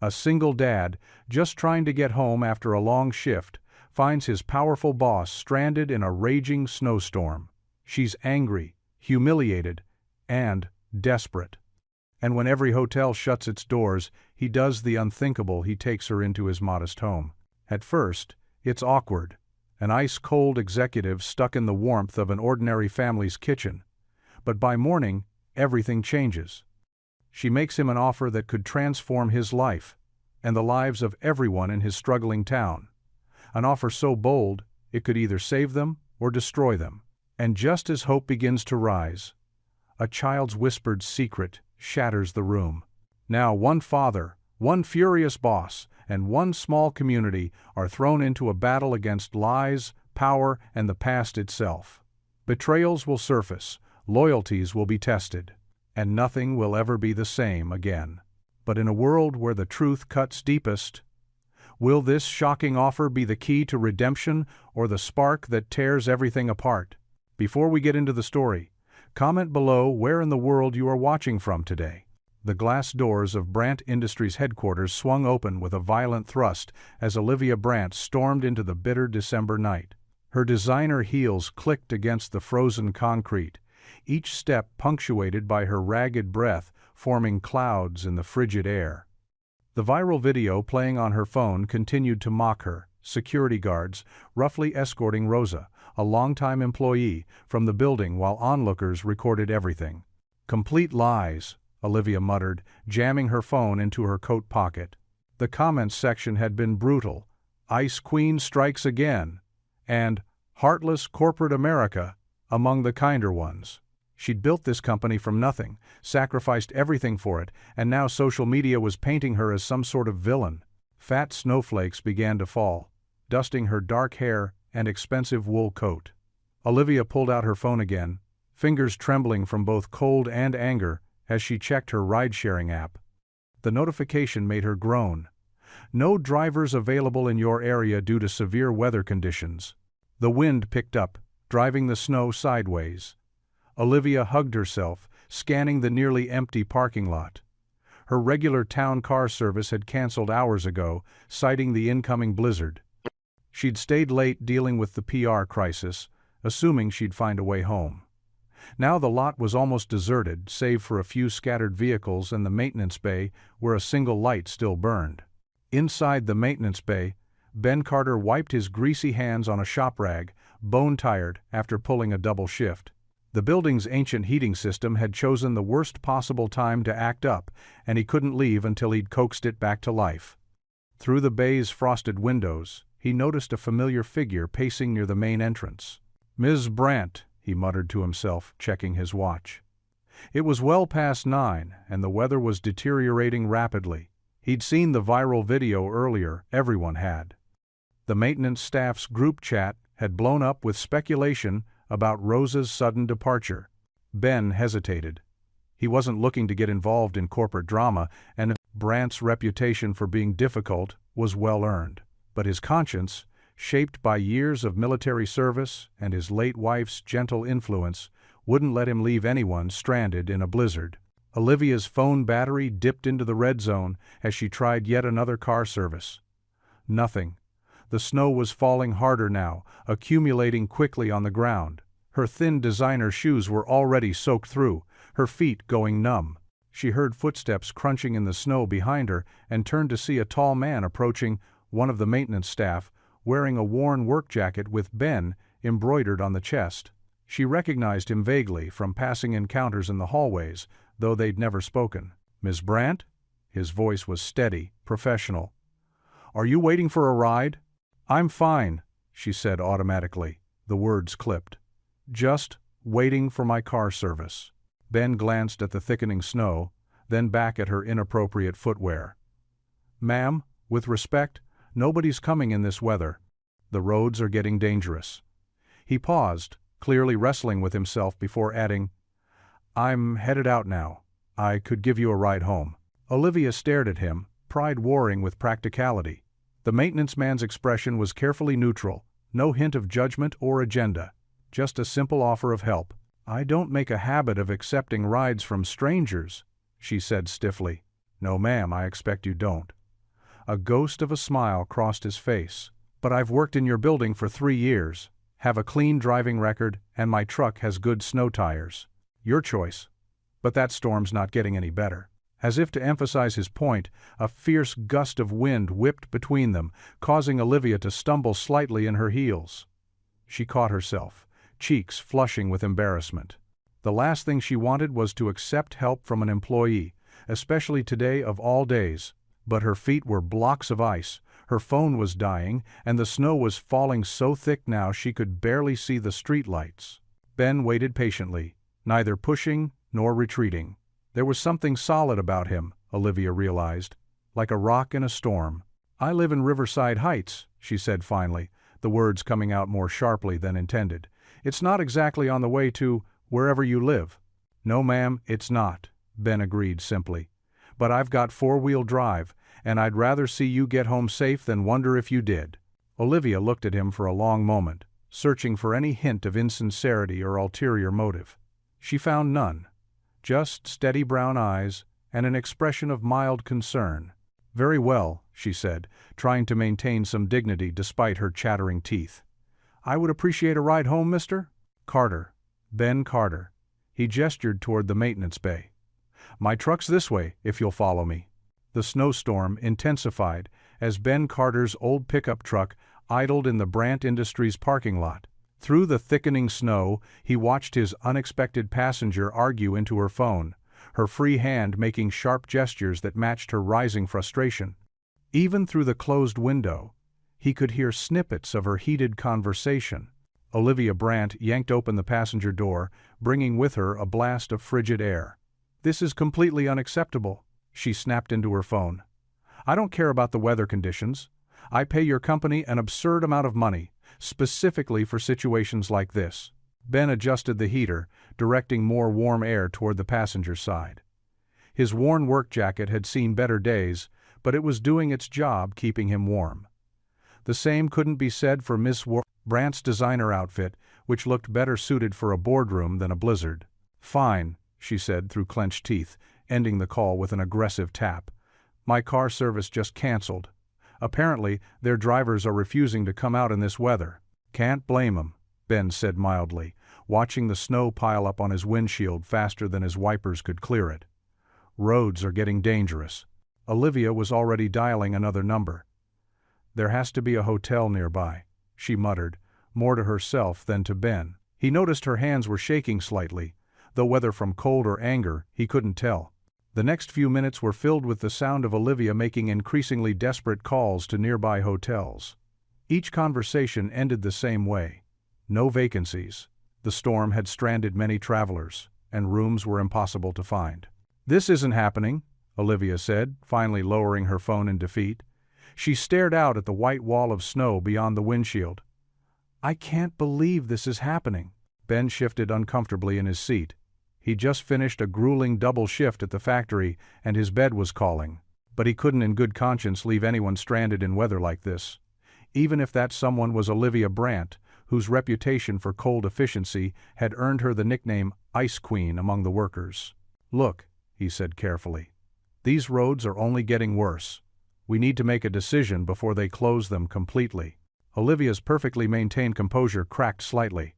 A single dad, just trying to get home after a long shift, finds his powerful boss stranded in a raging snowstorm. She's angry, humiliated, and desperate. And when every hotel shuts its doors, he does the unthinkable. He takes her into his modest home. At first, it's awkward, an ice-cold executive stuck in the warmth of an ordinary family's kitchen. But by morning, everything changes. She makes him an offer that could transform his life, and the lives of everyone in his struggling town. An offer so bold, it could either save them or destroy them. And just as hope begins to rise, a child's whispered secret shatters the room. Now one father, one furious boss, and one small community are thrown into a battle against lies, power, and the past itself. Betrayals will surface, loyalties will be tested, and nothing will ever be the same again. But in a world where the truth cuts deepest, will this shocking offer be the key to redemption or the spark that tears everything apart? Before we get into the story, comment below where in the world you are watching from today. The glass doors of Brandt Industries headquarters swung open with a violent thrust as Olivia Brandt stormed into the bitter December night. Her designer heels clicked against the frozen concrete, each step punctuated by her ragged breath forming clouds in the frigid air. The viral video playing on her phone continued to mock her, security guards roughly escorting Rosa, a longtime employee, from the building while onlookers recorded everything. "Complete lies," Olivia muttered, jamming her phone into her coat pocket. The comments section had been brutal. "Ice Queen strikes again," and "Heartless corporate America," among the kinder ones. She'd built this company from nothing, sacrificed everything for it, and now social media was painting her as some sort of villain. Fat snowflakes began to fall, dusting her dark hair and expensive wool coat. Olivia pulled out her phone again, fingers trembling from both cold and anger as she checked her ride-sharing app. The notification made her groan. "No drivers available in your area due to severe weather conditions." The wind picked up, driving the snow sideways. Olivia hugged herself, scanning the nearly empty parking lot. Her regular town car service had canceled hours ago, citing the incoming blizzard. She'd stayed late dealing with the PR crisis, assuming she'd find a way home. Now the lot was almost deserted, save for a few scattered vehicles and the maintenance bay where a single light still burned. Inside the maintenance bay, Ben Carter wiped his greasy hands on a shop rag, bone-tired after pulling a double shift. The building's ancient heating system had chosen the worst possible time to act up, and he couldn't leave until he'd coaxed it back to life. Through the bay's frosted windows, he noticed a familiar figure pacing near the main entrance. "Ms. Brandt," he muttered to himself, checking his watch. It was well past 9, and the weather was deteriorating rapidly. He'd seen the viral video earlier, everyone had. The maintenance staff's group chat had blown up with speculation about Rosa's sudden departure. Ben hesitated. He wasn't looking to get involved in corporate drama, and Brandt's reputation for being difficult was well earned. But his conscience, shaped by years of military service and his late wife's gentle influence, wouldn't let him leave anyone stranded in a blizzard. Olivia's phone battery dipped into the red zone as she tried yet another car service. Nothing. The snow was falling harder now, accumulating quickly on the ground. Her thin designer shoes were already soaked through, her feet going numb. She heard footsteps crunching in the snow behind her and turned to see a tall man approaching, one of the maintenance staff, wearing a worn work jacket with Ben embroidered on the chest. She recognized him vaguely from passing encounters in the hallways, though they'd never spoken. "Ms. Brandt?" His voice was steady, professional. "Are you waiting for a ride?" "I'm fine," she said automatically, the words clipped. "Just waiting for my car service." Ben glanced at the thickening snow, then back at her inappropriate footwear. "Ma'am, with respect, nobody's coming in this weather. The roads are getting dangerous." He paused, clearly wrestling with himself before adding, "I'm headed out now. I could give you a ride home." Olivia stared at him, pride warring with practicality. The maintenance man's expression was carefully neutral, no hint of judgment or agenda, just a simple offer of help. "I don't make a habit of accepting rides from strangers," she said stiffly. "No ma'am, I expect you don't." A ghost of a smile crossed his face. "But I've worked in your building for 3 years, have a clean driving record, and my truck has good snow tires. Your choice." But that storm's not getting any better. As if to emphasize his point, a fierce gust of wind whipped between them, causing Olivia to stumble slightly in her heels. She caught herself, cheeks flushing with embarrassment. The last thing she wanted was to accept help from an employee, especially today of all days. But her feet were blocks of ice, her phone was dying, and the snow was falling so thick now she could barely see the streetlights. Ben waited patiently, neither pushing nor retreating. There was something solid about him, Olivia realized, like a rock in a storm. "I live in Riverside Heights," she said finally, the words coming out more sharply than intended. "It's not exactly on the way to wherever you live." "No, ma'am, it's not," Ben agreed simply. "But I've got 4-wheel drive, and I'd rather see you get home safe than wonder if you did." Olivia looked at him for a long moment, searching for any hint of insincerity or ulterior motive. She found none. Just steady brown eyes and an expression of mild concern. "Very well," she said, trying to maintain some dignity despite her chattering teeth. "I would appreciate a ride home, Mr. Carter." Ben Carter. He gestured toward the maintenance bay. "My truck's this way, if you'll follow me." The snowstorm intensified as Ben Carter's old pickup truck idled in the Brandt Industries parking lot. Through the thickening snow, he watched his unexpected passenger argue into her phone, her free hand making sharp gestures that matched her rising frustration. Even through the closed window, he could hear snippets of her heated conversation. Olivia Brandt yanked open the passenger door, bringing with her a blast of frigid air. "This is completely unacceptable," she snapped into her phone. "I don't care about the weather conditions. I pay your company an absurd amount of money, specifically for situations like this." Ben adjusted the heater, directing more warm air toward the passenger side. His worn work jacket had seen better days, but it was doing its job keeping him warm. The same couldn't be said for Miss Brandt's designer outfit, which looked better suited for a boardroom than a blizzard. "Fine," she said through clenched teeth, ending the call with an aggressive tap. "My car service just canceled. Apparently, their drivers are refusing to come out in this weather." "Can't blame 'em," Ben said mildly, watching the snow pile up on his windshield faster than his wipers could clear it. "Roads are getting dangerous." Olivia was already dialing another number. "There has to be a hotel nearby," she muttered, more to herself than to Ben. He noticed her hands were shaking slightly, though whether from cold or anger, he couldn't tell. The next few minutes were filled with the sound of Olivia making increasingly desperate calls to nearby hotels. Each conversation ended the same way. No vacancies. The storm had stranded many travelers, and rooms were impossible to find. "This isn't happening," Olivia said, finally lowering her phone in defeat. She stared out at the white wall of snow beyond the windshield. "I can't believe this is happening." Ben shifted uncomfortably in his seat. He'd just finished a grueling double shift at the factory, and his bed was calling. But he couldn't in good conscience leave anyone stranded in weather like this. Even if that someone was Olivia Brandt, whose reputation for cold efficiency had earned her the nickname Ice Queen among the workers. "Look," he said carefully. "These roads are only getting worse. We need to make a decision before they close them completely." Olivia's perfectly maintained composure cracked slightly.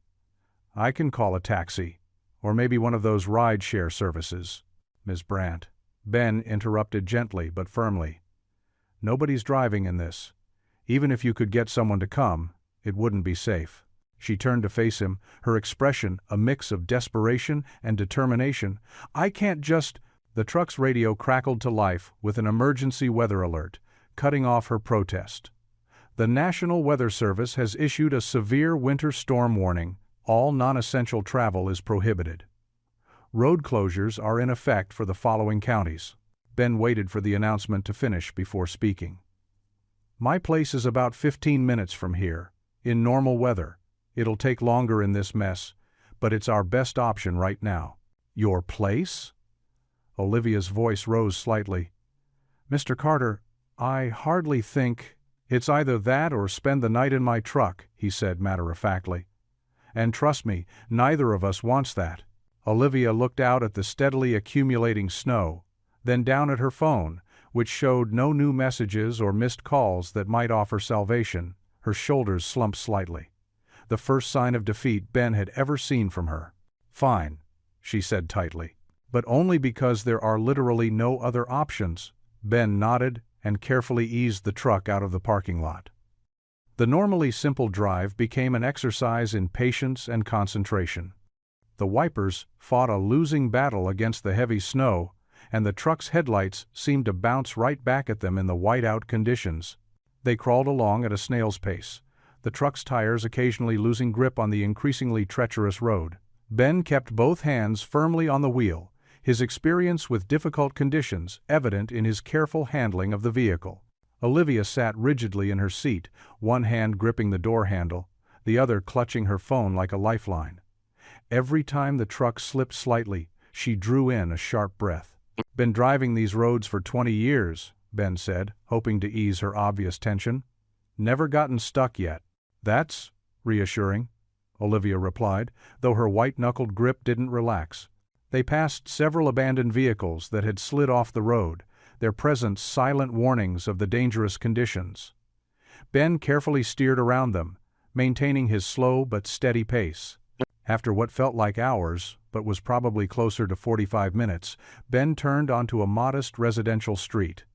"I can call a taxi. Or maybe one of those ride-share services, Ms. Brandt." Ben interrupted gently but firmly. "Nobody's driving in this. Even if you could get someone to come, it wouldn't be safe." She turned to face him, her expression a mix of desperation and determination. "I can't just—" The truck's radio crackled to life with an emergency weather alert, cutting off her protest. "The National Weather Service has issued a severe winter storm warning. All non-essential travel is prohibited. Road closures are in effect for the following counties." Ben waited for the announcement to finish before speaking. "My place is about 15 minutes from here. In normal weather. It'll take longer in this mess, but it's our best option right now." "Your place?" Olivia's voice rose slightly. "Mr. Carter, I hardly think—" "It's either that or spend the night in my truck," he said matter-of-factly. "And trust me, neither of us wants that." Olivia looked out at the steadily accumulating snow, then down at her phone, which showed no new messages or missed calls that might offer salvation. Her shoulders slumped slightly. The first sign of defeat Ben had ever seen from her. "Fine," she said tightly. "But only because there are literally no other options." Ben nodded and carefully eased the truck out of the parking lot. The normally simple drive became an exercise in patience and concentration. The wipers fought a losing battle against the heavy snow, and the truck's headlights seemed to bounce right back at them in the whiteout conditions. They crawled along at a snail's pace, the truck's tires occasionally losing grip on the increasingly treacherous road. Ben kept both hands firmly on the wheel, his experience with difficult conditions evident in his careful handling of the vehicle. Olivia sat rigidly in her seat, one hand gripping the door handle, the other clutching her phone like a lifeline. Every time the truck slipped slightly, she drew in a sharp breath. "Been driving these roads for 20 years, Ben said, hoping to ease her obvious tension. "Never gotten stuck yet." "That's reassuring," Olivia replied, though her white-knuckled grip didn't relax. They passed several abandoned vehicles that had slid off the road, their presence silent warnings of the dangerous conditions. Ben carefully steered around them, maintaining his slow but steady pace. After what felt like hours, but was probably closer to 45 minutes, Ben turned onto a modest residential street.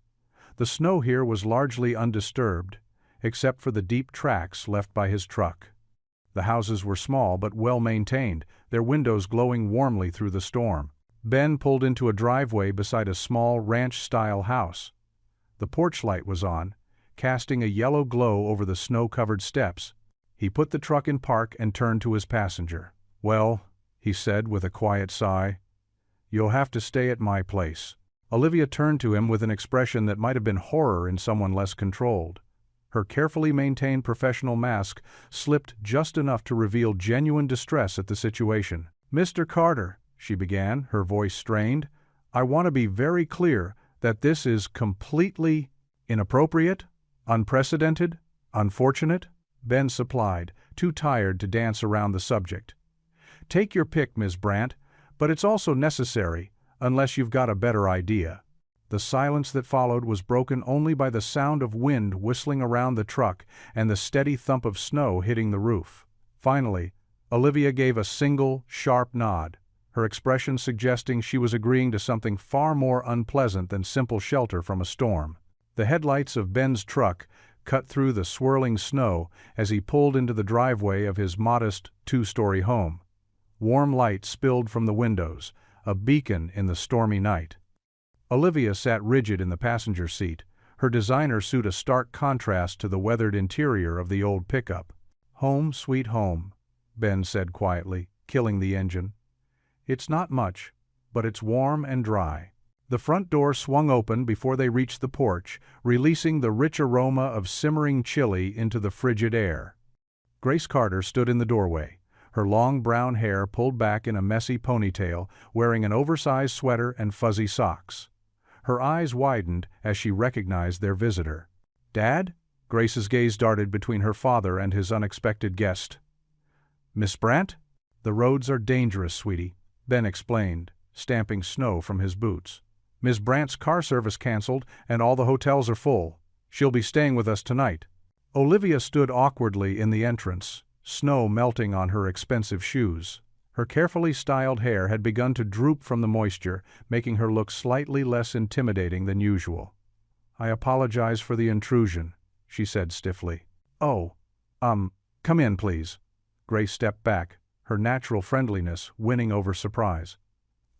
The snow here was largely undisturbed, except for the deep tracks left by his truck. The houses were small but well-maintained, their windows glowing warmly through the storm. Ben pulled into a driveway beside a small ranch-style house. The porch light was on, casting a yellow glow over the snow-covered steps. He put the truck in park and turned to his passenger. "Well," he said with a quiet sigh, "you'll have to stay at my place." Olivia turned to him with an expression that might have been horror in someone less controlled. Her carefully maintained professional mask slipped just enough to reveal genuine distress at the situation. "Mr. Carter," she began, her voice strained, "I want to be very clear that this is completely inappropriate, unprecedented, unfortunate." Ben supplied, too tired to dance around the subject. "Take your pick, Ms. Brandt, but it's also necessary, unless you've got a better idea." The silence that followed was broken only by the sound of wind whistling around the truck and the steady thump of snow hitting the roof. Finally, Olivia gave a single, sharp nod, her expression suggesting she was agreeing to something far more unpleasant than simple shelter from a storm. The headlights of Ben's truck cut through the swirling snow as he pulled into the driveway of his modest two-story home. Warm light spilled from the windows, a beacon in the stormy night. Olivia sat rigid in the passenger seat, her designer suit a stark contrast to the weathered interior of the old pickup. "Home, sweet home," Ben said quietly, killing the engine. "It's not much, but it's warm and dry." The front door swung open before they reached the porch, releasing the rich aroma of simmering chili into the frigid air. Grace Carter stood in the doorway, her long brown hair pulled back in a messy ponytail, wearing an oversized sweater and fuzzy socks. Her eyes widened as she recognized their visitor. "Dad?" Grace's gaze darted between her father and his unexpected guest. "Miss Brandt?" "The roads are dangerous, sweetie," Ben explained, stamping snow from his boots. "Miss Brandt's car service canceled and all the hotels are full. She'll be staying with us tonight." Olivia stood awkwardly in the entrance, snow melting on her expensive shoes. Her carefully styled hair had begun to droop from the moisture, making her look slightly less intimidating than usual. "I apologize for the intrusion," she said stiffly. "Oh, come in, please." Grace stepped back, her natural friendliness winning over surprise.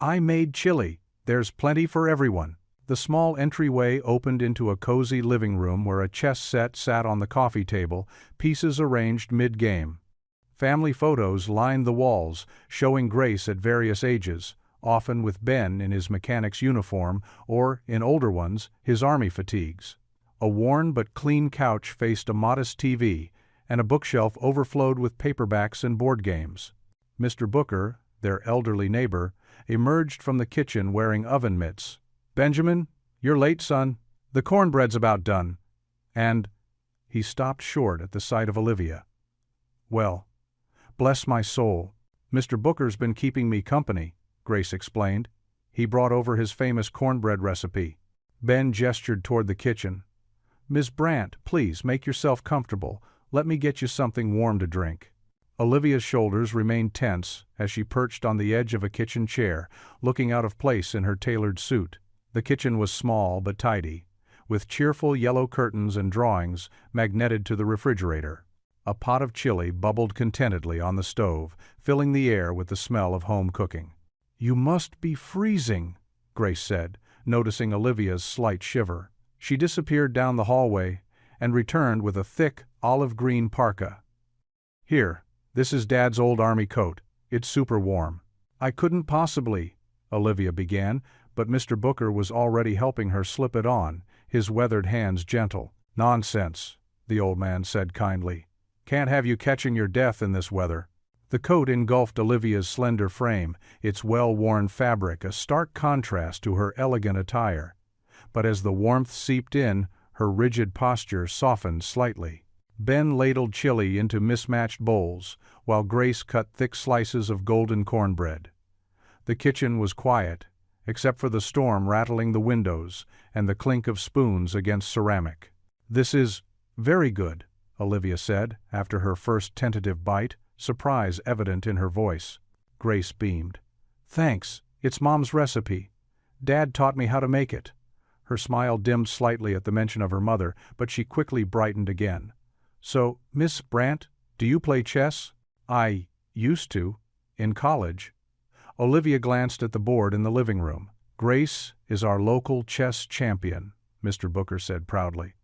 "I made chili. There's plenty for everyone." The small entryway opened into a cozy living room where a chess set sat on the coffee table, pieces arranged mid-game. Family photos lined the walls, showing Grace at various ages, often with Ben in his mechanic's uniform or, in older ones, his army fatigues. A worn but clean couch faced a modest TV, and a bookshelf overflowed with paperbacks and board games. Mr. Booker, their elderly neighbor, emerged from the kitchen wearing oven mitts. "Benjamin, you're late, son. The cornbread's about done." And he stopped short at the sight of Olivia. "Well, bless my soul. Mr. Booker's been keeping me company," Grace explained. "He brought over his famous cornbread recipe." Ben gestured toward the kitchen. "Miss Brant, please make yourself comfortable. Let me get you something warm to drink." Olivia's shoulders remained tense as she perched on the edge of a kitchen chair, looking out of place in her tailored suit. The kitchen was small but tidy, with cheerful yellow curtains and drawings magneted to the refrigerator. A pot of chili bubbled contentedly on the stove, filling the air with the smell of home cooking. "You must be freezing," Grace said, noticing Olivia's slight shiver. She disappeared down the hallway and returned with a thick, olive-green parka. "Here, this is Dad's old army coat. It's super warm." "I couldn't possibly," Olivia began, but Mr. Booker was already helping her slip it on, his weathered hands gentle. "Nonsense," the old man said kindly. "Can't have you catching your death in this weather." The coat engulfed Olivia's slender frame, its well-worn fabric a stark contrast to her elegant attire. But as the warmth seeped in, her rigid posture softened slightly. Ben ladled chili into mismatched bowls, while Grace cut thick slices of golden cornbread. The kitchen was quiet, except for the storm rattling the windows and the clink of spoons against ceramic. "This is very good," Olivia said, after her first tentative bite, surprise evident in her voice. Grace beamed. "Thanks, it's Mom's recipe. Dad taught me how to make it." Her smile dimmed slightly at the mention of her mother, but she quickly brightened again. "So, Miss Brant, do you play chess?" "I used to, in college." Olivia glanced at the board in the living room. "Grace is our local chess champion," Mr. Booker said proudly.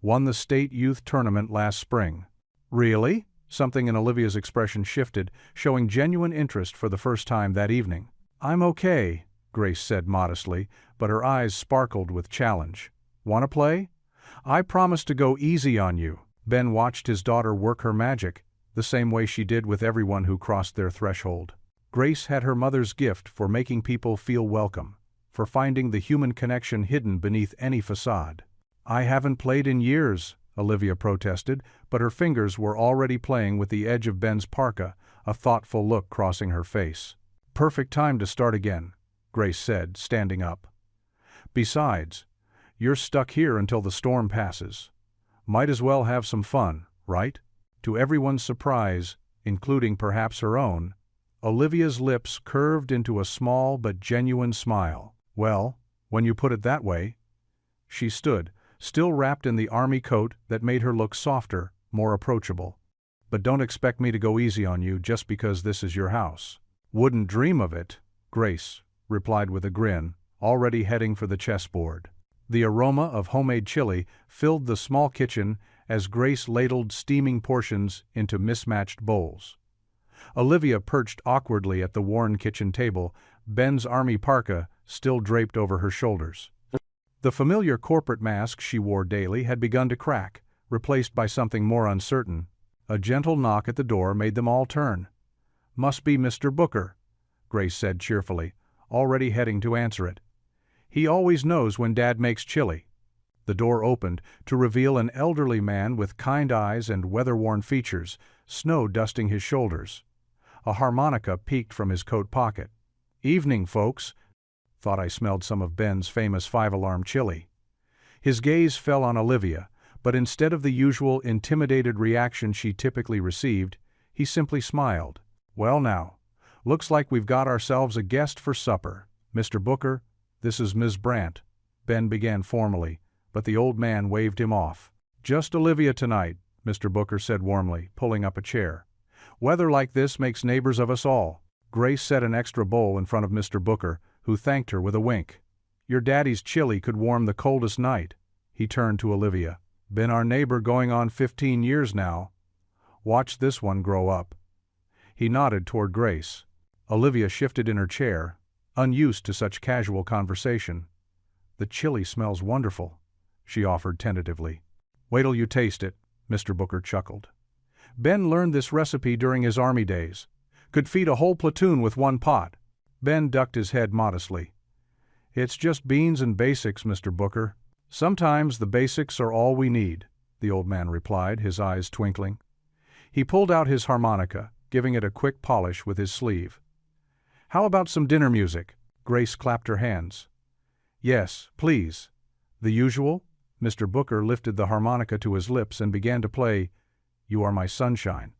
"Won the state youth tournament last spring." "Really?" Something in Olivia's expression shifted, showing genuine interest for the first time that evening. "I'm okay," Grace said modestly, but her eyes sparkled with challenge. "Want to play? I promise to go easy on you." Ben watched his daughter work her magic, the same way she did with everyone who crossed their threshold. Grace had her mother's gift for making people feel welcome, for finding the human connection hidden beneath any facade. "I haven't played in years," Olivia protested, but her fingers were already playing with the edge of Ben's parka, a thoughtful look crossing her face. "Perfect time to start again," Grace said, standing up. "Besides, you're stuck here until the storm passes. Might as well have some fun, right?" To everyone's surprise, including perhaps her own, Olivia's lips curved into a small but genuine smile. "Well, when you put it that way." She stood, still wrapped in the army coat that made her look softer, more approachable. "But don't expect me to go easy on you just because this is your house." "Wouldn't dream of it," Grace replied with a grin, already heading for the chessboard. The aroma of homemade chili filled the small kitchen as Grace ladled steaming portions into mismatched bowls. Olivia perched awkwardly at the worn kitchen table, Ben's army parka still draped over her shoulders. The familiar corporate mask she wore daily had begun to crack, replaced by something more uncertain. A gentle knock at the door made them all turn. "Must be Mr. Booker," Grace said cheerfully, already heading to answer it. "He always knows when Dad makes chili." The door opened to reveal an elderly man with kind eyes and weather-worn features, snow dusting his shoulders. A harmonica peeked from his coat pocket. "Evening, folks. Thought I smelled some of Ben's famous five-alarm chili." His gaze fell on Olivia, but instead of the usual intimidated reaction she typically received, he simply smiled. "Well now, looks like we've got ourselves a guest for supper. Mr. Booker, this is Ms. Brant," Ben began formally, but the old man waved him off. "Just Olivia tonight," Mr. Booker said warmly, pulling up a chair. "Weather like this makes neighbors of us all." Grace set an extra bowl in front of Mr. Booker, who thanked her with a wink. "Your daddy's chili could warm the coldest night." He turned to Olivia. "Been our neighbor going on 15 years now. Watch this one grow up." He nodded toward Grace. Olivia shifted in her chair, unused to such casual conversation. "The chili smells wonderful," she offered tentatively. "Wait till you taste it," Mr. Booker chuckled. "Ben learned this recipe during his army days. Could feed a whole platoon with one pot." Ben ducked his head modestly. "It's just beans and basics, Mr. Booker." "Sometimes the basics are all we need," the old man replied, his eyes twinkling. He pulled out his harmonica, giving it a quick polish with his sleeve. "How about some dinner music?" Grace clapped her hands. "Yes, please." The usual? Mr. Booker lifted the harmonica to his lips and began to play, "You Are My Sunshine."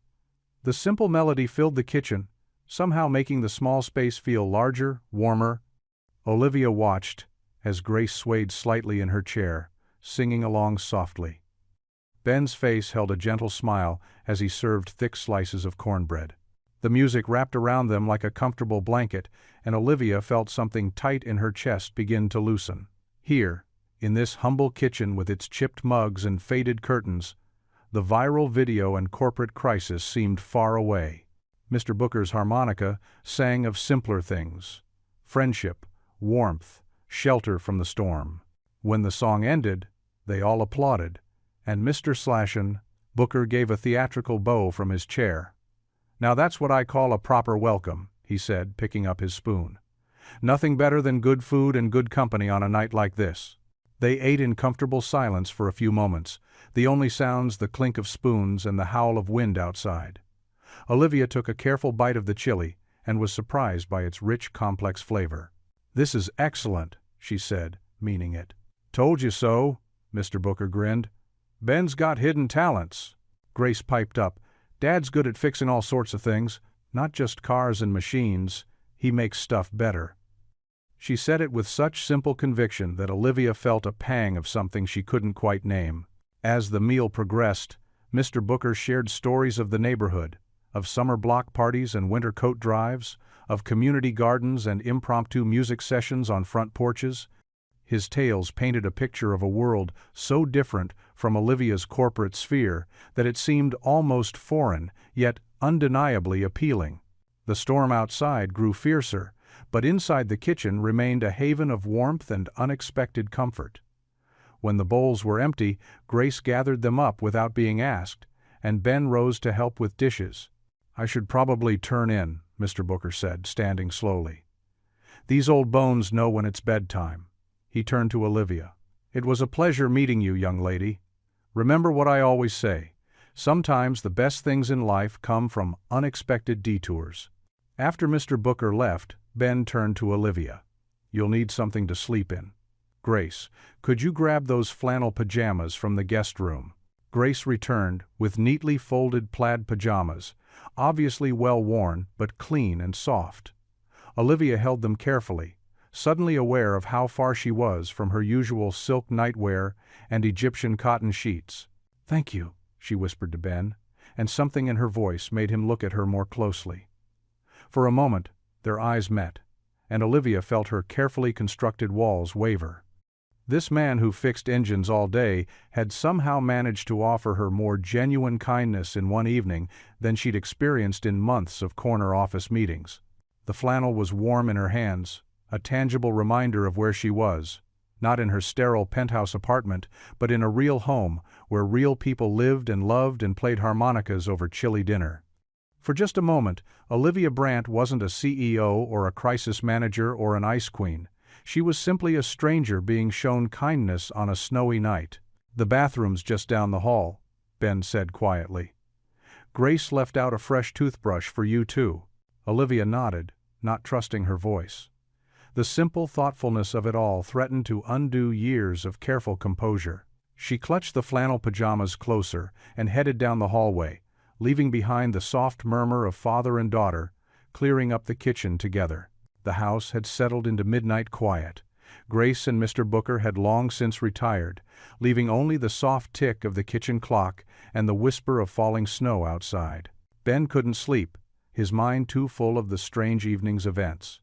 The simple melody filled the kitchen, somehow making the small space feel larger, warmer. Olivia watched as Grace swayed slightly in her chair, singing along softly. Ben's face held a gentle smile as he served thick slices of cornbread. The music wrapped around them like a comfortable blanket, and Olivia felt something tight in her chest begin to loosen. Here, in this humble kitchen with its chipped mugs and faded curtains, the viral video and corporate crisis seemed far away. Mr. Booker's harmonica sang of simpler things: friendship, warmth, shelter from the storm. When the song ended, they all applauded, and Mr. Booker gave a theatrical bow from his chair. "Now that's what I call a proper welcome," he said, picking up his spoon. "Nothing better than good food and good company on a night like this." They ate in comfortable silence for a few moments, the only sounds the clink of spoons and the howl of wind outside. Olivia took a careful bite of the chili and was surprised by its rich, complex flavor. "This is excellent," she said, meaning it. "Told you so," Mr. Booker grinned. "Ben's got hidden talents." Grace piped up, "Dad's good at fixing all sorts of things, not just cars and machines. He makes stuff better." She said it with such simple conviction that Olivia felt a pang of something she couldn't quite name. As the meal progressed, Mr. Booker shared stories of the neighborhood, of summer block parties and winter coat drives, of community gardens and impromptu music sessions on front porches. His tales painted a picture of a world so different from Olivia's corporate sphere that it seemed almost foreign, yet undeniably appealing. The storm outside grew fiercer, but inside the kitchen remained a haven of warmth and unexpected comfort. When the bowls were empty, Grace gathered them up without being asked, and Ben rose to help with dishes. "I should probably turn in," Mr. Booker said, standing slowly. "These old bones know when it's bedtime." He turned to Olivia. "It was a pleasure meeting you, young lady. Remember what I always say. Sometimes the best things in life come from unexpected detours." After Mr. Booker left, Ben turned to Olivia. "You'll need something to sleep in. Grace, could you grab those flannel pajamas from the guest room?" Grace returned with neatly folded plaid pajamas, obviously well worn but clean and soft. Olivia held them carefully, suddenly aware of how far she was from her usual silk nightwear and Egyptian cotton sheets. "Thank you," she whispered to Ben, and something in her voice made him look at her more closely. For a moment, their eyes met, and Olivia felt her carefully constructed walls waver. This man who fixed engines all day had somehow managed to offer her more genuine kindness in one evening than she'd experienced in months of corner office meetings. The flannel was warm in her hands, a tangible reminder of where she was, not in her sterile penthouse apartment, but in a real home where real people lived and loved and played harmonicas over chilly dinner. For just a moment, Olivia Brandt wasn't a CEO or a crisis manager or an ice queen. She was simply a stranger being shown kindness on a snowy night. "The bathroom's just down the hall," Ben said quietly. "Grace left out a fresh toothbrush for you too." Olivia nodded, not trusting her voice. The simple thoughtfulness of it all threatened to undo years of careful composure. She clutched the flannel pajamas closer and headed down the hallway, leaving behind the soft murmur of father and daughter, clearing up the kitchen together. The house had settled into midnight quiet. Grace and Mr. Booker had long since retired, leaving only the soft tick of the kitchen clock and the whisper of falling snow outside. Ben couldn't sleep, his mind too full of the strange evening's events.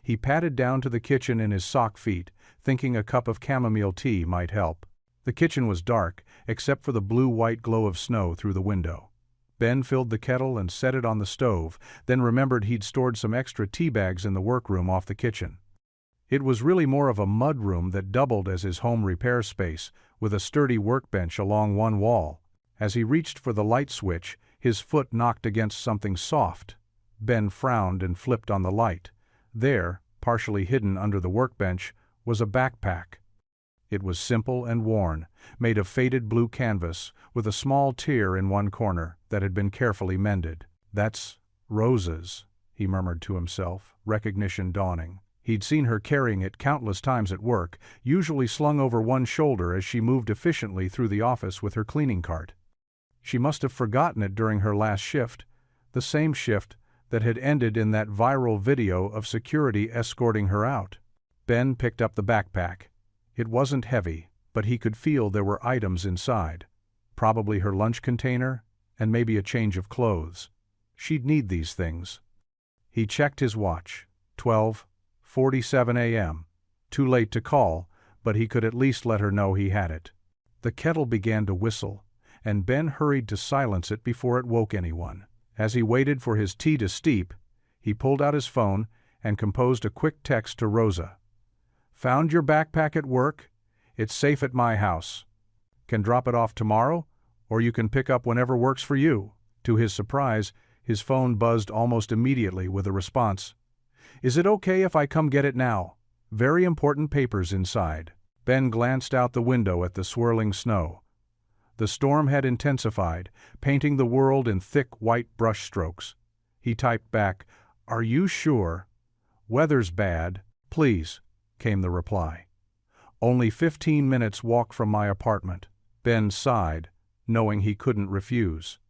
He padded down to the kitchen in his sock feet, thinking a cup of chamomile tea might help. The kitchen was dark, except for the blue-white glow of snow through the window. Ben filled the kettle and set it on the stove, then remembered he'd stored some extra tea bags in the workroom off the kitchen. It was really more of a mudroom that doubled as his home repair space, with a sturdy workbench along one wall. As he reached for the light switch, his foot knocked against something soft. Ben frowned and flipped on the light. There, partially hidden under the workbench, was a backpack. It was simple and worn, made of faded blue canvas, with a small tear in one corner that had been carefully mended. "That's Rose's," he murmured to himself, recognition dawning. He'd seen her carrying it countless times at work, usually slung over one shoulder as she moved efficiently through the office with her cleaning cart. She must have forgotten it during her last shift, the same shift that had ended in that viral video of security escorting her out. Ben picked up the backpack. It wasn't heavy, but he could feel there were items inside. Probably her lunch container, and maybe a change of clothes. She'd need these things. He checked his watch. 12:47 a.m. Too late to call, but he could at least let her know he had it. The kettle began to whistle, and Ben hurried to silence it before it woke anyone. As he waited for his tea to steep, he pulled out his phone and composed a quick text to Rosa. "Found your backpack at work? It's safe at my house. Can drop it off tomorrow, or you can pick up whenever works for you." To his surprise, his phone buzzed almost immediately with a response. "Is it okay if I come get it now? Very important papers inside." Ben glanced out the window at the swirling snow. The storm had intensified, painting the world in thick white brushstrokes. He typed back, "Are you sure? Weather's bad, please," came the reply. "Only 15 minutes walk from my apartment." Ben sighed, knowing he couldn't refuse.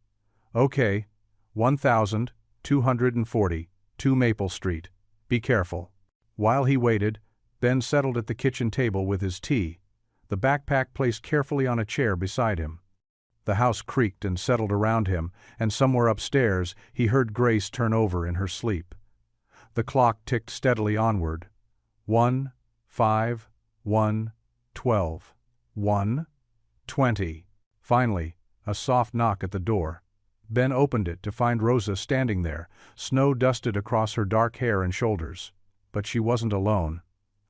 "Okay, 1240, 2 Maple Street. Be careful." While he waited, Ben settled at the kitchen table with his tea, the backpack placed carefully on a chair beside him. The house creaked and settled around him, and somewhere upstairs he heard Grace turn over in her sleep. The clock ticked steadily onward. 1, 5, 1, 12, 1, 20. Finally, a soft knock at the door. Ben opened it to find Rosa standing there, snow dusted across her dark hair and shoulders. But she wasn't alone.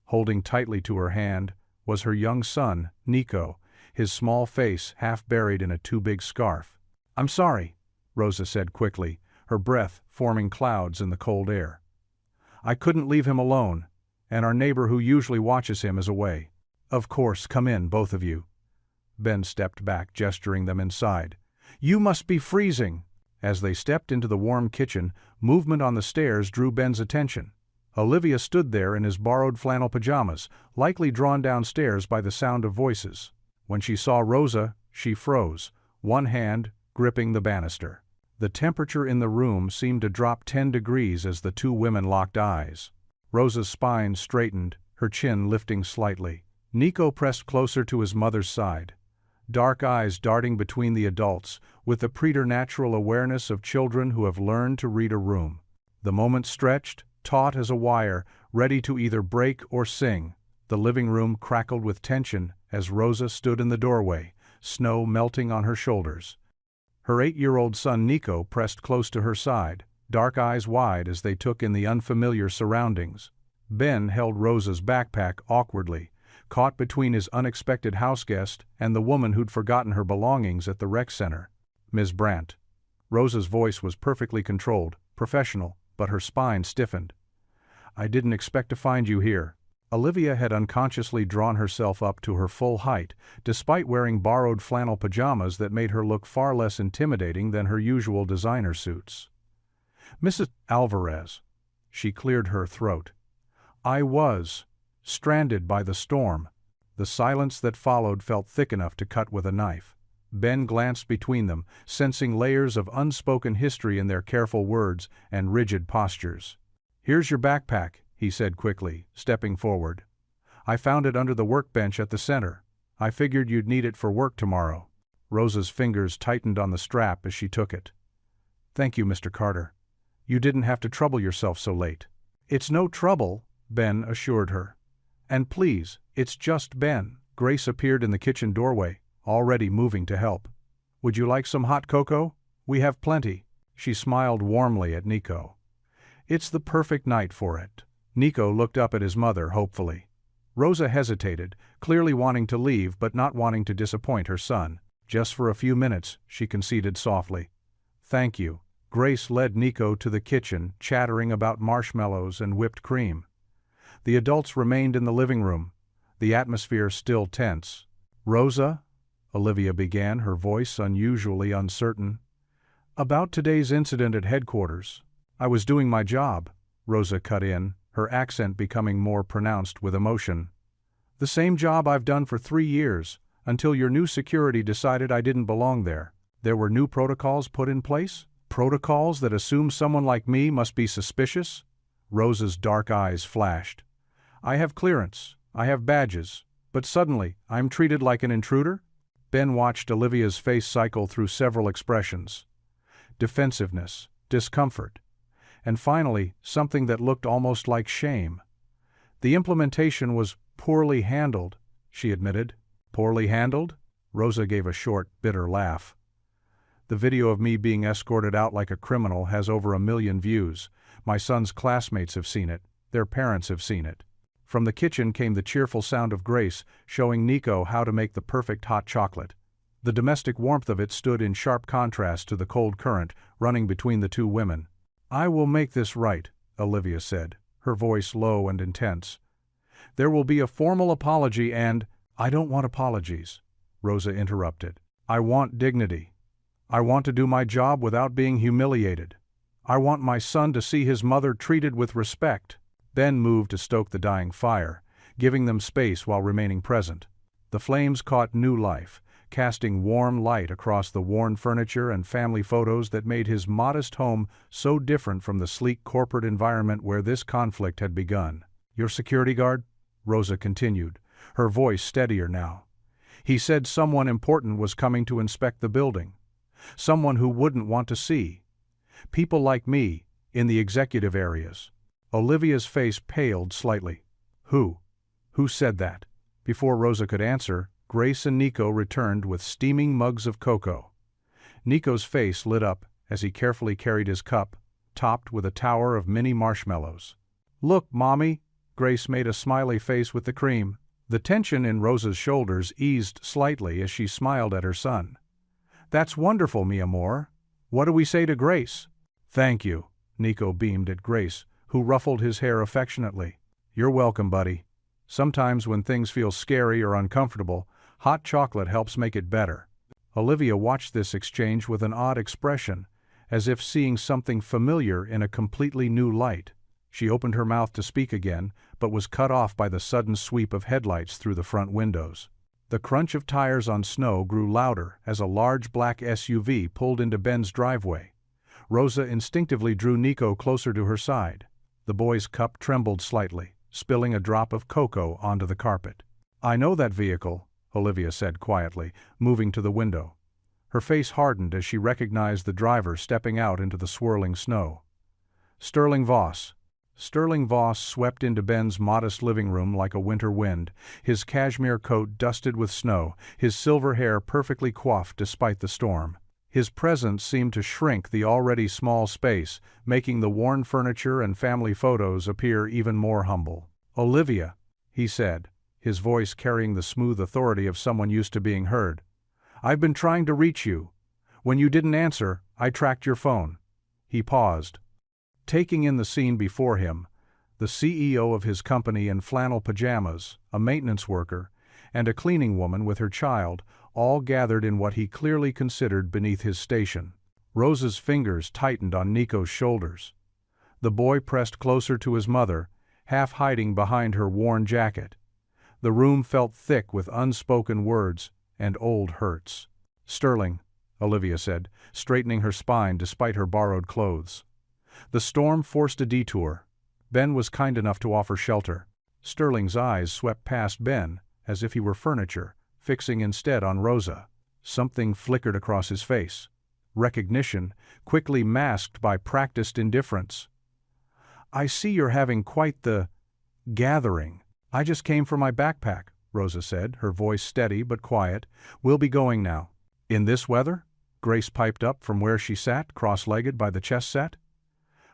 Holding tightly to her hand was her young son, Nico, his small face half buried in a too-big scarf. "I'm sorry," Rosa said quickly, her breath forming clouds in the cold air. "I couldn't leave him alone, and our neighbor who usually watches him is away." "Of course, come in, both of you." Ben stepped back, gesturing them inside. "You must be freezing." As they stepped into the warm kitchen, movement on the stairs drew Ben's attention. Olivia stood there in his borrowed flannel pajamas, likely drawn downstairs by the sound of voices. When she saw Rosa, she froze, one hand gripping the banister. The temperature in the room seemed to drop 10 degrees as the two women locked eyes. Rosa's spine straightened, her chin lifting slightly. Nico pressed closer to his mother's side, dark eyes darting between the adults, with the preternatural awareness of children who have learned to read a room. The moment stretched, taut as a wire, ready to either break or sing. The living room crackled with tension as Rosa stood in the doorway, snow melting on her shoulders. Her 8-year-old son Nico pressed close to her side, dark eyes wide as they took in the unfamiliar surroundings. Ben held Rosa's backpack awkwardly, caught between his unexpected houseguest and the woman who'd forgotten her belongings at the rec center. "Ms. Brandt." Rosa's voice was perfectly controlled, professional, but her spine stiffened. "I didn't expect to find you here." Olivia had unconsciously drawn herself up to her full height, despite wearing borrowed flannel pajamas that made her look far less intimidating than her usual designer suits. "Mrs. Alvarez." She cleared her throat. "I was stranded by the storm." The silence that followed felt thick enough to cut with a knife. Ben glanced between them, sensing layers of unspoken history in their careful words and rigid postures. "Here's your backpack," he said quickly, stepping forward. "I found it under the workbench at the center. I figured you'd need it for work tomorrow." Rosa's fingers tightened on the strap as she took it. "Thank you, Mr. Carter. You didn't have to trouble yourself so late." "It's no trouble," Ben assured her. "And please, it's just Ben." Grace appeared in the kitchen doorway, already moving to help. "Would you like some hot cocoa? We have plenty." She smiled warmly at Nico. "It's the perfect night for it." Nico looked up at his mother hopefully. Rosa hesitated, clearly wanting to leave but not wanting to disappoint her son. "Just for a few minutes," she conceded softly. "Thank you." Grace led Nico to the kitchen, chattering about marshmallows and whipped cream. The adults remained in the living room, the atmosphere still tense. "Rosa," Olivia began, her voice unusually uncertain. "About today's incident at headquarters." "I was doing my job," Rosa cut in, her accent becoming more pronounced with emotion. "The same job I've done for 3 years, until your new security decided I didn't belong there. There were new protocols put in place? Protocols that assume someone like me must be suspicious?" Rosa's dark eyes flashed. "I have clearance, I have badges, but suddenly I'm treated like an intruder?" Ben watched Olivia's face cycle through several expressions. Defensiveness, discomfort, and finally something that looked almost like shame. "The implementation was poorly handled," she admitted. "Poorly handled?" Rosa gave a short, bitter laugh. "The video of me being escorted out like a criminal has over 1 million views. My son's classmates have seen it. Their parents have seen it." From the kitchen came the cheerful sound of Grace showing Nico how to make the perfect hot chocolate. The domestic warmth of it stood in sharp contrast to the cold current running between the two women. "I will make this right," Olivia said, her voice low and intense. "There will be a formal apology and—" "I don't want apologies," Rosa interrupted. "I want dignity. I want to do my job without being humiliated. I want my son to see his mother treated with respect." Ben moved to stoke the dying fire, giving them space while remaining present. The flames caught new life, casting warm light across the worn furniture and family photos that made his modest home so different from the sleek corporate environment where this conflict had begun. "Your security guard?" Rosa continued, her voice steadier now. "He said someone important was coming to inspect the building. Someone who wouldn't want to see people like me in the executive areas." Olivia's face paled slightly. Who said that?" Before Rosa could answer, Grace and Nico returned with steaming mugs of cocoa. Nico's face lit up as he carefully carried his cup, topped with a tower of mini marshmallows. "Look, Mommy!" Grace made a smiley face with the cream. The tension in Rosa's shoulders eased slightly as she smiled at her son. "That's wonderful, mi amor. What do we say to Grace?" "Thank you," Nico beamed at Grace, who ruffled his hair affectionately. "You're welcome, buddy. Sometimes when things feel scary or uncomfortable, hot chocolate helps make it better." Olivia watched this exchange with an odd expression, as if seeing something familiar in a completely new light. She opened her mouth to speak again, but was cut off by the sudden sweep of headlights through the front windows. The crunch of tires on snow grew louder as a large black SUV pulled into Ben's driveway. Rosa instinctively drew Nico closer to her side. The boy's cup trembled slightly, spilling a drop of cocoa onto the carpet. "I know that vehicle," Olivia said quietly, moving to the window. Her face hardened as she recognized the driver stepping out into the swirling snow. Sterling Voss." Sterling Voss swept into Ben's modest living room like a winter wind, his cashmere coat dusted with snow, his silver hair perfectly coiffed despite the storm. His presence seemed to shrink the already small space, making the worn furniture and family photos appear even more humble. "Olivia," he said, his voice carrying the smooth authority of someone used to being heard. "I've been trying to reach you. When you didn't answer, I tracked your phone." He paused. Taking in the scene before him, the CEO of his company in flannel pajamas, a maintenance worker, and a cleaning woman with her child, all gathered in what he clearly considered beneath his station. Rosa's fingers tightened on Nico's shoulders. The boy pressed closer to his mother, half hiding behind her worn jacket. The room felt thick with unspoken words and old hurts. "Sterling," Olivia said, straightening her spine despite her borrowed clothes. The storm forced a detour. Ben was kind enough to offer shelter. Sterling's eyes swept past Ben, as if he were furniture, fixing instead on Rosa. Something flickered across his face. Recognition, quickly masked by practiced indifference. "I see you're having quite the gathering." "I just came for my backpack," Rosa said, her voice steady but quiet. "We'll be going now." "In this weather?" Grace piped up from where she sat, cross-legged by the chess set.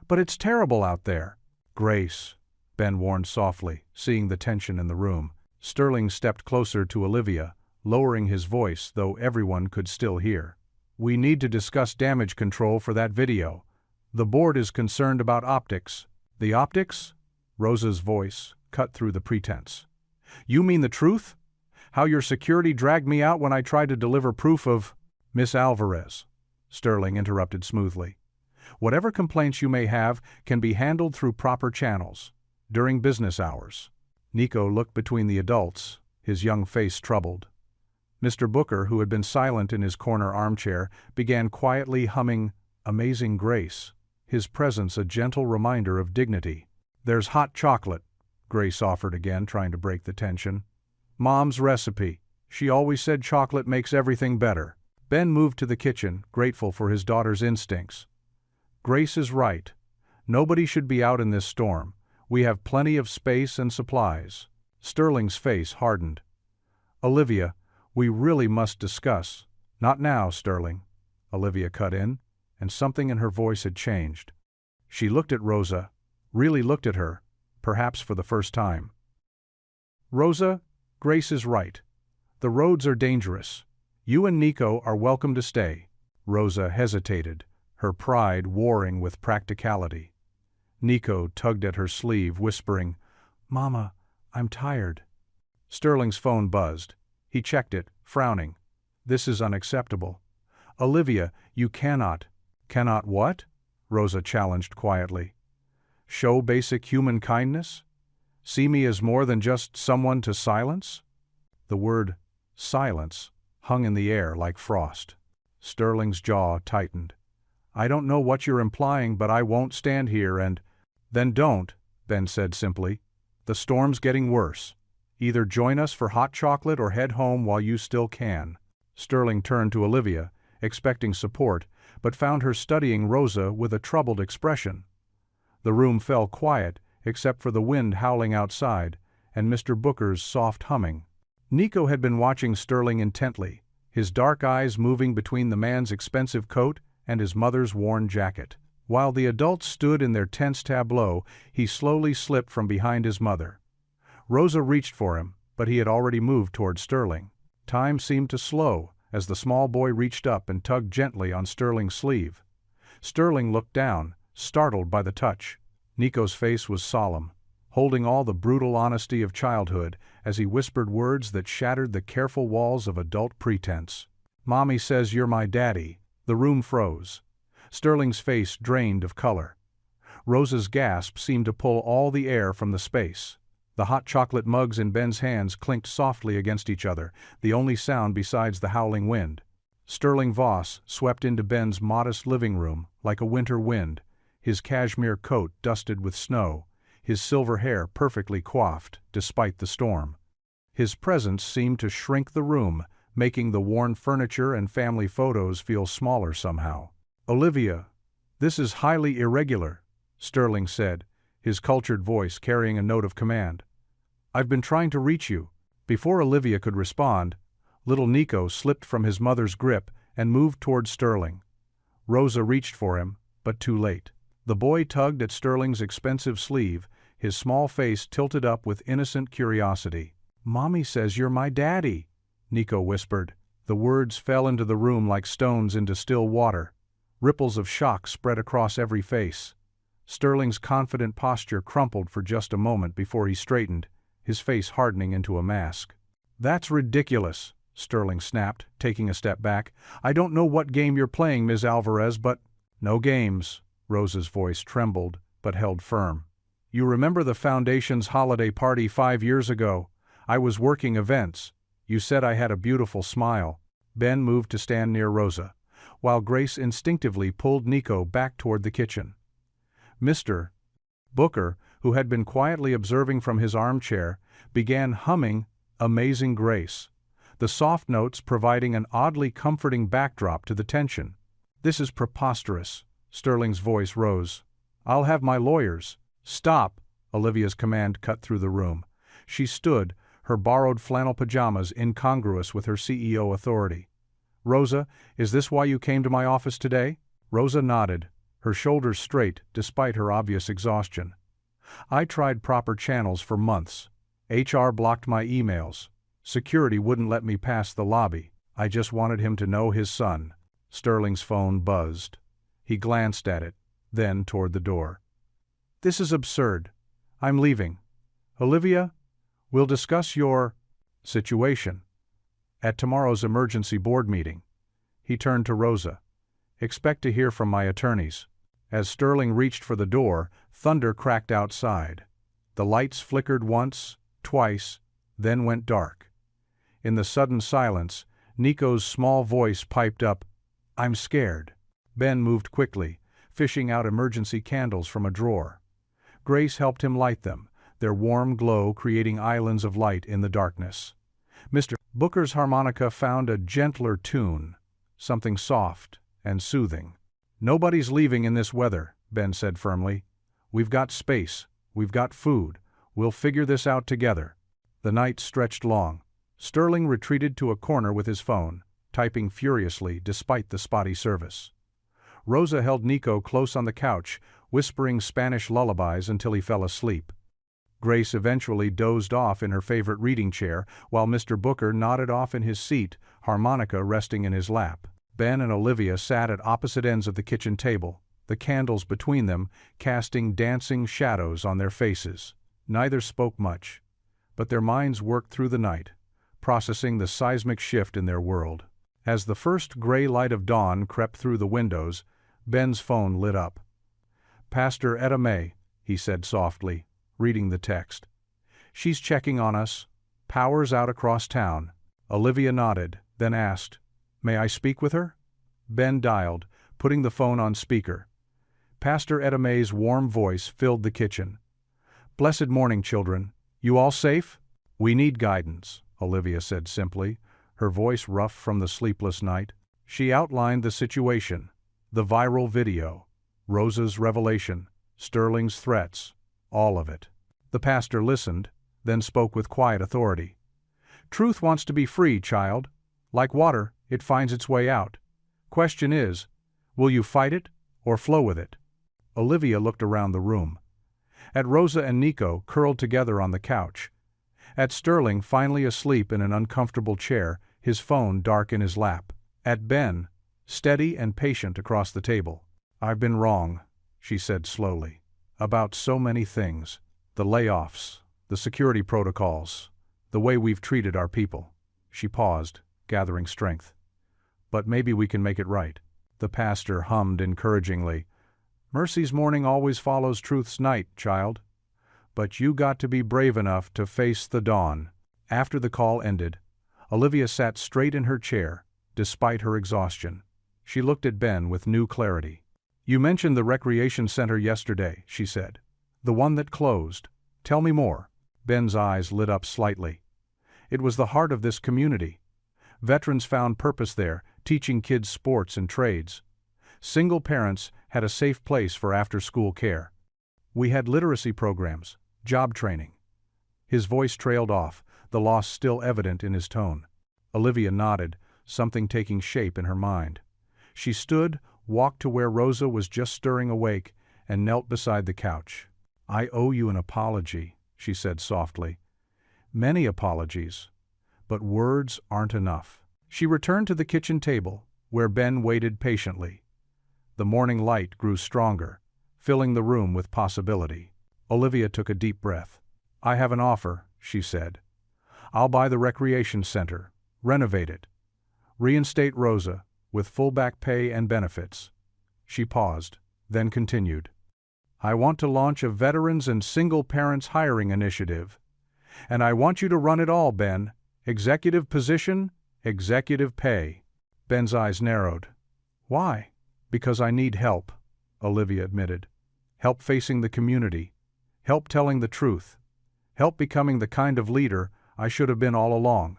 "But it's terrible out there." "Grace," Ben warned softly, seeing the tension in the room. Sterling stepped closer to Olivia, lowering his voice, though everyone could still hear. "We need to discuss damage control for that video. The board is concerned about optics." "The optics?" Rosa's voice cut through the pretense. "You mean the truth? How your security dragged me out when I tried to deliver proof of—" "Miss Alvarez," Sterling interrupted smoothly. "Whatever complaints you may have can be handled through proper channels. during business hours. Nico looked between the adults, his young face troubled. Mr. Booker, who had been silent in his corner armchair, began quietly humming Amazing Grace, his presence a gentle reminder of dignity. "There's hot chocolate," Grace offered again, trying to break the tension. "Mom's recipe. She always said chocolate makes everything better." Ben moved to the kitchen, grateful for his daughter's instincts. "Grace is right. Nobody should be out in this storm. We have plenty of space and supplies." Sterling's face hardened. "Olivia, we really must discuss." "Not now, Sterling," Olivia cut in, and something in her voice had changed. She looked at Rosa, really looked at her, perhaps for the first time. "Rosa, Grace is right. The roads are dangerous. You and Nico are welcome to stay." Rosa hesitated, her pride warring with practicality. Nico tugged at her sleeve, whispering, "Mama, I'm tired." Sterling's phone buzzed. He checked it, frowning. "This is unacceptable. Olivia, you cannot." "Cannot what?" Rosa challenged quietly. "Show basic human kindness? See me as more than just someone to silence?" The word silence hung in the air like frost. Sterling's jaw tightened. "I don't know what you're implying, but I won't stand here and—" "Then don't," Ben said simply. "The storm's getting worse. Either join us for hot chocolate or head home while you still can." Sterling turned to Olivia, expecting support, but found her studying Rosa with a troubled expression. The room fell quiet, except for the wind howling outside, and Mr. Booker's soft humming. Nico had been watching Sterling intently, his dark eyes moving between the man's expensive coat and his mother's worn jacket. While the adults stood in their tense tableau, he slowly slipped from behind his mother. Rosa reached for him, but he had already moved toward Sterling. Time seemed to slow as the small boy reached up and tugged gently on Sterling's sleeve. Sterling looked down, startled by the touch. Nico's face was solemn, holding all the brutal honesty of childhood as he whispered words that shattered the careful walls of adult pretense. "Mommy says you're my daddy." The room froze. Sterling's face drained of color. Rosa's gasp seemed to pull all the air from the space. The hot chocolate mugs in Ben's hands clinked softly against each other, the only sound besides the howling wind. Sterling Voss swept into Ben's modest living room like a winter wind, his cashmere coat dusted with snow, his silver hair perfectly coiffed despite the storm. His presence seemed to shrink the room, making the worn furniture and family photos feel smaller somehow. "Olivia, this is highly irregular," Sterling said, his cultured voice carrying a note of command. "I've been trying to reach you." Before Olivia could respond, little Nico slipped from his mother's grip and moved toward Sterling. Rosa reached for him, but too late. The boy tugged at Sterling's expensive sleeve, his small face tilted up with innocent curiosity. "Mommy says you're my daddy," Nico whispered. The words fell into the room like stones into still water. Ripples of shock spread across every face. Sterling's confident posture crumpled for just a moment before he straightened, his face hardening into a mask. "That's ridiculous," Sterling snapped, taking a step back. "I don't know what game you're playing, Ms. Alvarez, but—" "No games." Rosa's voice trembled, but held firm. "You remember the Foundation's holiday party 5 years ago? I was working events. You said I had a beautiful smile." Ben moved to stand near Rosa, while Grace instinctively pulled Nico back toward the kitchen. Mr. Booker, who had been quietly observing from his armchair, began humming Amazing Grace, the soft notes providing an oddly comforting backdrop to the tension. "This is preposterous," Sterling's voice rose. "I'll have my lawyers." "Stop!" Olivia's command cut through the room. She stood, her borrowed flannel pajamas incongruous with her CEO authority. "Rosa, is this why you came to my office today?" Rosa nodded, her shoulders straight despite her obvious exhaustion. "I tried proper channels for months. HR blocked my emails. Security wouldn't let me pass the lobby. I just wanted him to know his son." Sterling's phone buzzed. He glanced at it, then toward the door. "This is absurd. I'm leaving. Olivia, we'll discuss your situation at tomorrow's emergency board meeting." He turned to Rosa. "Expect to hear from my attorneys." As Sterling reached for the door, thunder cracked outside. The lights flickered once, twice, then went dark. In the sudden silence, Nico's small voice piped up, "I'm scared." Ben moved quickly, fishing out emergency candles from a drawer. Grace helped him light them, their warm glow creating islands of light in the darkness. Mr. Booker's harmonica found a gentler tune, something soft and soothing. "Nobody's leaving in this weather," Ben said firmly. "We've got space, we've got food, we'll figure this out together." The night stretched long. Sterling retreated to a corner with his phone, typing furiously despite the spotty service. Rosa held Nico close on the couch, whispering Spanish lullabies until he fell asleep. Grace eventually dozed off in her favorite reading chair, while Mr. Booker nodded off in his seat, harmonica resting in his lap. Ben and Olivia sat at opposite ends of the kitchen table, the candles between them casting dancing shadows on their faces. Neither spoke much, but their minds worked through the night, processing the seismic shift in their world. As the first gray light of dawn crept through the windows, Ben's phone lit up. "Pastor Etta May," he said softly, reading the text. "She's checking on us. Power's out across town." Olivia nodded, then asked, "May I speak with her?" Ben dialed, putting the phone on speaker. Pastor Etta May's warm voice filled the kitchen. "Blessed morning, children. You all safe?" "We need guidance," Olivia said simply, her voice rough from the sleepless night. She outlined the situation, the viral video, Rosa's revelation, Sterling's threats, all of it. The pastor listened, then spoke with quiet authority. "Truth wants to be free, child. Like water, it finds its way out. Question is, will you fight it or flow with it?" Olivia looked around the room. At Rosa and Nico curled together on the couch. At Sterling finally asleep in an uncomfortable chair, his phone dark in his lap. At Ben, steady and patient across the table. "I've been wrong," she said slowly, "about so many things. The layoffs, the security protocols, the way we've treated our people." She paused, gathering strength. "But maybe we can make it right." The pastor hummed encouragingly. "Mercy's morning always follows truth's night, child. But you got to be brave enough to face the dawn." After the call ended, Olivia sat straight in her chair, despite her exhaustion. She looked at Ben with new clarity. "You mentioned the recreation center yesterday," she said. "The one that closed. Tell me more." Ben's eyes lit up slightly. It was the heart of this community. Veterans found purpose there, teaching kids sports and trades. Single parents had a safe place for after-school care. We had literacy programs, job training. His voice trailed off, the loss still evident in his tone. Olivia nodded, something taking shape in her mind. She stood, walked to where Rosa was just stirring awake, and knelt beside the couch. "I owe you an apology," she said softly. "Many apologies, but words aren't enough." She returned to the kitchen table, where Ben waited patiently. The morning light grew stronger, filling the room with possibility. Olivia took a deep breath. "I have an offer," she said. "I'll buy the recreation center, renovate it, reinstate Rosa, with full back pay and benefits." She paused, then continued. "I want to launch a veterans and single parents hiring initiative. And I want you to run it all, Ben. Executive position, executive pay." Ben's eyes narrowed. "Why?" "Because I need help," Olivia admitted. "Help facing the community. Help telling the truth. Help becoming the kind of leader I should have been all along."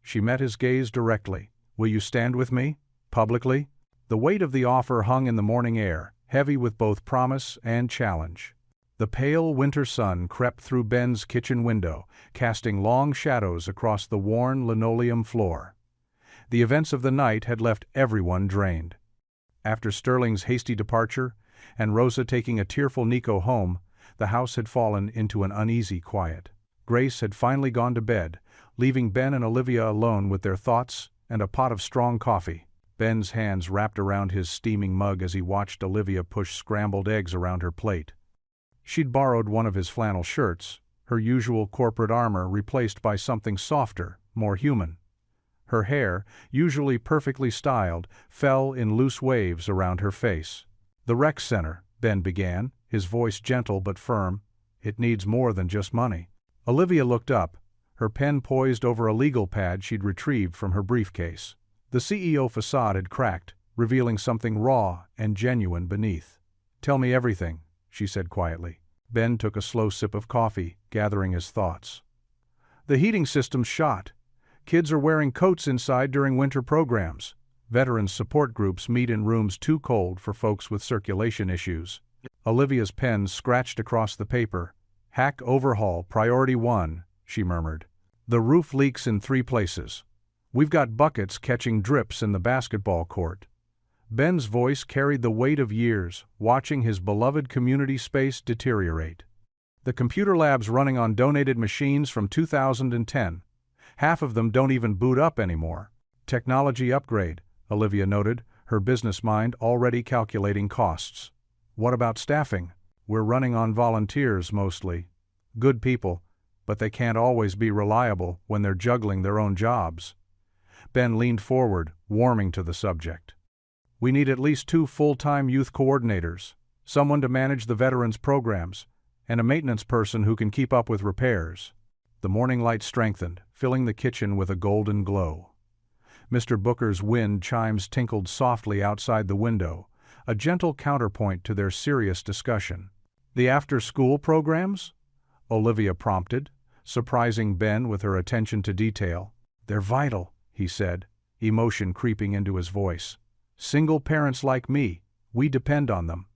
She met his gaze directly. "Will you stand with me? Publicly?" The weight of the offer hung in the morning air, heavy with both promise and challenge. The pale winter sun crept through Ben's kitchen window, casting long shadows across the worn linoleum floor. The events of the night had left everyone drained. After Sterling's hasty departure, and Rosa taking a tearful Nico home, the house had fallen into an uneasy quiet. Grace had finally gone to bed, leaving Ben and Olivia alone with their thoughts and a pot of strong coffee. Ben's hands wrapped around his steaming mug as he watched Olivia push scrambled eggs around her plate. She'd borrowed one of his flannel shirts, her usual corporate armor replaced by something softer, more human. Her hair, usually perfectly styled, fell in loose waves around her face. "The rec center," Ben began, his voice gentle but firm. It needs more than just money. Olivia looked up, her pen poised over a legal pad she'd retrieved from her briefcase. The CEO facade had cracked, revealing something raw and genuine beneath. "Tell me everything," she said quietly. Ben took a slow sip of coffee, gathering his thoughts. "The heating system's shot. Kids are wearing coats inside during winter programs. Veterans support groups meet in rooms too cold for folks with circulation issues." Olivia's pen scratched across the paper. "Hack overhaul, priority 1, she murmured. "The roof leaks in 3 places. We've got buckets catching drips in the basketball court." Ben's voice carried the weight of years, watching his beloved community space deteriorate. "The computer lab's running on donated machines from 2010. Half of them don't even boot up anymore." "Technology upgrade," Olivia noted, her business mind already calculating costs. "What about staffing? We're running on volunteers mostly. Good people, but they can't always be reliable when they're juggling their own jobs." Ben leaned forward, warming to the subject. "We need at least 2 full-time youth coordinators, someone to manage the veterans' programs, and a maintenance person who can keep up with repairs." The morning light strengthened, filling the kitchen with a golden glow. Mr. Booker's wind chimes tinkled softly outside the window, a gentle counterpoint to their serious discussion. "The after-school programs?" Olivia prompted, surprising Ben with her attention to detail. "They're vital," he said, emotion creeping into his voice. "Single parents like me, we depend on them.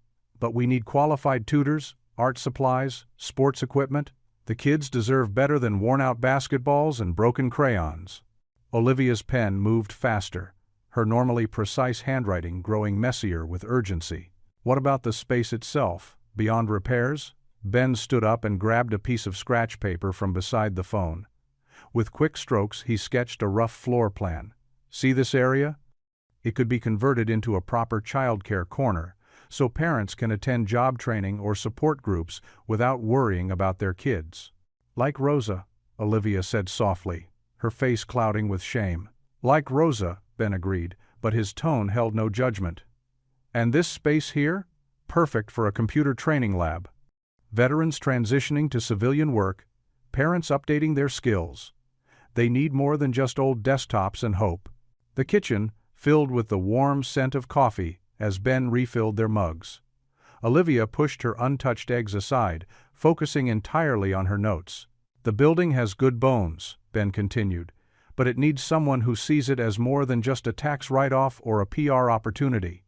But we need qualified tutors, art supplies, sports equipment. The kids deserve better than worn-out basketballs and broken crayons." Olivia's pen moved faster, her normally precise handwriting growing messier with urgency. "What about the space itself, beyond repairs?" Ben stood up and grabbed a piece of scratch paper from beside the phone. With quick strokes, he sketched a rough floor plan. "See this area? It could be converted into a proper childcare corner, so parents can attend job training or support groups without worrying about their kids." "Like Rosa," Olivia said softly, her face clouding with shame. "Like Rosa," Ben agreed, but his tone held no judgment. "And this space here? Perfect for a computer training lab. Veterans transitioning to civilian work, parents updating their skills. They need more than just old desktops and hope." The kitchen filled with the warm scent of coffee as Ben refilled their mugs. Olivia pushed her untouched eggs aside, focusing entirely on her notes. "The building has good bones," Ben continued, "but it needs someone who sees it as more than just a tax write-off or a PR opportunity."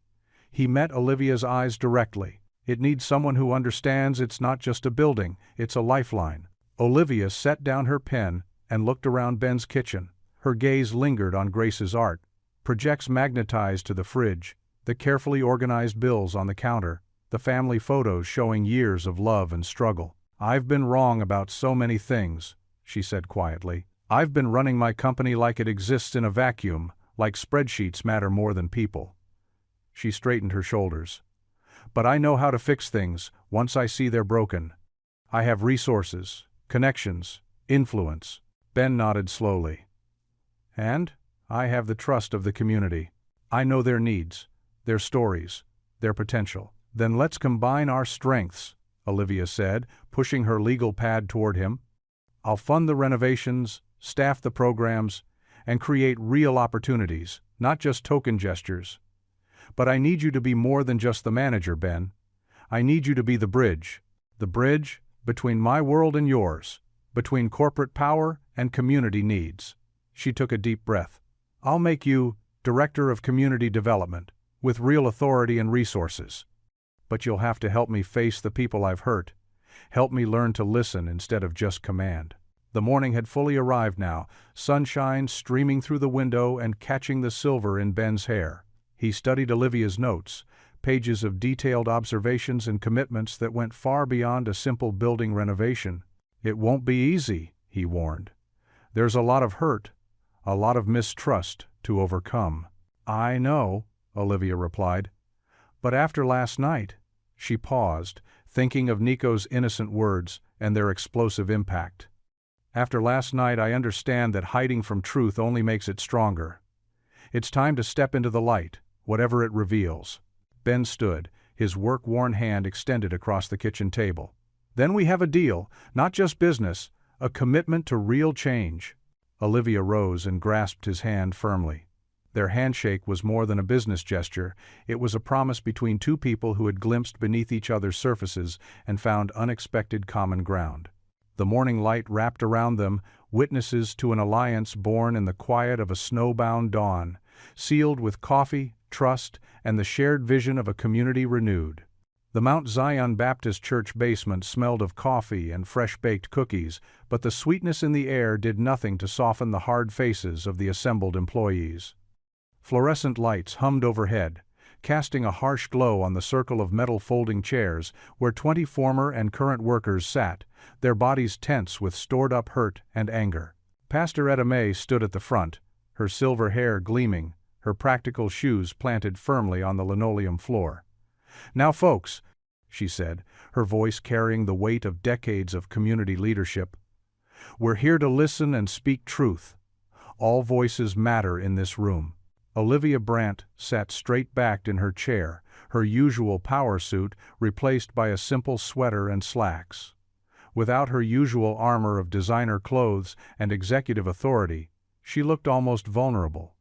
He met Olivia's eyes directly. "It needs someone who understands it's not just a building, it's a lifeline." Olivia set down her pen and looked around Ben's kitchen. Her gaze lingered on Grace's art, projects magnetized to the fridge, the carefully organized bills on the counter, the family photos showing years of love and struggle. "I've been wrong about so many things," she said quietly. "I've been running my company like it exists in a vacuum, like spreadsheets matter more than people." She straightened her shoulders. "But I know how to fix things once I see they're broken. I have resources, connections, influence." Ben nodded slowly. "And I have the trust of the community. I know their needs, their stories, their potential." "Then let's combine our strengths," Olivia said, pushing her legal pad toward him. "I'll fund the renovations, staff the programs, and create real opportunities, not just token gestures. But I need you to be more than just the manager, Ben. I need you to be the bridge between my world and yours, between corporate power and community needs." She took a deep breath. "I'll make you Director of Community Development, with real authority and resources. But you'll have to help me face the people I've hurt. Help me learn to listen instead of just command." The morning had fully arrived now, sunshine streaming through the window and catching the silver in Ben's hair. He studied Olivia's notes, pages of detailed observations and commitments that went far beyond a simple building renovation. "It won't be easy," he warned. "There's a lot of hurt, a lot of mistrust to overcome." "I know," Olivia replied. "But after last night," she paused, thinking of Nico's innocent words and their explosive impact. "After last night I understand that hiding from truth only makes it stronger. It's time to step into the light, whatever it reveals." Ben stood, his work-worn hand extended across the kitchen table. Then we have a deal, not just business, a commitment to real change." Olivia rose and grasped his hand firmly. Their handshake was more than a business gesture, it was a promise between two people who had glimpsed beneath each other's surfaces and found unexpected common ground. The morning light wrapped around them, witnesses to an alliance born in the quiet of a snowbound dawn, sealed with coffee, trust, and the shared vision of a community renewed. The Mount Zion Baptist Church basement smelled of coffee and fresh-baked cookies, but the sweetness in the air did nothing to soften the hard faces of the assembled employees. Fluorescent lights hummed overhead, casting a harsh glow on the circle of metal folding chairs where 20 former and current workers sat, their bodies tense with stored-up hurt and anger. Pastor Etta May stood at the front, her silver hair gleaming, her practical shoes planted firmly on the linoleum floor. "Now folks," she said, her voice carrying the weight of decades of community leadership, "we're here to listen and speak truth. All voices matter in this room." Olivia Brandt sat straight-backed in her chair, her usual power suit replaced by a simple sweater and slacks. Without her usual armor of designer clothes and executive authority, she looked almost vulnerable.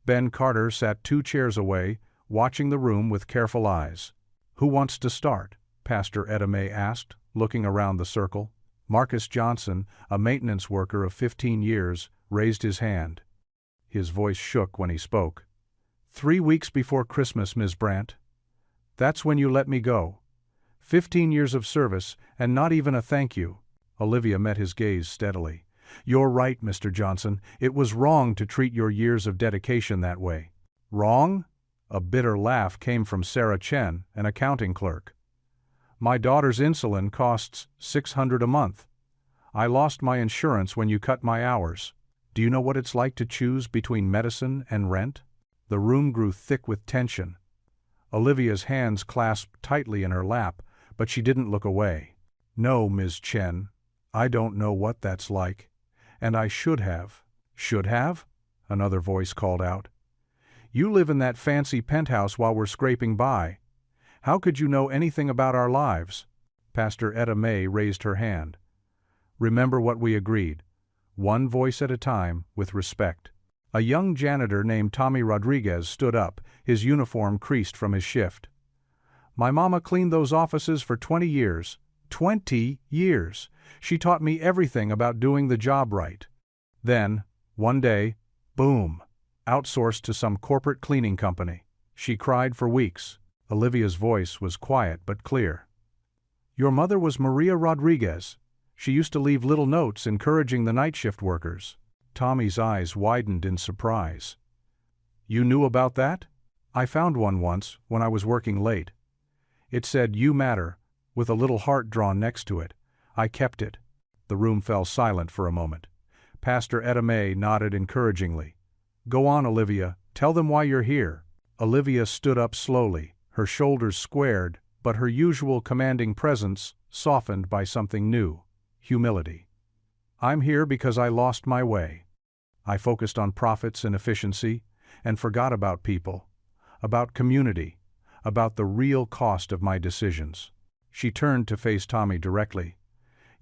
Ben Carter sat 2 chairs away, watching the room with careful eyes. "Who wants to start?" Pastor Etta May asked, looking around the circle. Marcus Johnson, a maintenance worker of 15 years, raised his hand. His voice shook when he spoke. 3 weeks before Christmas, Ms. Brandt. That's when you let me go. 15 years of service, and not even a thank you." Olivia met his gaze steadily. "You're right, Mr. Johnson. It was wrong to treat your years of dedication that way." "Wrong?" A bitter laugh came from Sarah Chen, an accounting clerk. "My daughter's insulin costs $600 a month. I lost my insurance when you cut my hours. Do you know what it's like to choose between medicine and rent?" The room grew thick with tension. Olivia's hands clasped tightly in her lap, but she didn't look away. "No, Ms. Chen, I don't know what that's like. And I should have." "Should have?" another voice called out. "You live in that fancy penthouse while we're scraping by. How could you know anything about our lives?" Pastor Etta May raised her hand. "Remember what we agreed. One voice at a time, with respect." A young janitor named Tommy Rodriguez stood up, his uniform creased from his shift. "My mama cleaned those offices for 20 years. 20 years! She taught me everything about doing the job right. Then, one day, boom, outsourced to some corporate cleaning company. She cried for weeks." Olivia's voice was quiet but clear. "Your mother was Maria Rodriguez. She used to leave little notes encouraging the night shift workers." Tommy's eyes widened in surprise. "You knew about that?" "I found one once, when I was working late. It said, 'You matter,' with a little heart drawn next to it. I kept it." The room fell silent for a moment. Pastor Etta May nodded encouragingly. "Go on, Olivia, tell them why you're here." Olivia stood up slowly, her shoulders squared, but her usual commanding presence softened by something new. Humility. "I'm here because I lost my way. I focused on profits and efficiency, and forgot about people, about community, about the real cost of my decisions." She turned to face Tommy directly.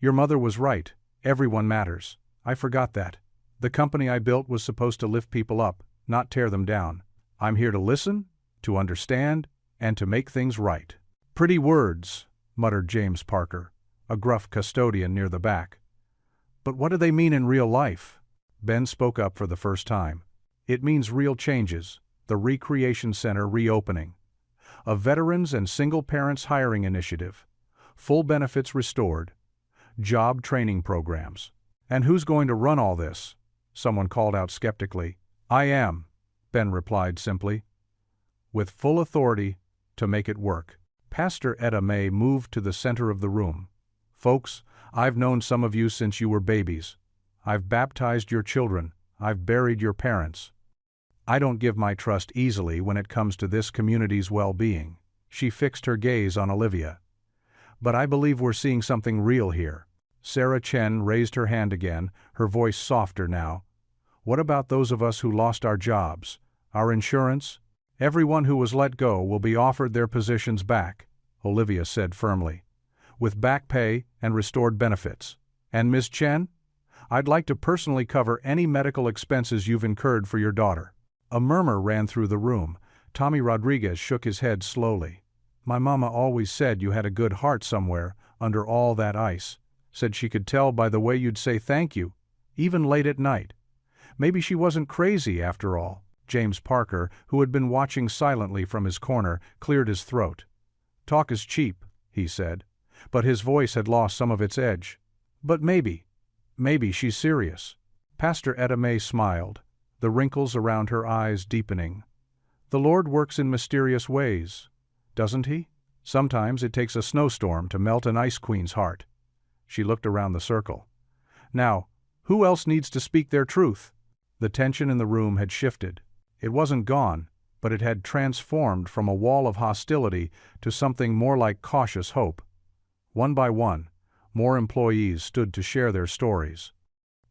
"Your mother was right. Everyone matters. I forgot that. The company I built was supposed to lift people up, not tear them down. I'm here to listen, to understand, and to make things right." "Pretty words," muttered James Parker, a gruff custodian near the back. "But what do they mean in real life?" Ben spoke up for the first time. "It means real changes, the Recreation Center reopening, a veterans and single parents hiring initiative, full benefits restored, job training programs." "And who's going to run all this?" someone called out skeptically. "I am," Ben replied simply, "with full authority to make it work." Pastor Etta May moved to the center of the room. "Folks, I've known some of you since you were babies. I've baptized your children. I've buried your parents. I don't give my trust easily when it comes to this community's well-being." She fixed her gaze on Olivia. "But I believe we're seeing something real here." Sarah Chen raised her hand again, her voice softer now. "What about those of us who lost our jobs, our insurance? Everyone who was let go will be offered their positions back," Olivia said firmly. with back pay and restored benefits. And Ms. Chen? I'd like to personally cover any medical expenses you've incurred for your daughter." A murmur ran through the room. Tommy Rodriguez shook his head slowly. "My mama always said you had a good heart somewhere, under all that ice. Said she could tell by the way you'd say thank you, even late at night. Maybe she wasn't crazy after all." James Parker, who had been watching silently from his corner, cleared his throat. "Talk is cheap," he said, but his voice had lost some of its edge. "But maybe she's serious." Pastor Etta May smiled, the wrinkles around her eyes deepening. "The Lord works in mysterious ways, doesn't he? Sometimes it takes a snowstorm to melt an ice queen's heart." She looked around the circle. "Now, who else needs to speak their truth?" The tension in the room had shifted. It wasn't gone, but it had transformed from a wall of hostility to something more like cautious hope. One by one, more employees stood to share their stories.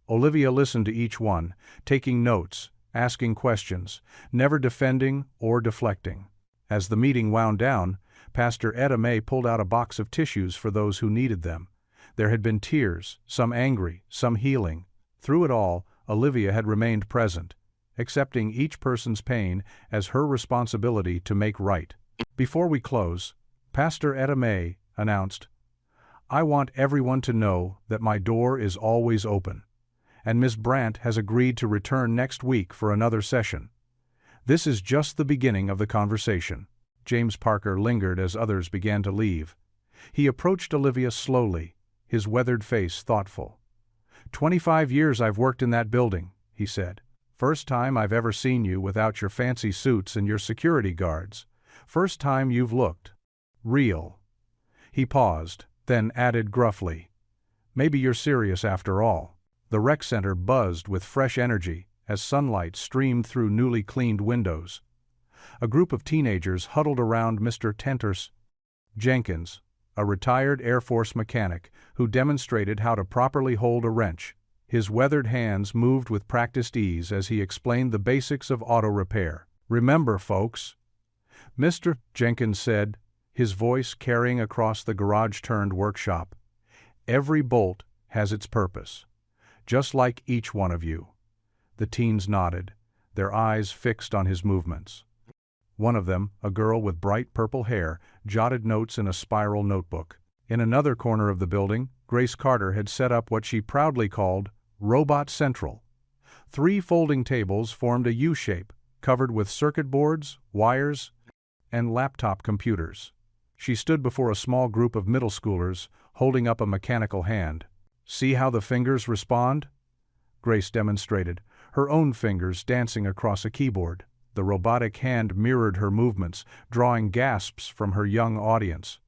Olivia listened to each one, taking notes, asking questions, never defending or deflecting. As the meeting wound down, Pastor Etta May pulled out a box of tissues for those who needed them. There had been tears, some angry, some healing. Through it all, Olivia had remained present, accepting each person's pain as her responsibility to make right. "Before we close," Pastor Etta May announced, "I want everyone to know that my door is always open, and Ms. Brandt has agreed to return next week for another session. This is just the beginning of the conversation." James Parker lingered as others began to leave. He approached Olivia slowly, his weathered face thoughtful. 25 years I've worked in that building," he said. "First time I've ever seen you without your fancy suits and your security guards. First time you've looked real." He paused, then added gruffly, "Maybe you're serious after all." The rec center buzzed with fresh energy as sunlight streamed through newly cleaned windows. A group of teenagers huddled around Mr. Tenters Jenkins, a retired Air Force mechanic who demonstrated how to properly hold a wrench. His weathered hands moved with practiced ease as he explained the basics of auto repair. "Remember, folks," Mr. Jenkins said, his voice carrying across the garage-turned workshop, "every bolt has its purpose, just like each one of you." The teens nodded, their eyes fixed on his movements. One of them, a girl with bright purple hair, jotted notes in a spiral notebook. In another corner of the building, Grace Carter had set up what she proudly called Robot Central. 3 folding tables formed a U-shape, covered with circuit boards, wires, and laptop computers. She stood before a small group of middle schoolers, holding up a mechanical hand. "See how the fingers respond?" Grace demonstrated, her own fingers dancing across a keyboard. The robotic hand mirrored her movements, drawing gasps from her young audience.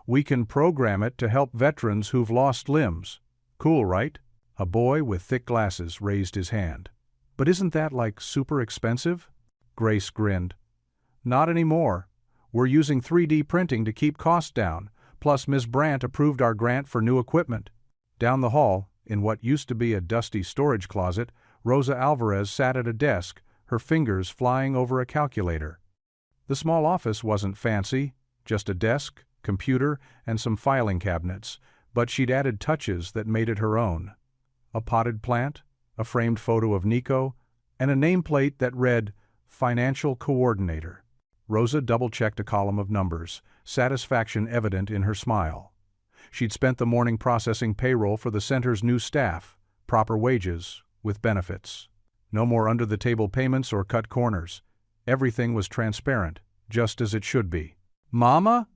"We can program it to help veterans who've lost limbs. Cool, right?" A boy with thick glasses raised his hand. "But isn't that like super expensive?" Grace grinned. "Not anymore. We're using 3D printing to keep costs down, plus Ms. Brandt approved our grant for new equipment." Down the hall, in what used to be a dusty storage closet, Rosa Alvarez sat at a desk, her fingers flying over a calculator. The small office wasn't fancy, just a desk, computer, and some filing cabinets, but she'd added touches that made it her own. A potted plant, a framed photo of Nico, and a nameplate that read, "Financial Coordinator." Rosa double-checked a column of numbers, satisfaction evident in her smile. She'd spent the morning processing payroll for the center's new staff, proper wages, with benefits. No more under-the-table payments or cut corners. Everything was transparent, just as it should be. "Mama?"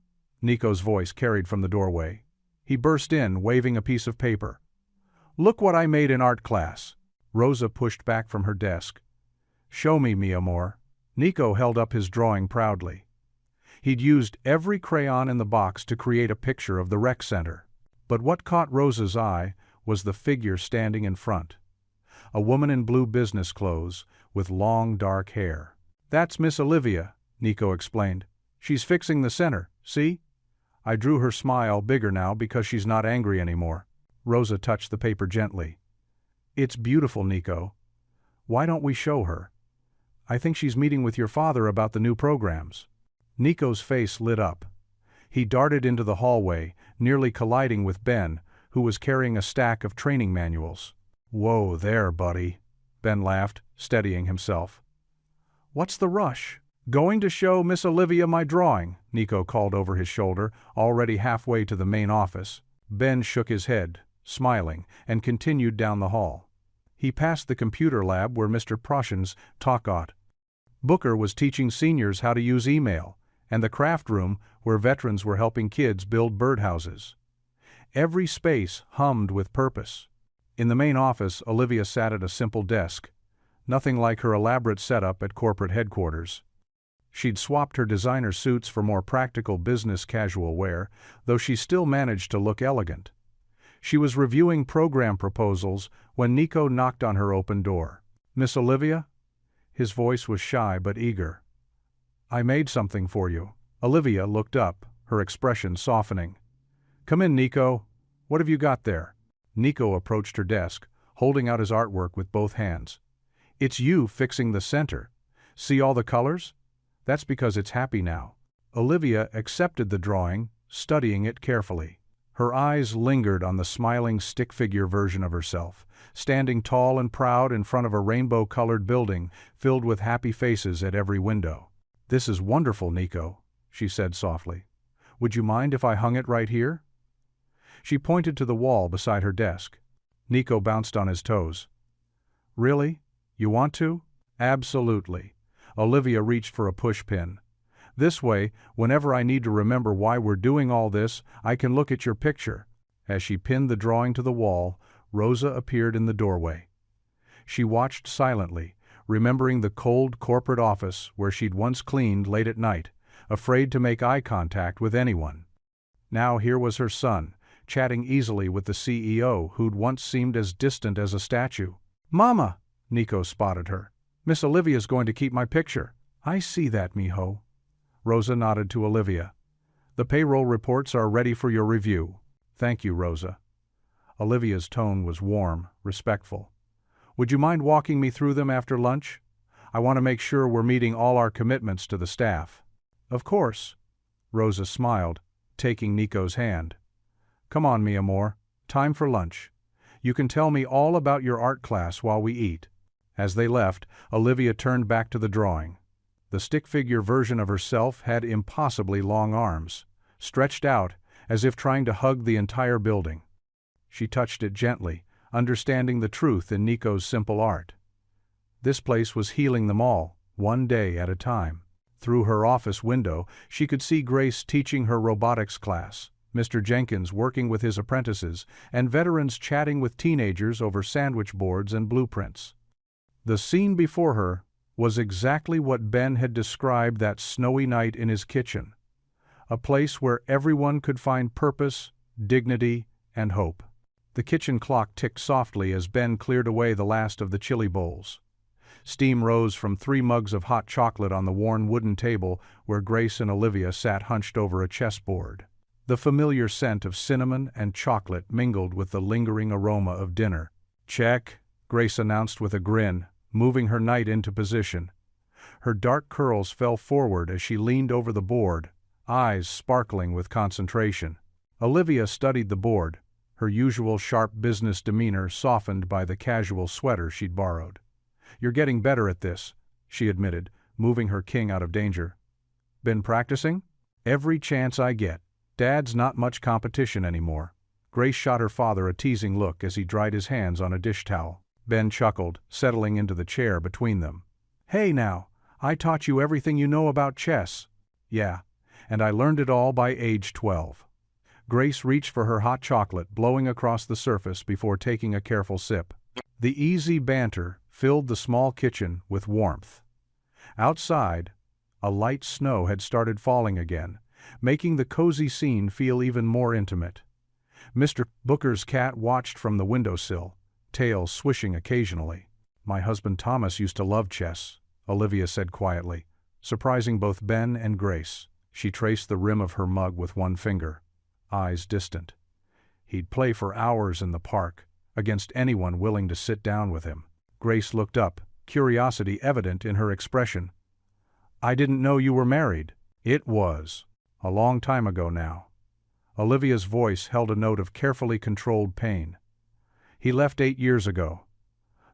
Nico's voice carried from the doorway. He burst in, waving a piece of paper. "Look what I made in art class." Rosa pushed back from her desk. "Show me, mi amor." Nico held up his drawing proudly. He'd used every crayon in the box to create a picture of the rec center. But what caught Rosa's eye was the figure standing in front. A woman in blue business clothes, with long dark hair. "That's Miss Olivia," Nico explained. "She's fixing the center, see? I drew her smile bigger now because she's not angry anymore." Rosa touched the paper gently. "It's beautiful, Nico. Why don't we show her? I think she's meeting with your father about the new programs." Nico's face lit up. He darted into the hallway, nearly colliding with Ben, who was carrying a stack of training manuals. "Whoa there, buddy," Ben laughed, steadying himself. "What's the rush?" "Going to show Miss Olivia my drawing," Nico called over his shoulder, already halfway to the main office. Ben shook his head, smiling, and continued down the hall. He passed the computer lab where Mr. Proshens taught. Booker was teaching seniors how to use email, and the craft room where veterans were helping kids build birdhouses. Every space hummed with purpose. In the main office, Olivia sat at a simple desk, nothing like her elaborate setup at corporate headquarters. She'd swapped her designer suits for more practical business casual wear, though she still managed to look elegant. She was reviewing program proposals when Nico knocked on her open door. "Miss Olivia?" His voice was shy but eager. "I made something for you." Olivia looked up, her expression softening. "Come in, Nico. What have you got there?" Nico approached her desk, holding out his artwork with both hands. "It's you fixing the center. See all the colors? That's because it's happy now." Olivia accepted the drawing, studying it carefully. Her eyes lingered on the smiling stick figure version of herself, standing tall and proud in front of a rainbow-colored building filled with happy faces at every window. "This is wonderful, Nico," she said softly. "Would you mind if I hung it right here?" She pointed to the wall beside her desk. Nico bounced on his toes. "Really? You want to?" "Absolutely." Olivia reached for a pushpin. "This way, whenever I need to remember why we're doing all this, I can look at your picture." As she pinned the drawing to the wall, Rosa appeared in the doorway. She watched silently, remembering the cold corporate office where she'd once cleaned late at night, afraid to make eye contact with anyone. Now here was her son, chatting easily with the CEO who'd once seemed as distant as a statue. "Mama!" Nico spotted her. "Miss Olivia's going to keep my picture." "I see that, mijo." Rosa nodded to Olivia. "The payroll reports are ready for your review." "Thank you, Rosa." Olivia's tone was warm, respectful. "Would you mind walking me through them after lunch? I want to make sure we're meeting all our commitments to the staff." "Of course." Rosa smiled, taking Nico's hand. "Come on, mi amor. Time for lunch. You can tell me all about your art class while we eat." As they left, Olivia turned back to the drawing. The stick figure version of herself had impossibly long arms, stretched out as if trying to hug the entire building. She touched it gently, understanding the truth in Nico's simple art. This place was healing them all, one day at a time. Through her office window, she could see Grace teaching her robotics class, Mr. Jenkins working with his apprentices, and veterans chatting with teenagers over sandwich boards and blueprints. The scene before her was exactly what Ben had described that snowy night in his kitchen, a place where everyone could find purpose, dignity, and hope. The kitchen clock ticked softly as Ben cleared away the last of the chili bowls. Steam rose from 3 mugs of hot chocolate on the worn wooden table where Grace and Olivia sat hunched over a chessboard. The familiar scent of cinnamon and chocolate mingled with the lingering aroma of dinner. "Check," Grace announced with a grin, moving her knight into position. Her dark curls fell forward as she leaned over the board, eyes sparkling with concentration. Olivia studied the board, her usual sharp business demeanor softened by the casual sweater she'd borrowed. "You're getting better at this," she admitted, moving her king out of danger. "Been practicing?" "Every chance I get. Dad's not much competition anymore." Grace shot her father a teasing look as he dried his hands on a dish towel. Ben chuckled, settling into the chair between them. "Hey now, I taught you everything you know about chess." "Yeah, and I learned it all by age 12. Grace reached for her hot chocolate, blowing across the surface before taking a careful sip. The easy banter filled the small kitchen with warmth. Outside, a light snow had started falling again, making the cozy scene feel even more intimate. Mr. Booker's cat watched from the windowsill, tail swishing occasionally. "My husband Thomas used to love chess," Olivia said quietly, surprising both Ben and Grace. She traced the rim of her mug with one finger, eyes distant. "He'd play for hours in the park, against anyone willing to sit down with him." Grace looked up, curiosity evident in her expression. "I didn't know you were married." "It was." A long time ago now. Olivia's voice held a note of carefully controlled pain. He left 8 years ago.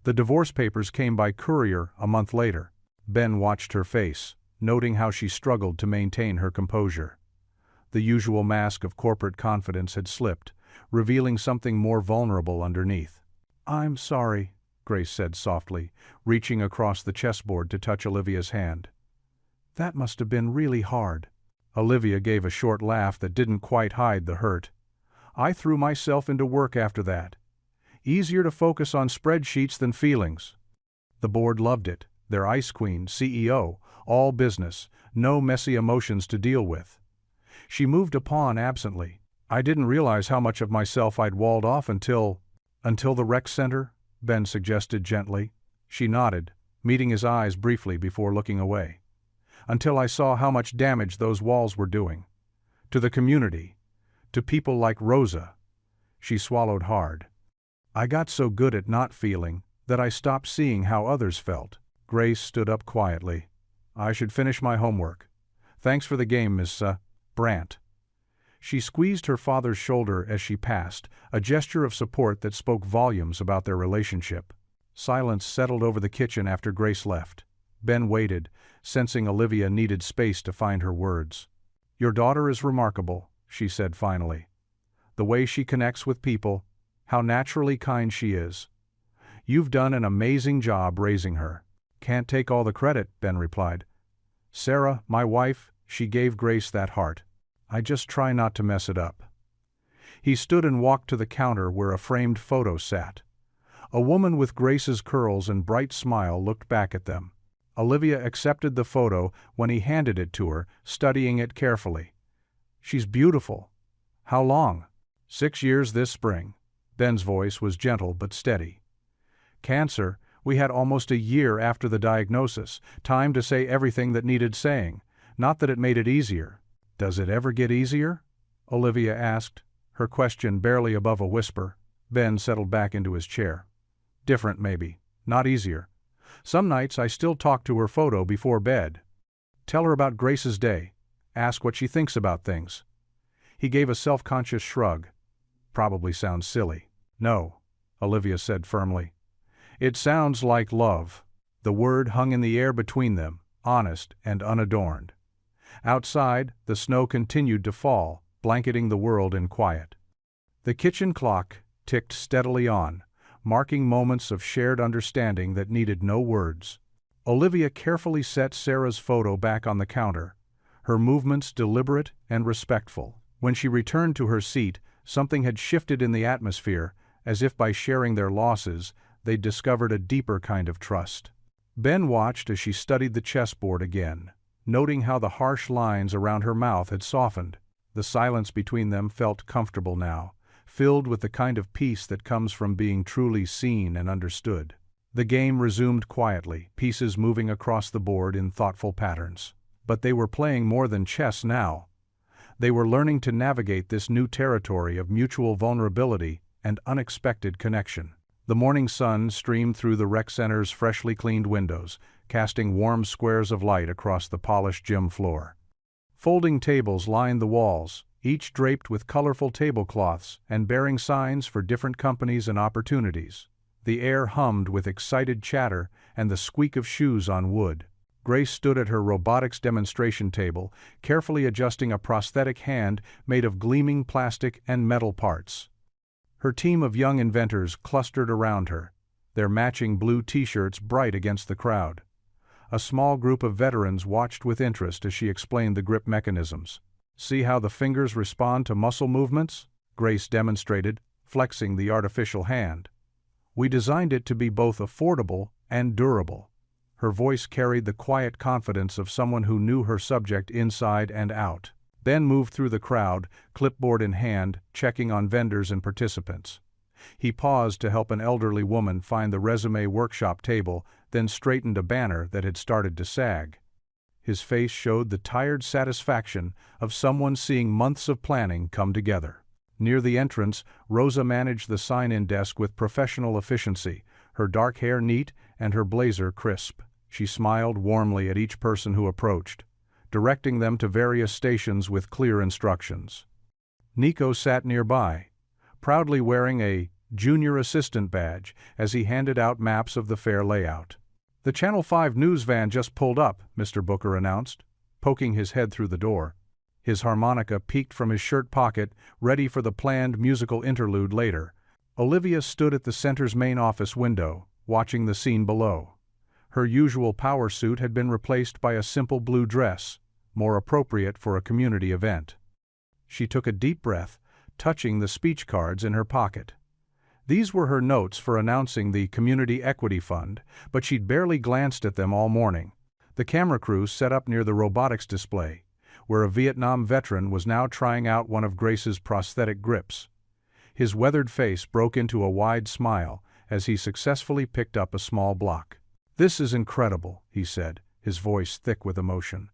The divorce papers came by courier a month later. Ben watched her face, noting how she struggled to maintain her composure. The usual mask of corporate confidence had slipped, revealing something more vulnerable underneath. "I'm sorry," Grace said softly, reaching across the chessboard to touch Olivia's hand. "That must have been really hard." Olivia gave a short laugh that didn't quite hide the hurt. "I threw myself into work after that. Easier to focus on spreadsheets than feelings." The board loved it. Their ice queen, CEO, all business, no messy emotions to deal with. She moved a pawn absently. "I didn't realize how much of myself I'd walled off until the rec center," Ben suggested gently. She nodded, meeting his eyes briefly before looking away. "Until I saw how much damage those walls were doing. To the community. To people like Rosa." She swallowed hard. "I got so good at not feeling that I stopped seeing how others felt." Grace stood up quietly. "I should finish my homework. Thanks for the game, Miss Brandt." She squeezed her father's shoulder as she passed, a gesture of support that spoke volumes about their relationship. Silence settled over the kitchen after Grace left. Ben waited, sensing Olivia needed space to find her words. "Your daughter is remarkable," she said finally. "The way she connects with people, how naturally kind she is. You've done an amazing job raising her." "Can't take all the credit," Ben replied. "Sarah, my wife, she gave Grace that heart. I just try not to mess it up." He stood and walked to the counter where a framed photo sat. A woman with Grace's curls and bright smile looked back at them. Olivia accepted the photo when he handed it to her, studying it carefully. "She's beautiful. How long?" 6 years this spring." Ben's voice was gentle but steady. "Cancer. We had almost a year after the diagnosis, time to say everything that needed saying. Not that it made it easier." "Does it ever get easier?" Olivia asked, her question barely above a whisper. Ben settled back into his chair. "Different maybe, not easier. Some nights I still talk to her photo before bed. Tell her about Grace's day. Ask what she thinks about things." He gave a self-conscious shrug. "Probably sounds silly." "No," Olivia said firmly. "It sounds like love." The word hung in the air between them, honest and unadorned. Outside, the snow continued to fall, blanketing the world in quiet. The kitchen clock ticked steadily on, marking moments of shared understanding that needed no words. Olivia carefully set Sarah's photo back on the counter, her movements deliberate and respectful. When she returned to her seat, something had shifted in the atmosphere, as if by sharing their losses, they'd discovered a deeper kind of trust. Ben watched as she studied the chessboard again, noting how the harsh lines around her mouth had softened. The silence between them felt comfortable now, filled with the kind of peace that comes from being truly seen and understood. The game resumed quietly, pieces moving across the board in thoughtful patterns. But they were playing more than chess now. They were learning to navigate this new territory of mutual vulnerability and unexpected connection. The morning sun streamed through the rec center's freshly cleaned windows, casting warm squares of light across the polished gym floor. Folding tables lined the walls, each draped with colorful tablecloths and bearing signs for different companies and opportunities. The air hummed with excited chatter and the squeak of shoes on wood. Grace stood at her robotics demonstration table, carefully adjusting a prosthetic hand made of gleaming plastic and metal parts. Her team of young inventors clustered around her, their matching blue t-shirts bright against the crowd. A small group of veterans watched with interest as she explained the grip mechanisms. "See how the fingers respond to muscle movements?" Grace demonstrated, flexing the artificial hand. "We designed it to be both affordable and durable." Her voice carried the quiet confidence of someone who knew her subject inside and out. Ben moved through the crowd, clipboard in hand, checking on vendors and participants. He paused to help an elderly woman find the resume workshop table, then straightened a banner that had started to sag. His face showed the tired satisfaction of someone seeing months of planning come together. Near the entrance, Rosa managed the sign-in desk with professional efficiency, her dark hair neat and her blazer crisp. She smiled warmly at each person who approached, directing them to various stations with clear instructions. Nico sat nearby, proudly wearing a junior assistant badge as he handed out maps of the fair layout. "The Channel 5 news van just pulled up," Mr. Booker announced, poking his head through the door. His harmonica peeked from his shirt pocket, ready for the planned musical interlude later. Olivia stood at the center's main office window, watching the scene below. Her usual power suit had been replaced by a simple blue dress, more appropriate for a community event. She took a deep breath, touching the speech cards in her pocket. These were her notes for announcing the Community Equity Fund, but she'd barely glanced at them all morning. The camera crew set up near the robotics display, where a Vietnam veteran was now trying out one of Grace's prosthetic grips. His weathered face broke into a wide smile as he successfully picked up a small block. "This is incredible," he said, his voice thick with emotion.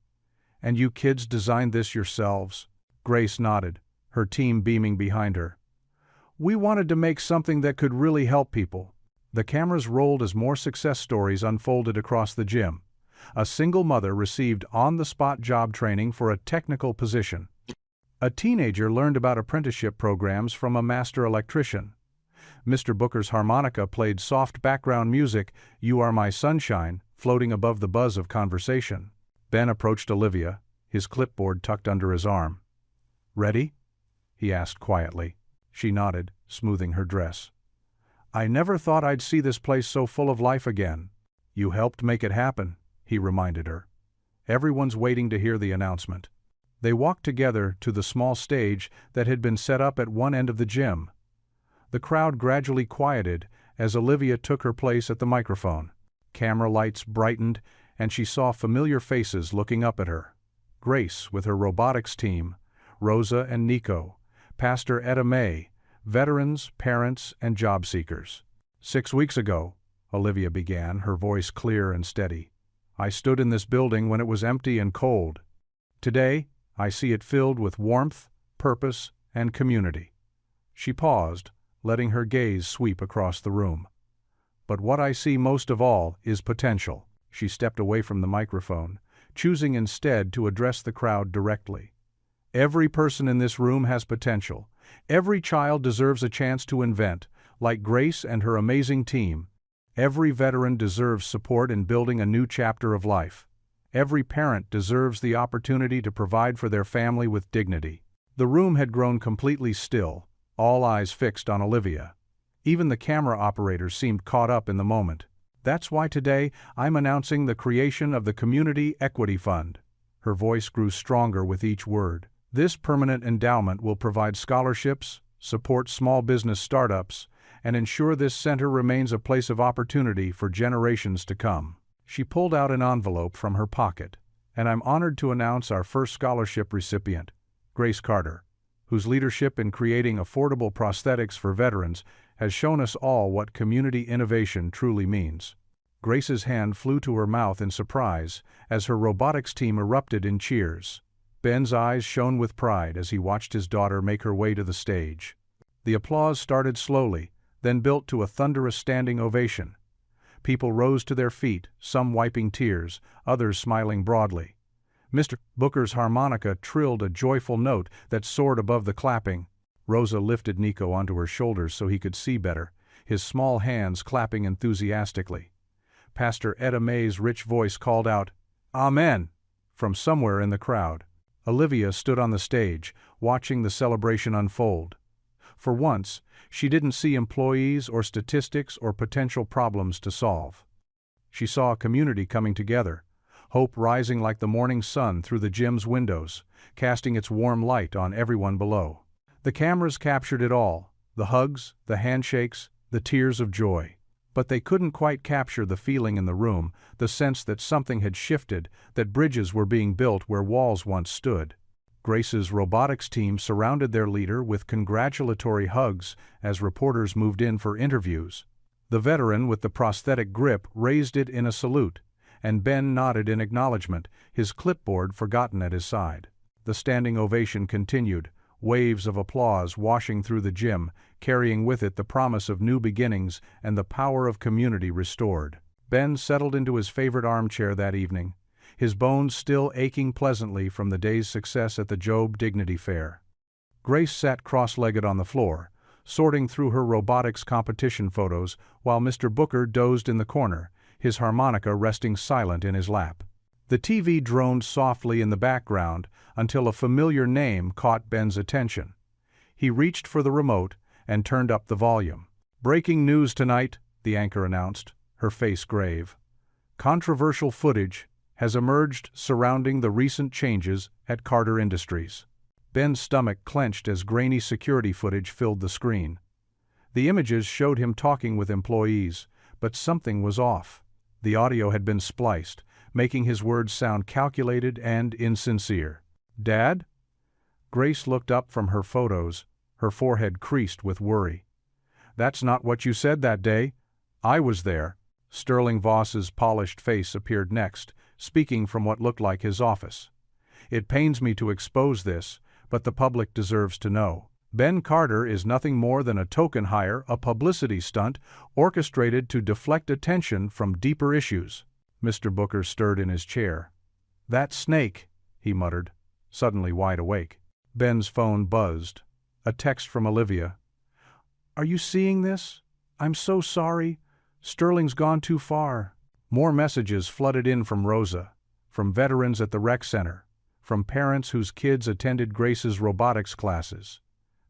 "And you kids designed this yourselves?" Grace nodded, her team beaming behind her. "We wanted to make something that could really help people." The cameras rolled as more success stories unfolded across the gym. A single mother received on-the-spot job training for a technical position. A teenager learned about apprenticeship programs from a master electrician. Mr. Booker's harmonica played soft background music, "You Are My Sunshine," floating above the buzz of conversation. Ben approached Olivia, his clipboard tucked under his arm. "Ready?" he asked quietly. She nodded, smoothing her dress. "I never thought I'd see this place so full of life again." "You helped make it happen," he reminded her. "Everyone's waiting to hear the announcement." They walked together to the small stage that had been set up at one end of the gym. The crowd gradually quieted as Olivia took her place at the microphone. Camera lights brightened, and she saw familiar faces looking up at her. Grace with her robotics team, Rosa and Nico, Pastor Etta May, veterans, parents, and job seekers. "6 weeks ago," Olivia began, her voice clear and steady, "I stood in this building when it was empty and cold. Today, I see it filled with warmth, purpose, and community." She paused, letting her gaze sweep across the room. "But what I see most of all is potential." She stepped away from the microphone, choosing instead to address the crowd directly. "Every person in this room has potential. Every child deserves a chance to invent, like Grace and her amazing team. Every veteran deserves support in building a new chapter of life. Every parent deserves the opportunity to provide for their family with dignity." The room had grown completely still, all eyes fixed on Olivia. Even the camera operators seemed caught up in the moment. "That's why today I'm announcing the creation of the Community Equity Fund." Her voice grew stronger with each word. "This permanent endowment will provide scholarships, support small business startups, and ensure this center remains a place of opportunity for generations to come." She pulled out an envelope from her pocket, "And I'm honored to announce our first scholarship recipient, Grace Carter, whose leadership in creating affordable prosthetics for veterans has shown us all what community innovation truly means." Grace's hand flew to her mouth in surprise as her robotics team erupted in cheers. Ben's eyes shone with pride as he watched his daughter make her way to the stage. The applause started slowly, then built to a thunderous standing ovation. People rose to their feet, some wiping tears, others smiling broadly. Mr. Booker's harmonica trilled a joyful note that soared above the clapping. Rosa lifted Nico onto her shoulders so he could see better, his small hands clapping enthusiastically. Pastor Etta May's rich voice called out, "Amen," from somewhere in the crowd. Olivia stood on the stage, watching the celebration unfold. For once, she didn't see employees or statistics or potential problems to solve. She saw a community coming together, hope rising like the morning sun through the gym's windows, casting its warm light on everyone below. The cameras captured it all, the hugs, the handshakes, the tears of joy. But they couldn't quite capture the feeling in the room, the sense that something had shifted, that bridges were being built where walls once stood. Grace's robotics team surrounded their leader with congratulatory hugs as reporters moved in for interviews. The veteran with the prosthetic grip raised it in a salute, and Ben nodded in acknowledgement, his clipboard forgotten at his side. The standing ovation continued, waves of applause washing through the gym, carrying with it the promise of new beginnings and the power of community restored. Ben settled into his favorite armchair that evening, his bones still aching pleasantly from the day's success at the Job Dignity Fair. Grace sat cross-legged on the floor, sorting through her robotics competition photos while Mr. Booker dozed in the corner, his harmonica resting silent in his lap. The TV droned softly in the background until a familiar name caught Ben's attention. He reached for the remote and turned up the volume. "Breaking news tonight," the anchor announced, her face grave. "Controversial footage has emerged surrounding the recent changes at Carter Industries." Ben's stomach clenched as grainy security footage filled the screen. The images showed him talking with employees, but something was off. The audio had been spliced, making his words sound calculated and insincere. "Dad?" Grace looked up from her photos, her forehead creased with worry. "That's not what you said that day." "I was there." Sterling Voss's polished face appeared next, speaking from what looked like his office. "It pains me to expose this, but the public deserves to know. Ben Carter is nothing more than a token hire, a publicity stunt, orchestrated to deflect attention from deeper issues." Mr. Booker stirred in his chair. "That snake," he muttered, suddenly wide awake. Ben's phone buzzed. A text from Olivia. "Are you seeing this? I'm so sorry. Sterling's gone too far." More messages flooded in from Rosa, from veterans at the rec center, from parents whose kids attended Grace's robotics classes.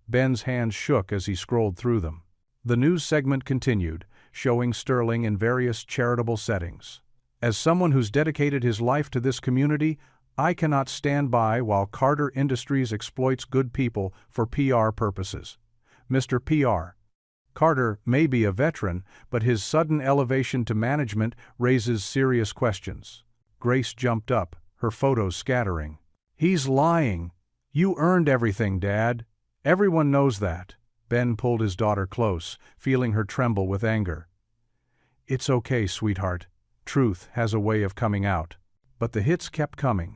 Ben's hands shook as he scrolled through them. The news segment continued, showing Sterling in various charitable settings. "As someone who's dedicated his life to this community, I cannot stand by while Carter Industries exploits good people for PR purposes. Mr. PR. Carter may be a veteran, but his sudden elevation to management raises serious questions." Grace jumped up, her photos scattering. "He's lying. You earned everything, Dad. Everyone knows that." Ben pulled his daughter close, feeling her tremble with anger. "It's okay, sweetheart. Truth has a way of coming out." But the hits kept coming.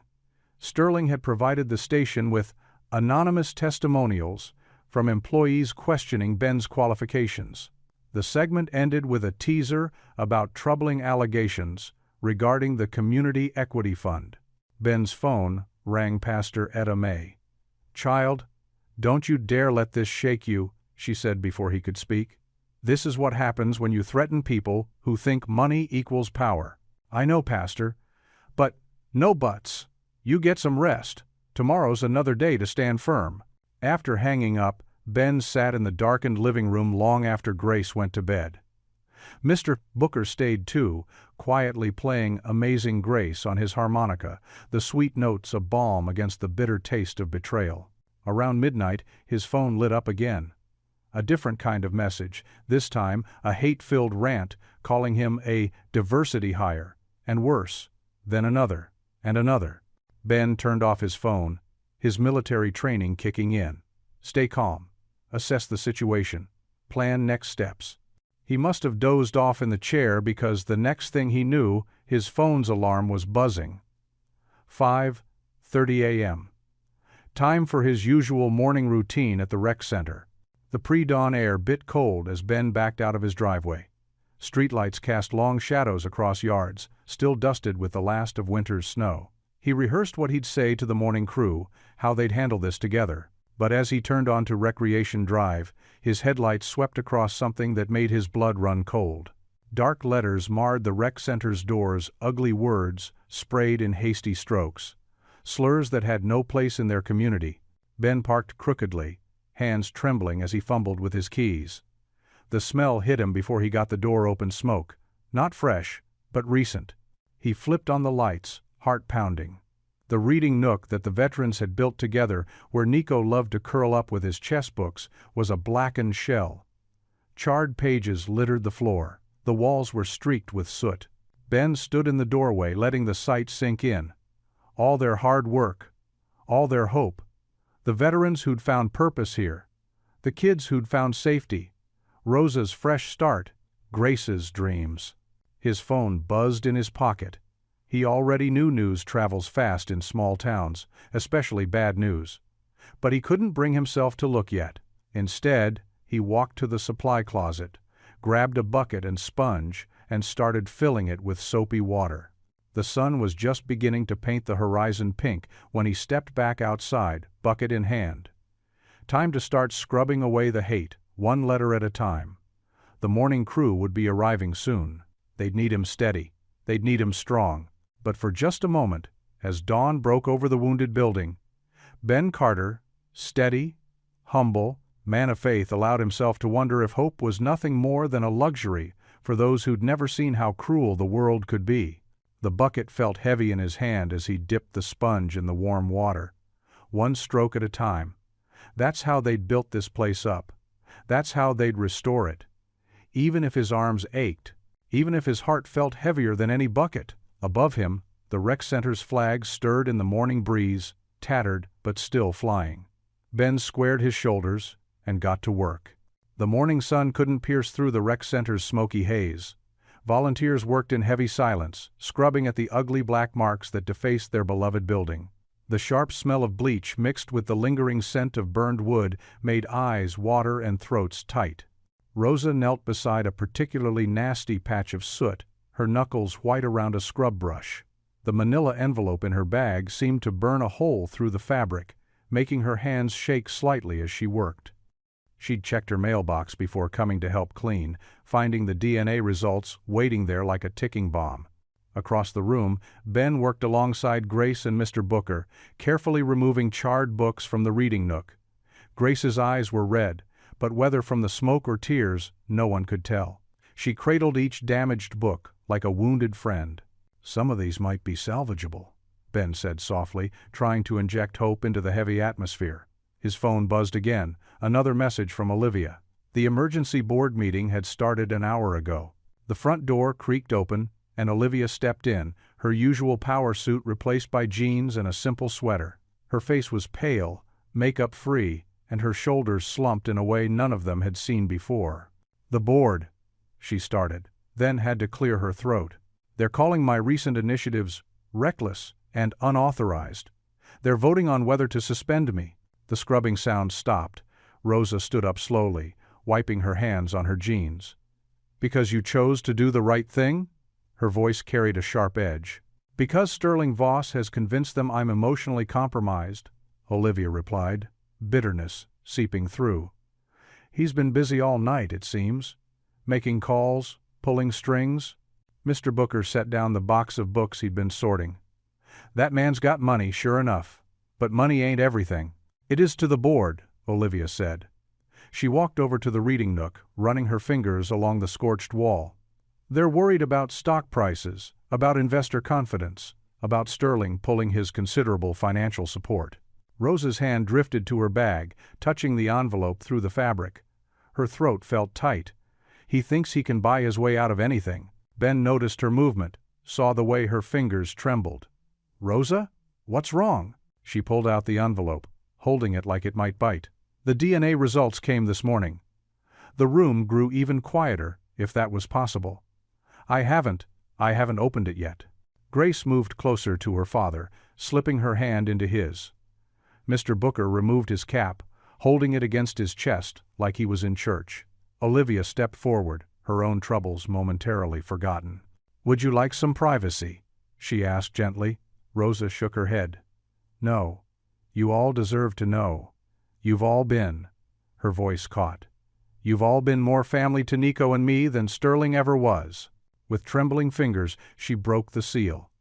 Sterling had provided the station with anonymous testimonials from employees questioning Ben's qualifications. The segment ended with a teaser about troubling allegations regarding the Community Equity Fund. Ben's phone rang Pastor Etta May. "Child, don't you dare let this shake you," she said before he could speak. "This is what happens when you threaten people who think money equals power." "I know, Pastor. But no buts. You get some rest. Tomorrow's another day to stand firm." After hanging up, Ben sat in the darkened living room long after Grace went to bed. Mr. Booker stayed too, quietly playing Amazing Grace on his harmonica, the sweet notes a balm against the bitter taste of betrayal. Around midnight, his phone lit up again. A different kind of message, this time a hate-filled rant calling him a diversity hire, and worse, then another, and another. Ben turned off his phone, his military training kicking in. Stay calm. Assess the situation. Plan next steps. He must have dozed off in the chair because the next thing he knew, his phone's alarm was buzzing. 5:30 a.m. Time for his usual morning routine at the rec center. The pre-dawn air bit cold as Ben backed out of his driveway. Streetlights cast long shadows across yards, still dusted with the last of winter's snow. He rehearsed what he'd say to the morning crew, how they'd handle this together. But as he turned onto Recreation Drive, his headlights swept across something that made his blood run cold. Dark letters marred the rec center's doors, ugly words sprayed in hasty strokes. Slurs that had no place in their community. Ben parked crookedly, hands trembling as he fumbled with his keys. The smell hit him before he got the door open. Smoke. Not fresh, but recent. He flipped on the lights, heart pounding. The reading nook that the veterans had built together, where Nico loved to curl up with his chess books, was a blackened shell. Charred pages littered the floor. The walls were streaked with soot. Ben stood in the doorway, letting the sight sink in. All their hard work. All their hope. The veterans who'd found purpose here. The kids who'd found safety. Rosa's fresh start. Grace's dreams. His phone buzzed in his pocket. He already knew news travels fast in small towns, especially bad news. But he couldn't bring himself to look yet. Instead, he walked to the supply closet, grabbed a bucket and sponge, and started filling it with soapy water. The sun was just beginning to paint the horizon pink when he stepped back outside, bucket in hand. Time to start scrubbing away the hate, one letter at a time. The morning crew would be arriving soon. They'd need him steady. They'd need him strong. But for just a moment, as dawn broke over the wounded building, Ben Carter, steady, humble, man of faith, allowed himself to wonder if hope was nothing more than a luxury for those who'd never seen how cruel the world could be. The bucket felt heavy in his hand as he dipped the sponge in the warm water. One stroke at a time. That's how they'd built this place up. That's how they'd restore it. Even if his arms ached, even if his heart felt heavier than any bucket. Above him, the rec center's flag stirred in the morning breeze, tattered but still flying. Ben squared his shoulders and got to work. The morning sun couldn't pierce through the rec center's smoky haze. Volunteers worked in heavy silence, scrubbing at the ugly black marks that defaced their beloved building. The sharp smell of bleach mixed with the lingering scent of burned wood made eyes water and throats tight. Rosa knelt beside a particularly nasty patch of soot, her knuckles white around a scrub brush. The manila envelope in her bag seemed to burn a hole through the fabric, making her hands shake slightly as she worked. She'd checked her mailbox before coming to help clean, finding the DNA results waiting there like a ticking bomb. Across the room, Ben worked alongside Grace and Mr. Booker, carefully removing charred books from the reading nook. Grace's eyes were red, but whether from the smoke or tears, no one could tell. She cradled each damaged book like a wounded friend. "Some of these might be salvageable," Ben said softly, trying to inject hope into the heavy atmosphere. His phone buzzed again, another message from Olivia. The emergency board meeting had started an hour ago. The front door creaked open, and Olivia stepped in, her usual power suit replaced by jeans and a simple sweater. Her face was pale, makeup-free, and her shoulders slumped in a way none of them had seen before. "The board," she started, then had to clear her throat. "They're calling my recent initiatives reckless and unauthorized. They're voting on whether to suspend me." The scrubbing sound stopped. Rosa stood up slowly, wiping her hands on her jeans. "Because you chose to do the right thing?" Her voice carried a sharp edge. "Because Sterling Voss has convinced them I'm emotionally compromised," Olivia replied, bitterness seeping through. "He's been busy all night, it seems. Making calls, pulling strings." Mr. Booker set down the box of books he'd been sorting. "That man's got money, sure enough. But money ain't everything." "It is to the board," Olivia said. She walked over to the reading nook, running her fingers along the scorched wall. "They're worried about stock prices, about investor confidence, about Sterling pulling his considerable financial support." Rosa's hand drifted to her bag, touching the envelope through the fabric. Her throat felt tight. "He thinks he can buy his way out of anything." Ben noticed her movement, saw the way her fingers trembled. "Rosa? What's wrong?" She pulled out the envelope, holding it like it might bite. "The DNA results came this morning." The room grew even quieter, if that was possible. I haven't opened it yet." Grace moved closer to her father, slipping her hand into his. Mr. Booker removed his cap, holding it against his chest like he was in church. Olivia stepped forward, her own troubles momentarily forgotten. "Would you like some privacy?" she asked gently. Rosa shook her head. "No. You all deserve to know. You've all been," her voice caught. "You've all been more family to Nico and me than Sterling ever was." With trembling fingers, she broke the seal.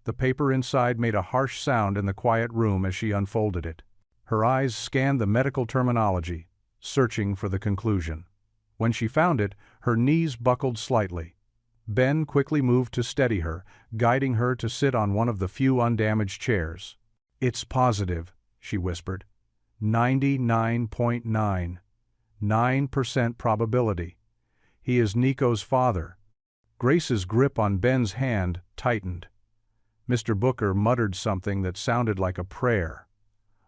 The paper inside made a harsh sound in the quiet room as she unfolded it. Her eyes scanned the medical terminology, searching for the conclusion. When she found it, her knees buckled slightly. Ben quickly moved to steady her, guiding her to sit on one of the few undamaged chairs. "It's positive," she whispered. 99.9. 9% probability. He is Nico's father." Grace's grip on Ben's hand tightened. Mr. Booker muttered something that sounded like a prayer.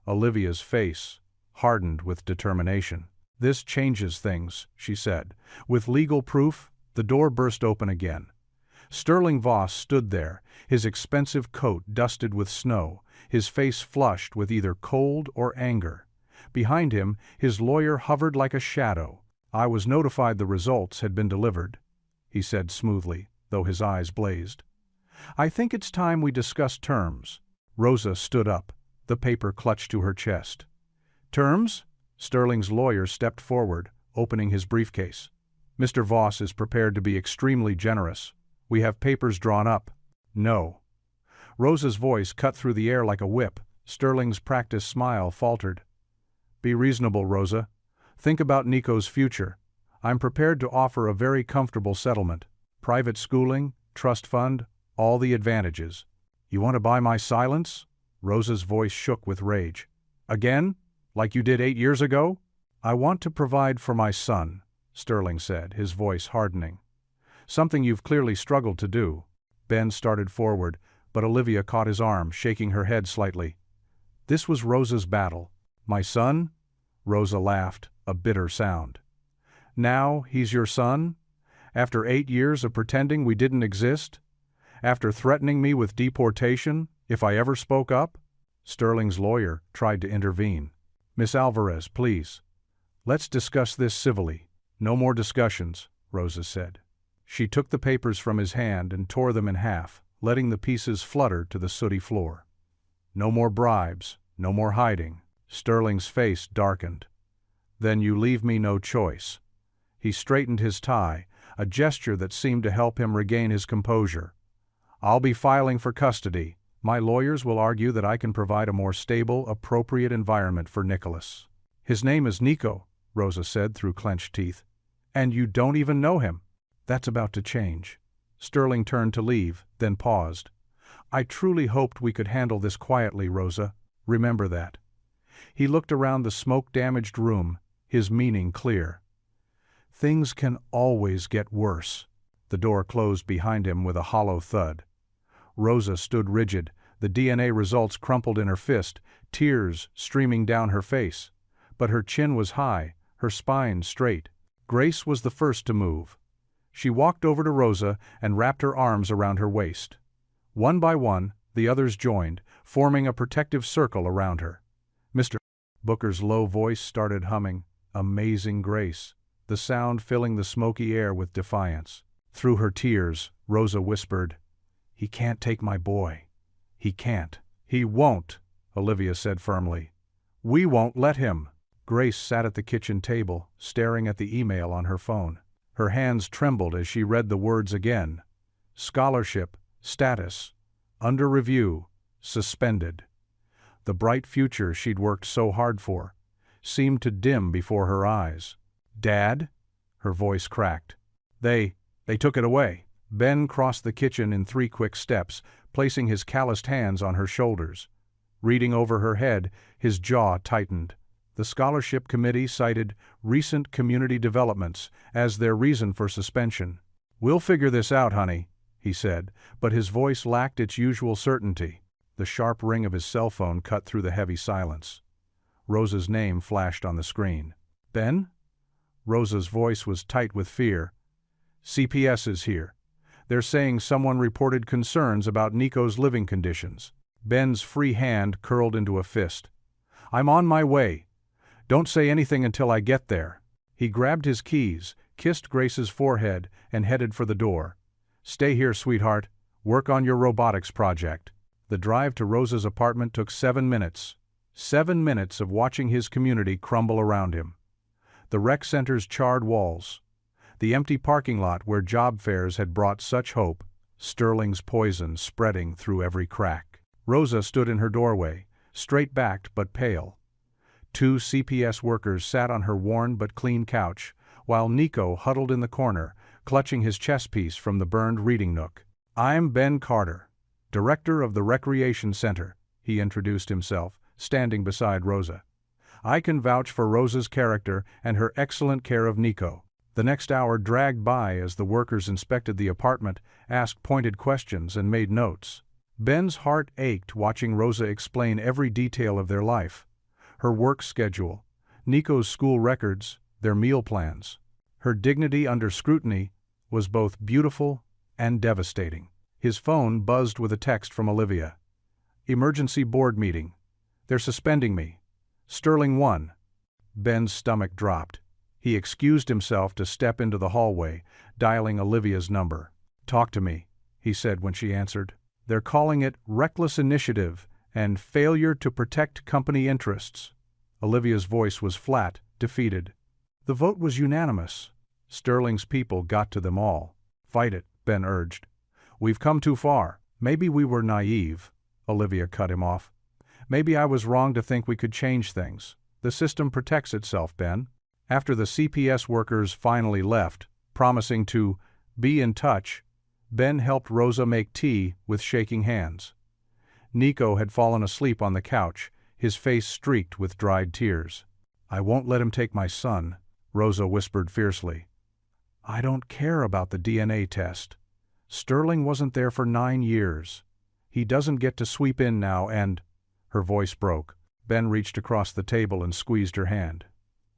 Olivia's face hardened with determination. "This changes things," she said. With legal proof, the door burst open again. Sterling Voss stood there, his expensive coat dusted with snow, his face flushed with either cold or anger. Behind him, his lawyer hovered like a shadow. "I was notified the results had been delivered," he said smoothly, though his eyes blazed. I think it's time we discuss terms. Rosa stood up, the paper clutched to her chest. Terms? Sterling's lawyer stepped forward, opening his briefcase. Mr. Voss is prepared to be extremely generous. We have papers drawn up. No. Rosa's voice cut through the air like a whip. Sterling's practiced smile faltered. Be reasonable, Rosa. Think about Nico's future. I'm prepared to offer a very comfortable settlement. Private schooling, trust fund, all the advantages. You want to buy my silence? Rosa's voice shook with rage. Again? Like you did 8 years ago? I want to provide for my son, Sterling said, his voice hardening. Something you've clearly struggled to do. Ben started forward, but Olivia caught his arm, shaking her head slightly. This was Rosa's battle. My son? Rosa laughed, a bitter sound. Now he's your son? After 8 years of pretending we didn't exist? After threatening me with deportation if I ever spoke up? Sterling's lawyer tried to intervene. Miss Alvarez, please. Let's discuss this civilly. No more discussions, Rosa said. She took the papers from his hand and tore them in half, letting the pieces flutter to the sooty floor. No more bribes, no more hiding. Sterling's face darkened. Then you leave me no choice. He straightened his tie, a gesture that seemed to help him regain his composure. I'll be filing for custody. My lawyers will argue that I can provide a more stable, appropriate environment for Nicholas. His name is Nico, Rosa said through clenched teeth. And you don't even know him. That's about to change. Sterling turned to leave, then paused. I truly hoped we could handle this quietly, Rosa. Remember that. He looked around the smoke-damaged room, his meaning clear. Things can always get worse. The door closed behind him with a hollow thud. Rosa stood rigid, the DNA results crumpled in her fist, tears streaming down her face. But her chin was high, her spine straight. Grace was the first to move. She walked over to Rosa and wrapped her arms around her waist. One by one, the others joined, forming a protective circle around her. Mr. Booker's low voice started humming, Amazing Grace, the sound filling the smoky air with defiance. Through her tears, Rosa whispered, He can't take my boy. He can't. He won't, Olivia said firmly. We won't let him. Grace sat at the kitchen table, staring at the email on her phone. Her hands trembled as she read the words again. Scholarship, status, under review, suspended. The bright future she'd worked so hard for seemed to dim before her eyes. Dad? Her voice cracked. They took it away. Ben crossed the kitchen in 3 quick steps, placing his calloused hands on her shoulders. Reading over her head, his jaw tightened. The scholarship committee cited recent community developments as their reason for suspension. We'll figure this out, honey, he said, but his voice lacked its usual certainty. The sharp ring of his cell phone cut through the heavy silence. Rosa's name flashed on the screen. Ben? Rosa's voice was tight with fear. CPS is here. They're saying someone reported concerns about Nico's living conditions. Ben's free hand curled into a fist. I'm on my way. Don't say anything until I get there. He grabbed his keys, kissed Grace's forehead, and headed for the door. Stay here, sweetheart. Work on your robotics project. The drive to Rosa's apartment took 7 minutes. 7 minutes of watching his community crumble around him. The rec center's charred walls. The empty parking lot where job fairs had brought such hope. Sterling's poison spreading through every crack. Rosa stood in her doorway, straight-backed but pale. 2 CPS workers sat on her worn but clean couch, while Nico huddled in the corner, clutching his chess piece from the burned reading nook. I'm Ben Carter, director of the Recreation Center, he introduced himself, standing beside Rosa. I can vouch for Rosa's character and her excellent care of Nico. The next hour dragged by as the workers inspected the apartment, asked pointed questions, and made notes. Ben's heart ached watching Rosa explain every detail of their life. Her work schedule, Nico's school records, their meal plans. Her dignity under scrutiny was both beautiful and devastating. His phone buzzed with a text from Olivia. Emergency board meeting. They're suspending me. Sterling 1. Ben's stomach dropped. He excused himself to step into the hallway, dialing Olivia's number. Talk to me, he said when she answered. They're calling it reckless initiative and failure to protect company interests. Olivia's voice was flat, defeated. The vote was unanimous. Sterling's people got to them all. Fight it, Ben urged. We've come too far. Maybe we were naive. Olivia cut him off. Maybe I was wrong to think we could change things. The system protects itself, Ben. After the CPS workers finally left, promising to be in touch, Ben helped Rosa make tea with shaking hands. Nico had fallen asleep on the couch, his face streaked with dried tears. I won't let him take my son, Rosa whispered fiercely. I don't care about the DNA test. Sterling wasn't there for 9 years. He doesn't get to sweep in now and… Her voice broke. Ben reached across the table and squeezed her hand.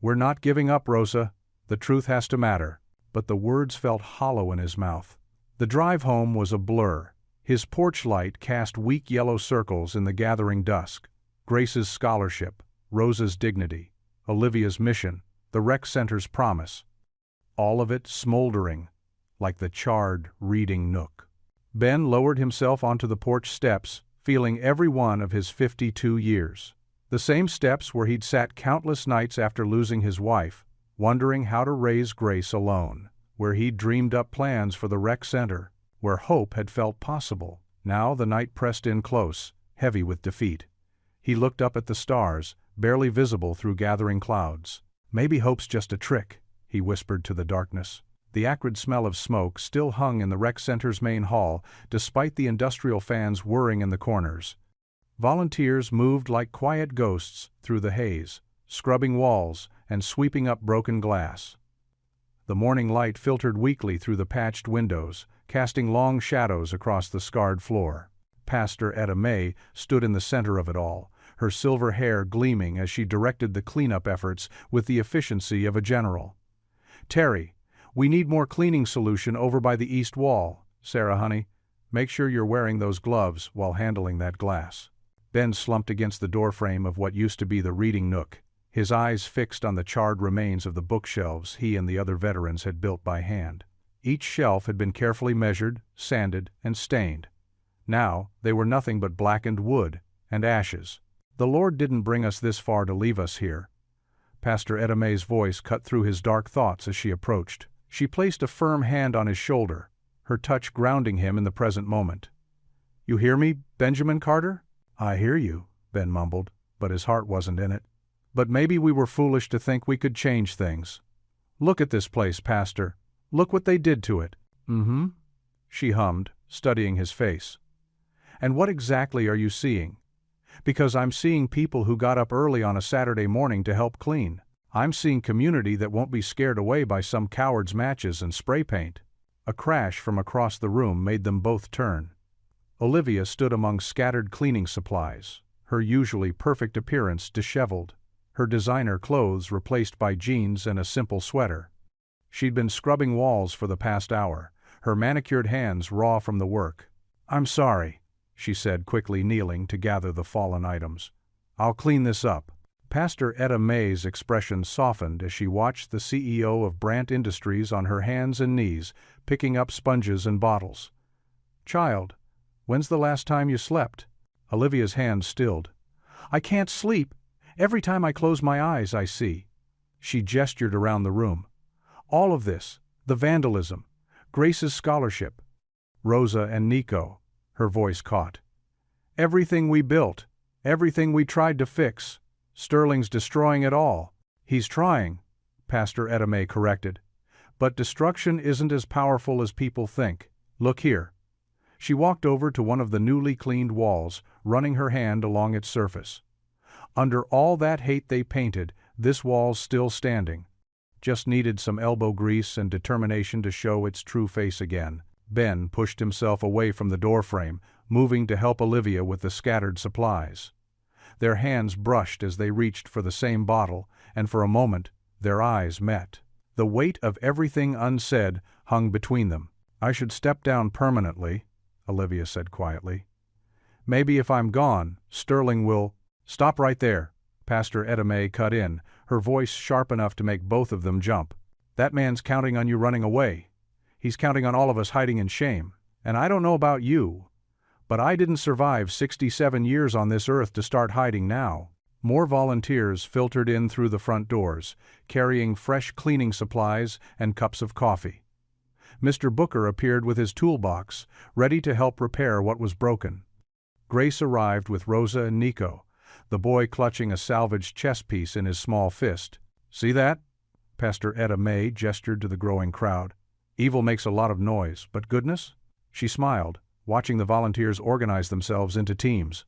We're not giving up, Rosa. The truth has to matter. But the words felt hollow in his mouth. The drive home was a blur. His porch light cast weak yellow circles in the gathering dusk. Grace's scholarship, Rosa's dignity, Olivia's mission, the rec center's promise. All of it smoldering, like the charred reading nook. Ben lowered himself onto the porch steps, feeling every one of his 52 years. The same steps where he'd sat countless nights after losing his wife, wondering how to raise Grace alone, where he'd dreamed up plans for the rec center, where hope had felt possible. Now the night pressed in close, heavy with defeat. He looked up at the stars, barely visible through gathering clouds. Maybe hope's just a trick, he whispered to the darkness. The acrid smell of smoke still hung in the rec center's main hall, despite the industrial fans whirring in the corners. Volunteers moved like quiet ghosts through the haze, scrubbing walls and sweeping up broken glass. The morning light filtered weakly through the patched windows, casting long shadows across the scarred floor. Pastor Etta May stood in the center of it all, her silver hair gleaming as she directed the cleanup efforts with the efficiency of a general. Terry, we need more cleaning solution over by the east wall. Sarah, honey, make sure you're wearing those gloves while handling that glass. Ben slumped against the doorframe of what used to be the reading nook, his eyes fixed on the charred remains of the bookshelves he and the other veterans had built by hand. Each shelf had been carefully measured, sanded, and stained. Now they were nothing but blackened wood and ashes. The Lord didn't bring us this far to leave us here. Pastor Etta May's voice cut through his dark thoughts as she approached. She placed a firm hand on his shoulder, her touch grounding him in the present moment. You hear me, Benjamin Carter? I hear you, Ben mumbled, but his heart wasn't in it. But maybe we were foolish to think we could change things. Look at this place, Pastor. Look what they did to it. Mm-hmm, she hummed, studying his face. And what exactly are you seeing? Because I'm seeing people who got up early on a Saturday morning to help clean. I'm seeing community that won't be scared away by some coward's matches and spray paint. A crash from across the room made them both turn. Olivia stood among scattered cleaning supplies, her usually perfect appearance disheveled, her designer clothes replaced by jeans and a simple sweater. She'd been scrubbing walls for the past hour, her manicured hands raw from the work. I'm sorry, she said, quickly kneeling to gather the fallen items. I'll clean this up. Pastor Etta May's expression softened as she watched the CEO of Brandt Industries on her hands and knees, picking up sponges and bottles. Child, when's the last time you slept? Olivia's hand stilled. I can't sleep. Every time I close my eyes, I see. She gestured around the room. All of this, the vandalism, Grace's scholarship, Rosa and Nico, her voice caught. Everything we built, everything we tried to fix, Sterling's destroying it all. He's trying, Pastor Etta May corrected. But destruction isn't as powerful as people think. Look here. She walked over to one of the newly cleaned walls, running her hand along its surface. Under all that hate they painted, this wall's still standing. Just needed some elbow grease and determination to show its true face again. Ben pushed himself away from the doorframe, moving to help Olivia with the scattered supplies. Their hands brushed as they reached for the same bottle, and for a moment, their eyes met. The weight of everything unsaid hung between them. I should step down permanently, Olivia said quietly. Maybe if I'm gone, Sterling will… Stop right there, Pastor Etta May cut in, her voice sharp enough to make both of them jump. That man's counting on you running away. He's counting on all of us hiding in shame. And I don't know about you, but I didn't survive 67 years on this earth to start hiding now. More volunteers filtered in through the front doors, carrying fresh cleaning supplies and cups of coffee. Mr. Booker appeared with his toolbox, ready to help repair what was broken. Grace arrived with Rosa and Nico, the boy clutching a salvaged chess piece in his small fist. "See that?" Pastor Etta May gestured to the growing crowd. "Evil makes a lot of noise, but goodness?" She smiled, watching the volunteers organize themselves into teams.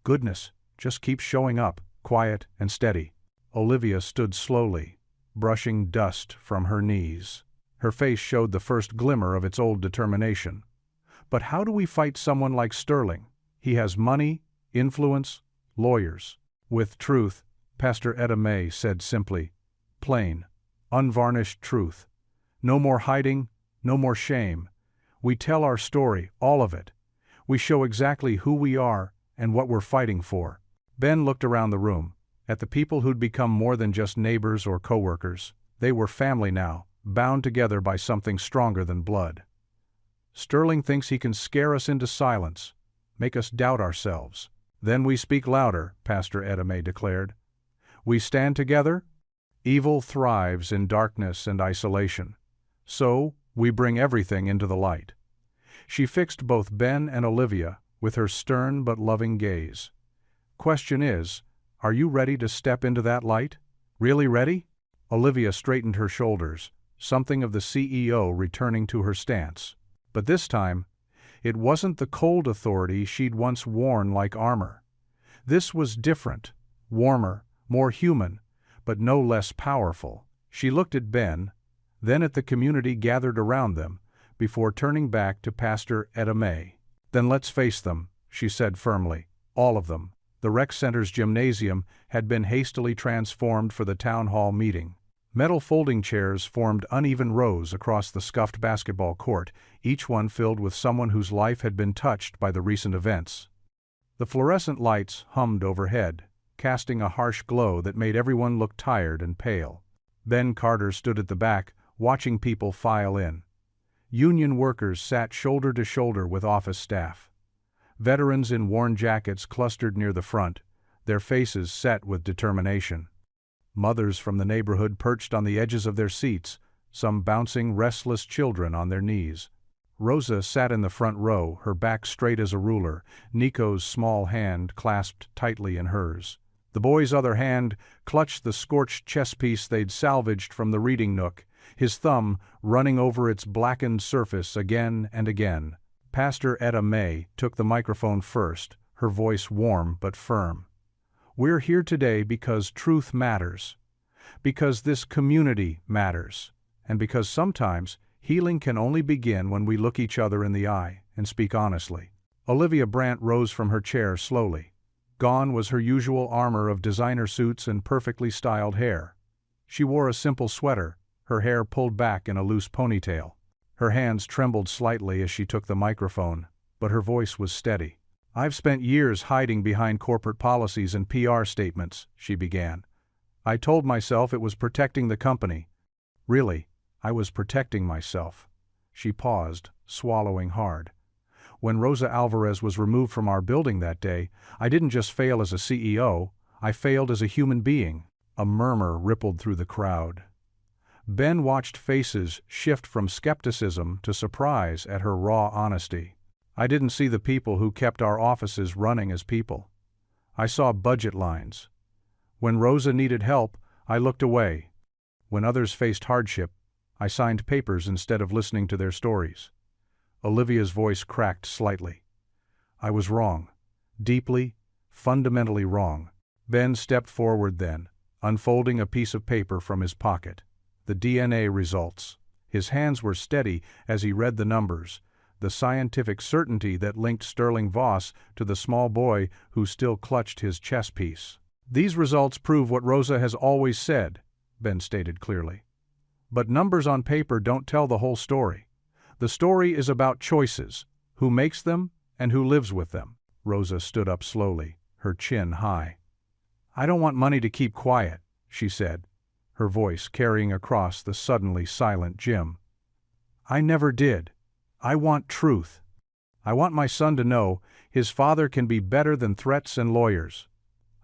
"Goodness just keeps showing up, quiet and steady." Olivia stood slowly, brushing dust from her knees. Her face showed the first glimmer of its old determination. "But how do we fight someone like Sterling? He has money, influence, lawyers." "With truth," Pastor Etta May said simply. "Plain, unvarnished truth. No more hiding, no more shame. We tell our story, all of it. We show exactly who we are and what we're fighting for." Ben looked around the room, at the people who'd become more than just neighbors or coworkers. They were family now, bound together by something stronger than blood. "Sterling thinks he can scare us into silence, make us doubt ourselves. Then we speak louder," Pastor Etta May declared. "We stand together. Evil thrives in darkness and isolation. So, we bring everything into the light." She fixed both Ben and Olivia with her stern but loving gaze. "Question is, are you ready to step into that light? Really ready?" Olivia straightened her shoulders, something of the CEO returning to her stance. But this time, it wasn't the cold authority she'd once worn like armor. This was different, warmer, more human, but no less powerful. She looked at Ben, then at the community gathered around them, before turning back to Pastor Etta May. "Then let's face them," she said firmly. "All of them." The rec center's gymnasium had been hastily transformed for the town hall meeting. Metal folding chairs formed uneven rows across the scuffed basketball court, each one filled with someone whose life had been touched by the recent events. The fluorescent lights hummed overhead, casting a harsh glow that made everyone look tired and pale. Ben Carter stood at the back, watching people file in. Union workers sat shoulder to shoulder with office staff. Veterans in worn jackets clustered near the front, their faces set with determination. Mothers from the neighborhood perched on the edges of their seats, some bouncing restless children on their knees. Rosa sat in the front row, her back straight as a ruler, Nico's small hand clasped tightly in hers. The boy's other hand clutched the scorched chess piece they'd salvaged from the reading nook, his thumb running over its blackened surface again and again. Pastor Etta May took the microphone first, her voice warm but firm. "We're here today because truth matters, because this community matters, and because sometimes healing can only begin when we look each other in the eye and speak honestly." Olivia Brandt rose from her chair slowly. Gone was her usual armor of designer suits and perfectly styled hair. She wore a simple sweater, her hair pulled back in a loose ponytail. Her hands trembled slightly as she took the microphone, but her voice was steady. "I've spent years hiding behind corporate policies and PR statements," she began. "I told myself it was protecting the company. Really, I was protecting myself." She paused, swallowing hard. "When Rosa Alvarez was removed from our building that day, I didn't just fail as a CEO, I failed as a human being." A murmur rippled through the crowd. Ben watched faces shift from skepticism to surprise at her raw honesty. "I didn't see the people who kept our offices running as people. I saw budget lines. When Rosa needed help, I looked away. When others faced hardship, I signed papers instead of listening to their stories." Olivia's voice cracked slightly. "I was wrong. Deeply, fundamentally wrong." Ben stepped forward then, unfolding a piece of paper from his pocket. The DNA results. His hands were steady as he read the numbers, the scientific certainty that linked Sterling Voss to the small boy who still clutched his chess piece. "These results prove what Rosa has always said," Ben stated clearly. "But numbers on paper don't tell the whole story. The story is about choices, who makes them and who lives with them." Rosa stood up slowly, her chin high. "I don't want money to keep quiet," she said, her voice carrying across the suddenly silent Jim. "I never did. I want truth. I want my son to know his father can be better than threats and lawyers.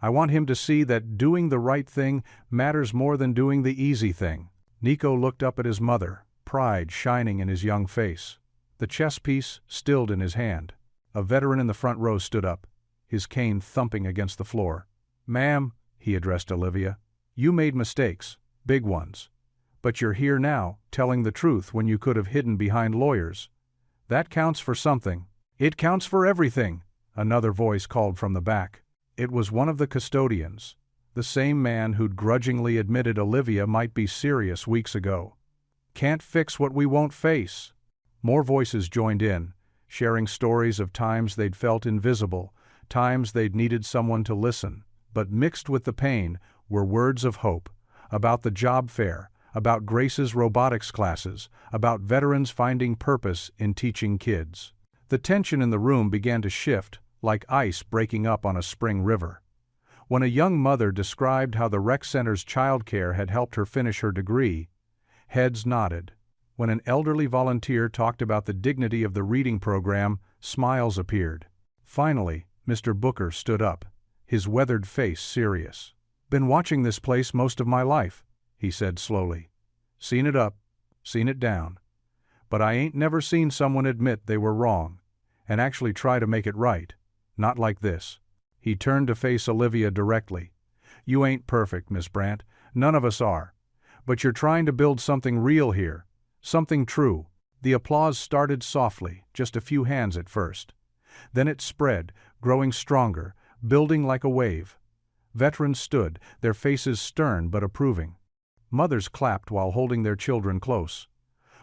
I want him to see that doing the right thing matters more than doing the easy thing." Nico looked up at his mother, pride shining in his young face. The chess piece stilled in his hand. A veteran in the front row stood up, his cane thumping against the floor. "Ma'am," he addressed Olivia, "you made mistakes, big ones. But you're here now, telling the truth when you could have hidden behind lawyers. That counts for something." "It counts for everything," another voice called from the back. It was one of the custodians, the same man who'd grudgingly admitted Olivia might be serious weeks ago. "Can't fix what we won't face." More voices joined in, sharing stories of times they'd felt invisible, times they'd needed someone to listen. But mixed with the pain were words of hope, about the job fair, about Grace's robotics classes, about veterans finding purpose in teaching kids. The tension in the room began to shift, like ice breaking up on a spring river. When a young mother described how the rec center's childcare had helped her finish her degree, heads nodded. When an elderly volunteer talked about the dignity of the reading program, smiles appeared. Finally, Mr. Booker stood up, his weathered face serious. "Been watching this place most of my life," he said slowly. "Seen it up, seen it down. But I ain't never seen someone admit they were wrong, and actually try to make it right. Not like this." He turned to face Olivia directly. "You ain't perfect, Miss Brandt. None of us are. But you're trying to build something real here. Something true." The applause started softly, just a few hands at first. Then it spread, growing stronger, building like a wave. Veterans stood, their faces stern but approving. Mothers clapped while holding their children close.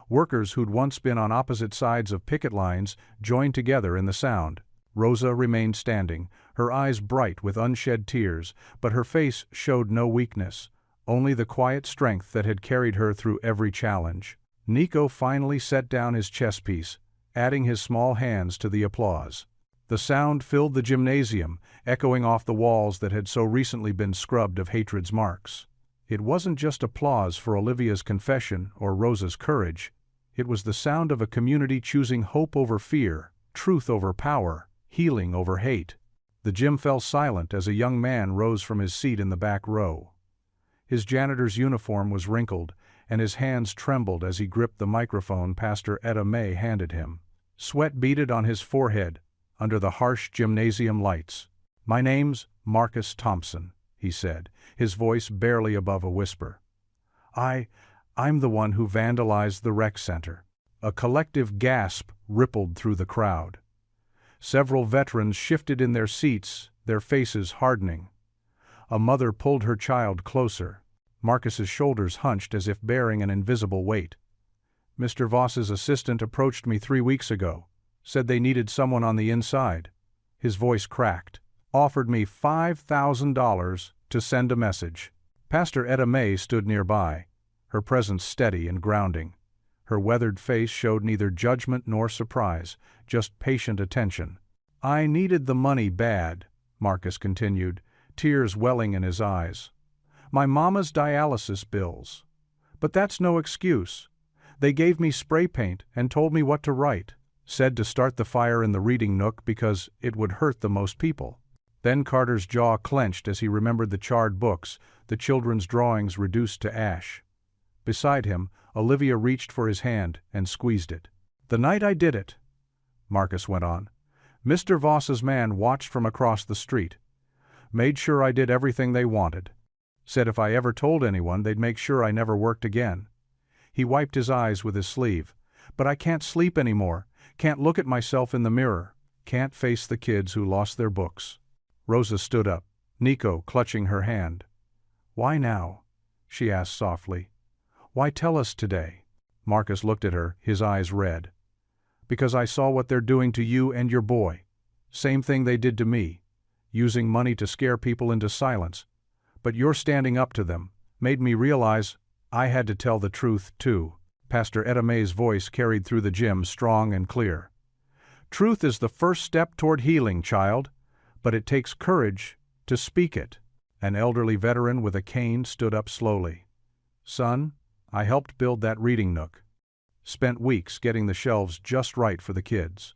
Workers who'd once been on opposite sides of picket lines joined together in the sound. Rosa remained standing, her eyes bright with unshed tears, but her face showed no weakness, only the quiet strength that had carried her through every challenge. Nico finally set down his chess piece, adding his small hands to the applause. The sound filled the gymnasium, echoing off the walls that had so recently been scrubbed of hatred's marks. It wasn't just applause for Olivia's confession or Rosa's courage. It was the sound of a community choosing hope over fear, truth over power, healing over hate. The gym fell silent as a young man rose from his seat in the back row. His janitor's uniform was wrinkled, and his hands trembled as he gripped the microphone Pastor Etta May handed him. Sweat beaded on his forehead, under the harsh gymnasium lights. "My name's Marcus Thompson," he said, his voice barely above a whisper. I'm the one who vandalized the rec center." A collective gasp rippled through the crowd. Several veterans shifted in their seats, their faces hardening. A mother pulled her child closer. Marcus's shoulders hunched as if bearing an invisible weight. "Mr. Voss's assistant approached me 3 weeks ago. Said they needed someone on the inside." His voice cracked. "Offered me $5,000 to send a message." Pastor Etta May stood nearby, her presence steady and grounding. Her weathered face showed neither judgment nor surprise, just patient attention. "I needed the money bad," Marcus continued, tears welling in his eyes. "My mama's dialysis bills. But that's no excuse. They gave me spray paint and told me what to write. Said to start the fire in the reading nook because it would hurt the most people." Then Carter's jaw clenched as he remembered the charred books, the children's drawings reduced to ash. Beside him, Olivia reached for his hand and squeezed it. "The night I did it," Marcus went on, "Mr. Voss's man watched from across the street. Made sure I did everything they wanted. Said if I ever told anyone they'd make sure I never worked again." He wiped his eyes with his sleeve. "But I can't sleep anymore. Can't look at myself in the mirror. Can't face the kids who lost their books." Rosa stood up, Nico clutching her hand. "Why now?" she asked softly. "Why tell us today?" Marcus looked at her, his eyes red. "Because I saw what they're doing to you and your boy. Same thing they did to me. Using money to scare people into silence. But you're standing up to them. Made me realize I had to tell the truth, too." Pastor Etta May's voice carried through the gym strong and clear. "Truth is the first step toward healing, child. But it takes courage to speak it." An elderly veteran with a cane stood up slowly. "Son, I helped build that reading nook. spent weeks getting the shelves just right for the kids.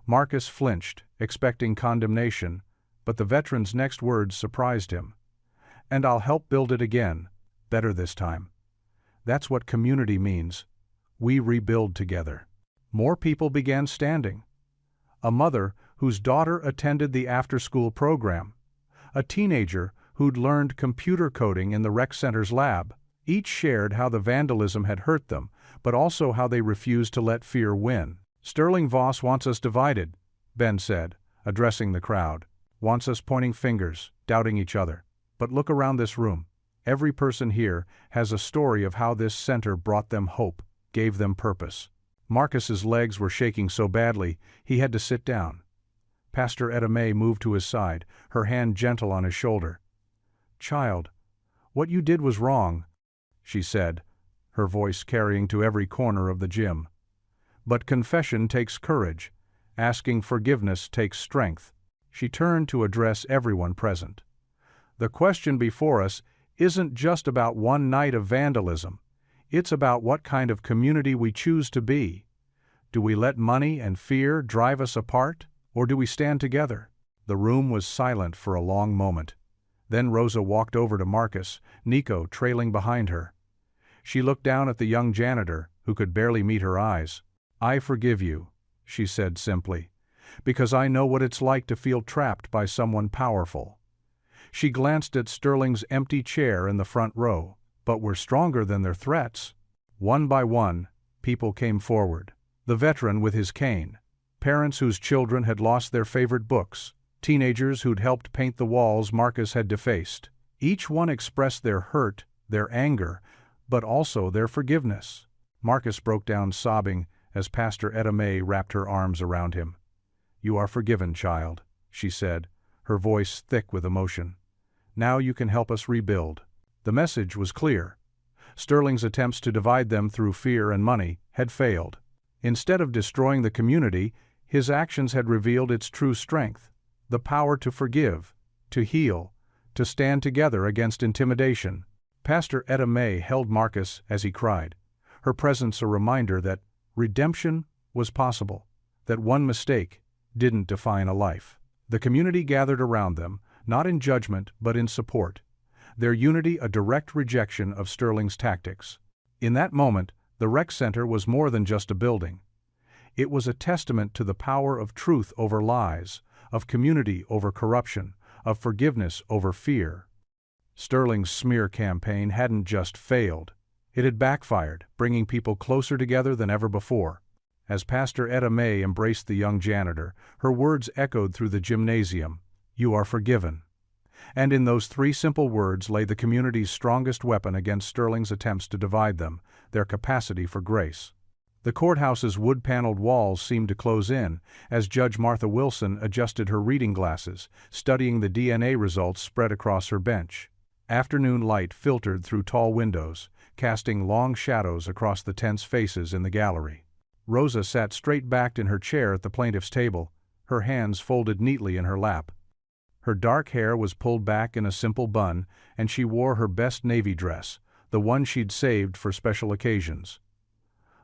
Marcus flinched, expecting condemnation, but the veteran's next words surprised him. "And I'll help build it again, better this time." That's what community means. We rebuild together. More people began standing. A mother whose daughter attended the after-school program. A teenager who'd learned computer coding in the rec center's lab. Each shared how the vandalism had hurt them, but also how they refused to let fear win. "Sterling Voss wants us divided," Ben said, addressing the crowd. "Wants us pointing fingers, doubting each other. But look around this room. Every person here has a story of how this center brought them hope, gave them purpose." Marcus's legs were shaking so badly, he had to sit down. Pastor Etta May moved to his side, her hand gentle on his shoulder. "Child, what you did was wrong," she said, her voice carrying to every corner of the gym. "But confession takes courage. Asking forgiveness takes strength." She turned to address everyone present. "The question before us isn't just about one night of vandalism. It's about what kind of community we choose to be. Do we let money and fear drive us apart, or do we stand together?" The room was silent for a long moment. Then Rosa walked over to Marcus, Nico trailing behind her. She looked down at the young janitor, who could barely meet her eyes. "I forgive you," she said simply, "because I know what it's like to feel trapped by someone powerful." She glanced at Sterling's empty chair in the front row. But we're stronger than their threats. One by one, people came forward. The veteran with his cane, parents whose children had lost their favorite books, teenagers who'd helped paint the walls Marcus had defaced. Each one expressed their hurt, their anger, but also their forgiveness. Marcus broke down sobbing as Pastor Etta May wrapped her arms around him. "You are forgiven, child," she said, her voice thick with emotion. "Now you can help us rebuild." The message was clear. Sterling's attempts to divide them through fear and money had failed. Instead of destroying the community, his actions had revealed its true strength, the power to forgive, to heal, to stand together against intimidation. Pastor Etta May held Marcus as he cried, her presence a reminder that redemption was possible, that one mistake didn't define a life. The community gathered around them, not in judgment but in support. Their unity a direct rejection of Sterling's tactics. In that moment, the rec center was more than just a building. It was a testament to the power of truth over lies, of community over corruption, of forgiveness over fear. Sterling's smear campaign hadn't just failed. It had backfired, bringing people closer together than ever before. As Pastor Etta May embraced the young janitor, her words echoed through the gymnasium, "You are forgiven." And in those three simple words lay the community's strongest weapon against Sterling's attempts to divide them, their capacity for grace. The courthouse's wood-paneled walls seemed to close in, as Judge Martha Wilson adjusted her reading glasses, studying the DNA results spread across her bench. Afternoon light filtered through tall windows, casting long shadows across the tense faces in the gallery. Rosa sat straight-backed in her chair at the plaintiff's table, her hands folded neatly in her lap. Her dark hair was pulled back in a simple bun, and she wore her best navy dress, the one she'd saved for special occasions.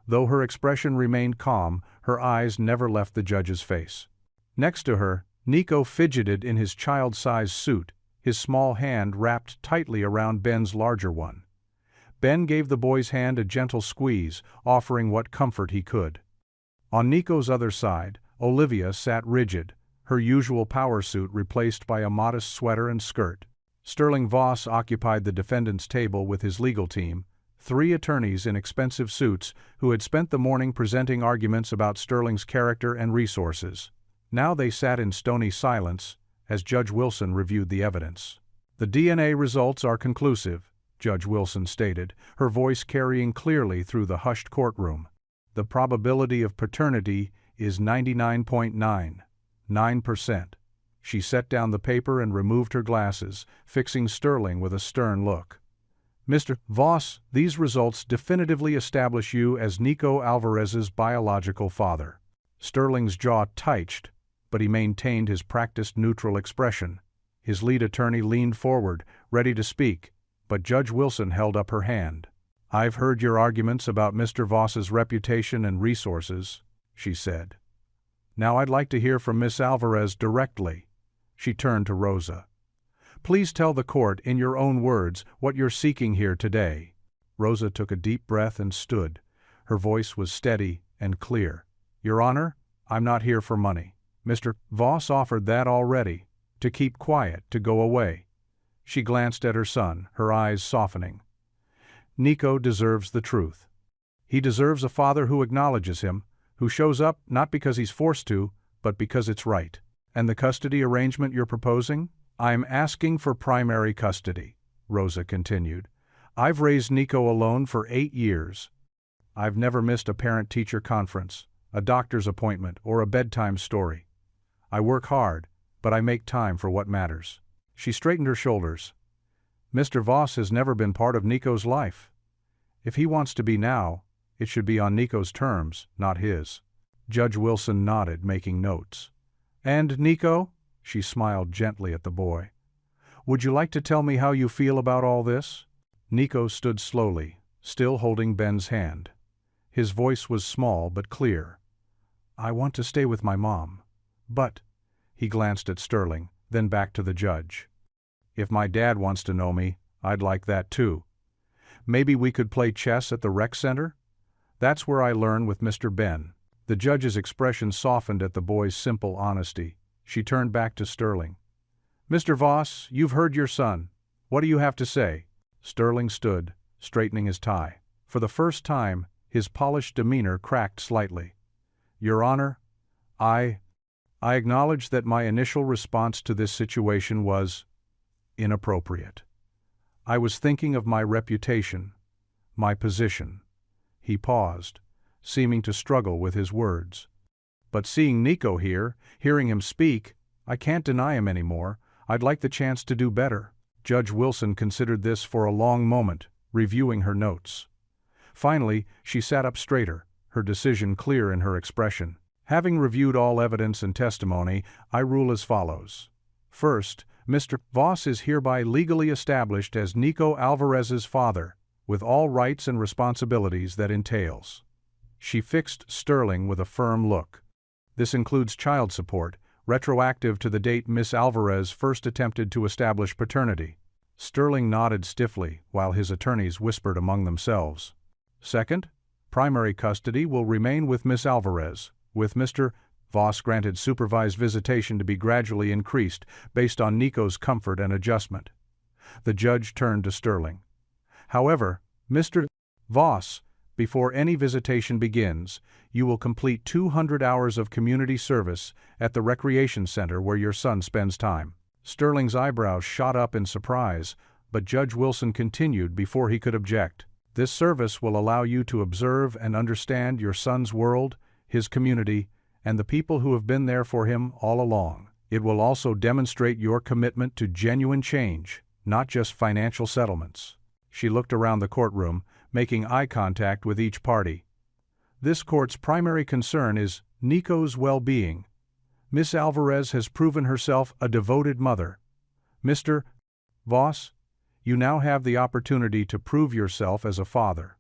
Though her expression remained calm, her eyes never left the judge's face. Next to her, Nico fidgeted in his child-sized suit, his small hand wrapped tightly around Ben's larger one. Ben gave the boy's hand a gentle squeeze, offering what comfort he could. On Nico's other side, Olivia sat rigid, her usual power suit replaced by a modest sweater and skirt. Sterling Voss occupied the defendant's table with his legal team, 3 attorneys in expensive suits who had spent the morning presenting arguments about Sterling's character and resources. Now they sat in stony silence as Judge Wilson reviewed the evidence. "The DNA results are conclusive," Judge Wilson stated, her voice carrying clearly through the hushed courtroom. "The probability of paternity is 99.99%. She set down the paper and removed her glasses, fixing Sterling with a stern look. "Mr. Voss, these results definitively establish you as Nico Alvarez's biological father." Sterling's jaw tightened, but he maintained his practiced neutral expression. His lead attorney leaned forward, ready to speak, but Judge Wilson held up her hand. "I've heard your arguments about Mr. Voss's reputation and resources," she said. "Now I'd like to hear from Miss Alvarez directly." She turned to Rosa. "Please tell the court in your own words what you're seeking here today." Rosa took a deep breath and stood. Her voice was steady and clear. "Your Honor, I'm not here for money. Mr. Voss offered that already, to keep quiet, to go away." She glanced at her son, her eyes softening. "Nico deserves the truth. He deserves a father who acknowledges him, who shows up not because he's forced to, but because it's right. And the custody arrangement you're proposing? I'm asking for primary custody," Rosa continued. "I've raised Nico alone for 8 years. I've never missed a parent-teacher conference, a doctor's appointment, or a bedtime story. I work hard, but I make time for what matters." She straightened her shoulders. "Mr. Voss has never been part of Nico's life. If he wants to be now, it should be on Nico's terms, not his." Judge Wilson nodded, making notes. "And Nico?" She smiled gently at the boy. "Would you like to tell me how you feel about all this?" Nico stood slowly, still holding Ben's hand. His voice was small but clear. "I want to stay with my mom. But," he glanced at Sterling, then back to the judge, "if my dad wants to know me, I'd like that too. Maybe we could play chess at the rec center? That's where I learn with Mr. Ben." The judge's expression softened at the boy's simple honesty. She turned back to Sterling. "Mr. Voss, you've heard your son. What do you have to say?" Sterling stood, straightening his tie. For the first time, his polished demeanor cracked slightly. "Your Honor, I acknowledge that my initial response to this situation was inappropriate. I was thinking of my reputation, my position." He paused, seeming to struggle with his words. "But seeing Nico here, hearing him speak, I can't deny him anymore. I'd like the chance to do better." Judge Wilson considered this for a long moment, reviewing her notes. Finally, she sat up straighter, her decision clear in her expression. "Having reviewed all evidence and testimony, I rule as follows. First, Mr. Voss is hereby legally established as Nico Alvarez's father, with all rights and responsibilities that entails." She fixed Sterling with a firm look. "This includes child support, retroactive to the date Miss Alvarez first attempted to establish paternity." Sterling nodded stiffly, while his attorneys whispered among themselves. "Second, primary custody will remain with Miss Alvarez, with Mr. Voss granted supervised visitation to be gradually increased based on Nico's comfort and adjustment." The judge turned to Sterling. "However, Mr. Voss, before any visitation begins, you will complete 200 hours of community service at the recreation center where your son spends time." Sterling's eyebrows shot up in surprise, but Judge Wilson continued before he could object. "This service will allow you to observe and understand your son's world, his community, and the people who have been there for him all along. It will also demonstrate your commitment to genuine change, not just financial settlements." She looked around the courtroom, making eye contact with each party. "This court's primary concern is Nico's well-being. Miss Alvarez has proven herself a devoted mother. Mr. Voss, you now have the opportunity to prove yourself as a father,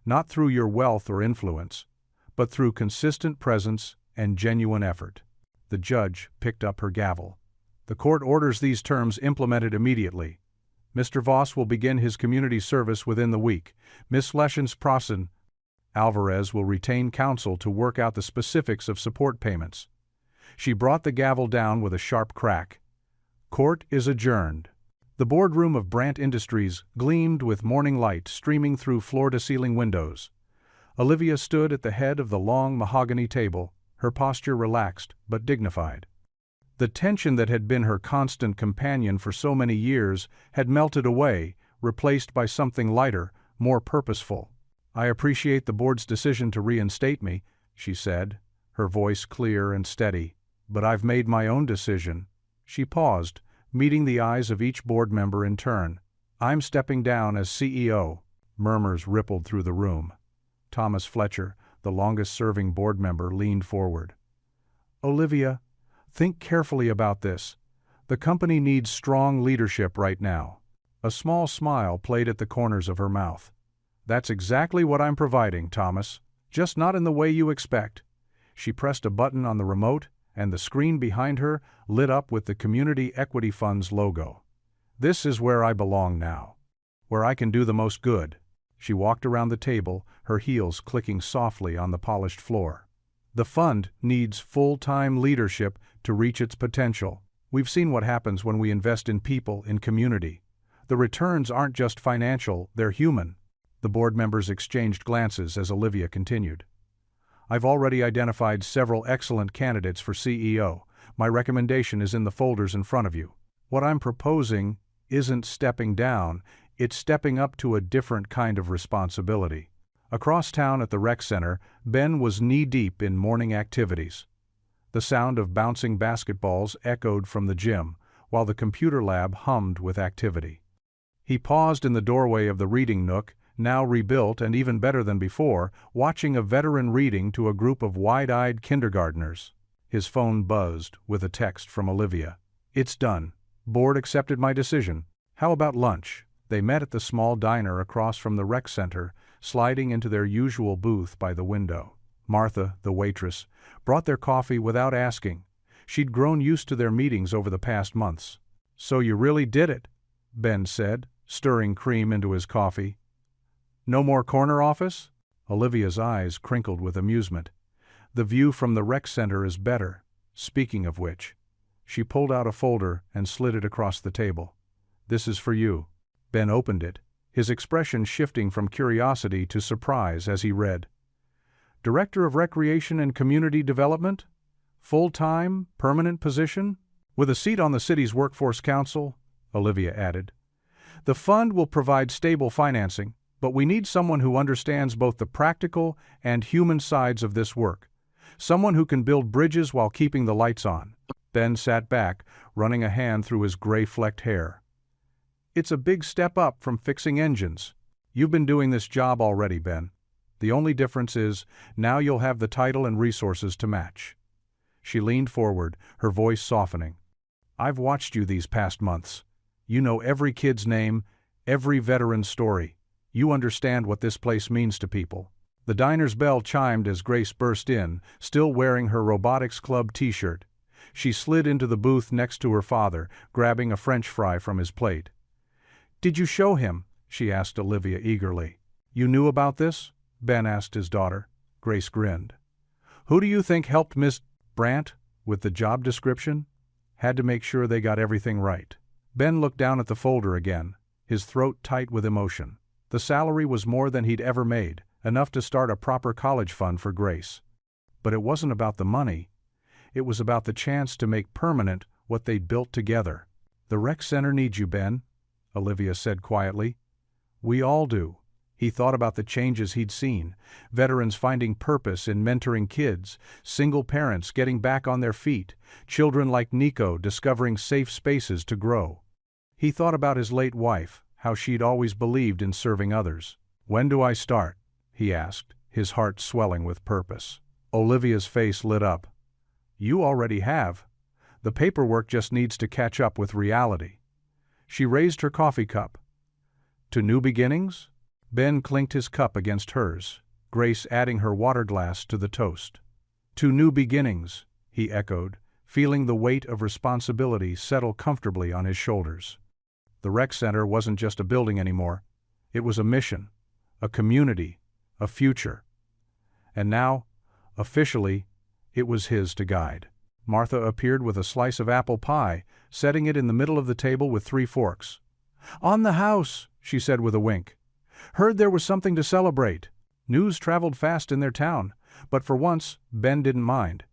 not through your wealth or influence, but through consistent presence and genuine effort." The judge picked up her gavel. "The court orders these terms implemented immediately. Mr. Voss will begin his community service within the week. Miss Leshens Prossen Alvarez will retain counsel to work out the specifics of support payments." She brought the gavel down with a sharp crack. "Court is adjourned." The boardroom of Brandt Industries gleamed with morning light streaming through floor-to-ceiling windows. Olivia stood at the head of the long mahogany table, her posture relaxed but dignified. The tension that had been her constant companion for so many years had melted away, replaced by something lighter, more purposeful. "I appreciate the board's decision to reinstate me," she said, her voice clear and steady, "but I've made my own decision." She paused, meeting the eyes of each board member in turn. "I'm stepping down as CEO." Murmurs rippled through the room. Thomas Fletcher, the longest-serving board member, leaned forward. "Olivia, think carefully about this. The company needs strong leadership right now." A small smile played at the corners of her mouth. That's exactly what I'm providing, Thomas. Just not in the way you expect. She pressed a button on the remote, and the screen behind her lit up with the Community Equity Fund's logo. This is where I belong now. Where I can do the most good. She walked around the table, her heels clicking softly on the polished floor. The fund needs full-time leadership to reach its potential. We've seen what happens when we invest in people, in community. The returns aren't just financial, they're human. The board members exchanged glances as Olivia continued. I've already identified several excellent candidates for CEO. My recommendation is in the folders in front of you. What I'm proposing isn't stepping down, it's stepping up to a different kind of responsibility. Across town at the rec center, Ben was knee-deep in morning activities. The sound of bouncing basketballs echoed from the gym, while the computer lab hummed with activity. He paused in the doorway of the reading nook, now rebuilt and even better than before, watching a veteran reading to a group of wide-eyed kindergartners. His phone buzzed with a text from Olivia. It's done. Board accepted my decision. How about lunch? They met at the small diner across from the rec center, sliding into their usual booth by the window. Martha, the waitress, brought their coffee without asking. She'd grown used to their meetings over the past months. So you really did it, Ben said, stirring cream into his coffee. No more corner office? Olivia's eyes crinkled with amusement. The view from the rec center is better. Speaking of which. She pulled out a folder and slid it across the table. This is for you. Ben opened it, his expression shifting from curiosity to surprise as he read. Director of Recreation and Community Development? Full-time, permanent position? With a seat on the city's Workforce Council, Olivia added. The fund will provide stable financing, but we need someone who understands both the practical and human sides of this work. Someone who can build bridges while keeping the lights on. Ben sat back, running a hand through his gray-flecked hair. It's a big step up from fixing engines. You've been doing this job already, Ben. The only difference is, now you'll have the title and resources to match. She leaned forward, her voice softening. I've watched you these past months. You know every kid's name, every veteran's story. You understand what this place means to people. The diner's bell chimed as Grace burst in, still wearing her Robotics Club t-shirt. She slid into the booth next to her father, grabbing a French fry from his plate. Did you show him? She asked Olivia eagerly. You knew about this? Ben asked his daughter. Grace grinned. Who do you think helped Miss Brandt with the job description? Had to make sure they got everything right. Ben looked down at the folder again, his throat tight with emotion. The salary was more than he'd ever made, enough to start a proper college fund for Grace. But it wasn't about the money. It was about the chance to make permanent what they'd built together. The rec center needs you, Ben, Olivia said quietly. We all do. He thought about the changes he'd seen, veterans finding purpose in mentoring kids, single parents getting back on their feet, children like Nico discovering safe spaces to grow. He thought about his late wife, how she'd always believed in serving others. When do I start? He asked, his heart swelling with purpose. Olivia's face lit up. You already have. The paperwork just needs to catch up with reality. She raised her coffee cup. To new beginnings? Ben clinked his cup against hers, Grace adding her water glass to the toast. To new beginnings, he echoed, feeling the weight of responsibility settle comfortably on his shoulders. The rec center wasn't just a building anymore. It was a mission, a community, a future. And now, officially, it was his to guide. Martha appeared with a slice of apple pie, setting it in the middle of the table with 3 forks. On the house, she said with a wink. Heard there was something to celebrate. News traveled fast in their town, but for once, Ben didn't mind.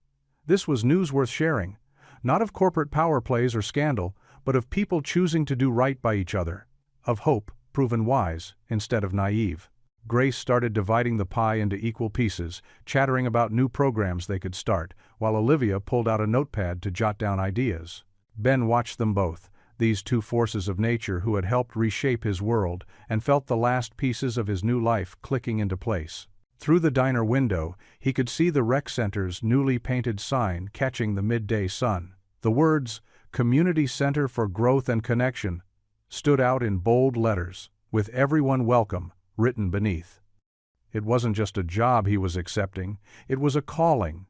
This was news worth sharing, not of corporate power plays or scandal, but of people choosing to do right by each other, of hope proven wise instead of naive. Grace started dividing the pie into equal pieces, chattering about new programs they could start, while Olivia pulled out a notepad to jot down ideas. Ben watched them both, these two forces of nature who had helped reshape his world, and felt the last pieces of his new life clicking into place. Through the diner window, he could see the rec center's newly painted sign catching the midday sun. The words, Community Center for Growth and Connection, stood out in bold letters, with everyone welcome, written beneath. It wasn't just a job he was accepting, it was a calling,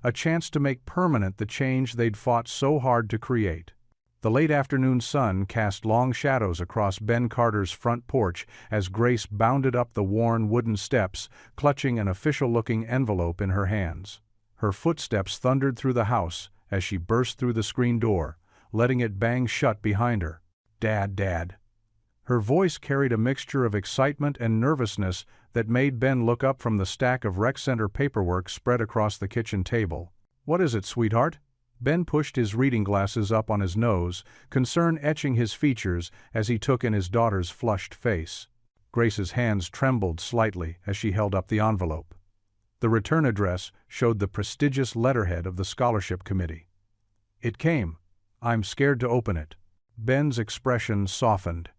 a chance to make permanent the change they'd fought so hard to create. The late afternoon sun cast long shadows across Ben Carter's front porch as Grace bounded up the worn wooden steps, clutching an official-looking envelope in her hands. Her footsteps thundered through the house as she burst through the screen door, letting it bang shut behind her. "Dad, Dad." Her voice carried a mixture of excitement and nervousness that made Ben look up from the stack of rec center paperwork spread across the kitchen table. "What is it, sweetheart?" Ben pushed his reading glasses up on his nose, concern etching his features as he took in his daughter's flushed face. Grace's hands trembled slightly as she held up the envelope. The return address showed the prestigious letterhead of the scholarship committee. "It came. I'm scared to open it." Ben's expression softened.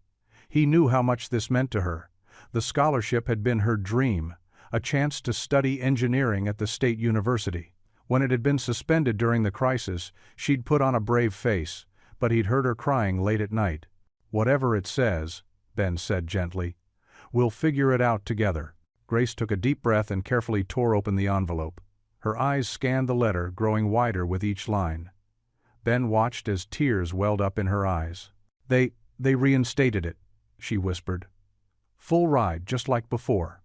He knew how much this meant to her. The scholarship had been her dream, a chance to study engineering at the state university. When it had been suspended during the crisis, she'd put on a brave face, but he'd heard her crying late at night. "Whatever it says," Ben said gently, "we'll figure it out together." Grace took a deep breath and carefully tore open the envelope. Her eyes scanned the letter, growing wider with each line. Ben watched as tears welled up in her eyes. They reinstated it," she whispered. "Full ride, just like before."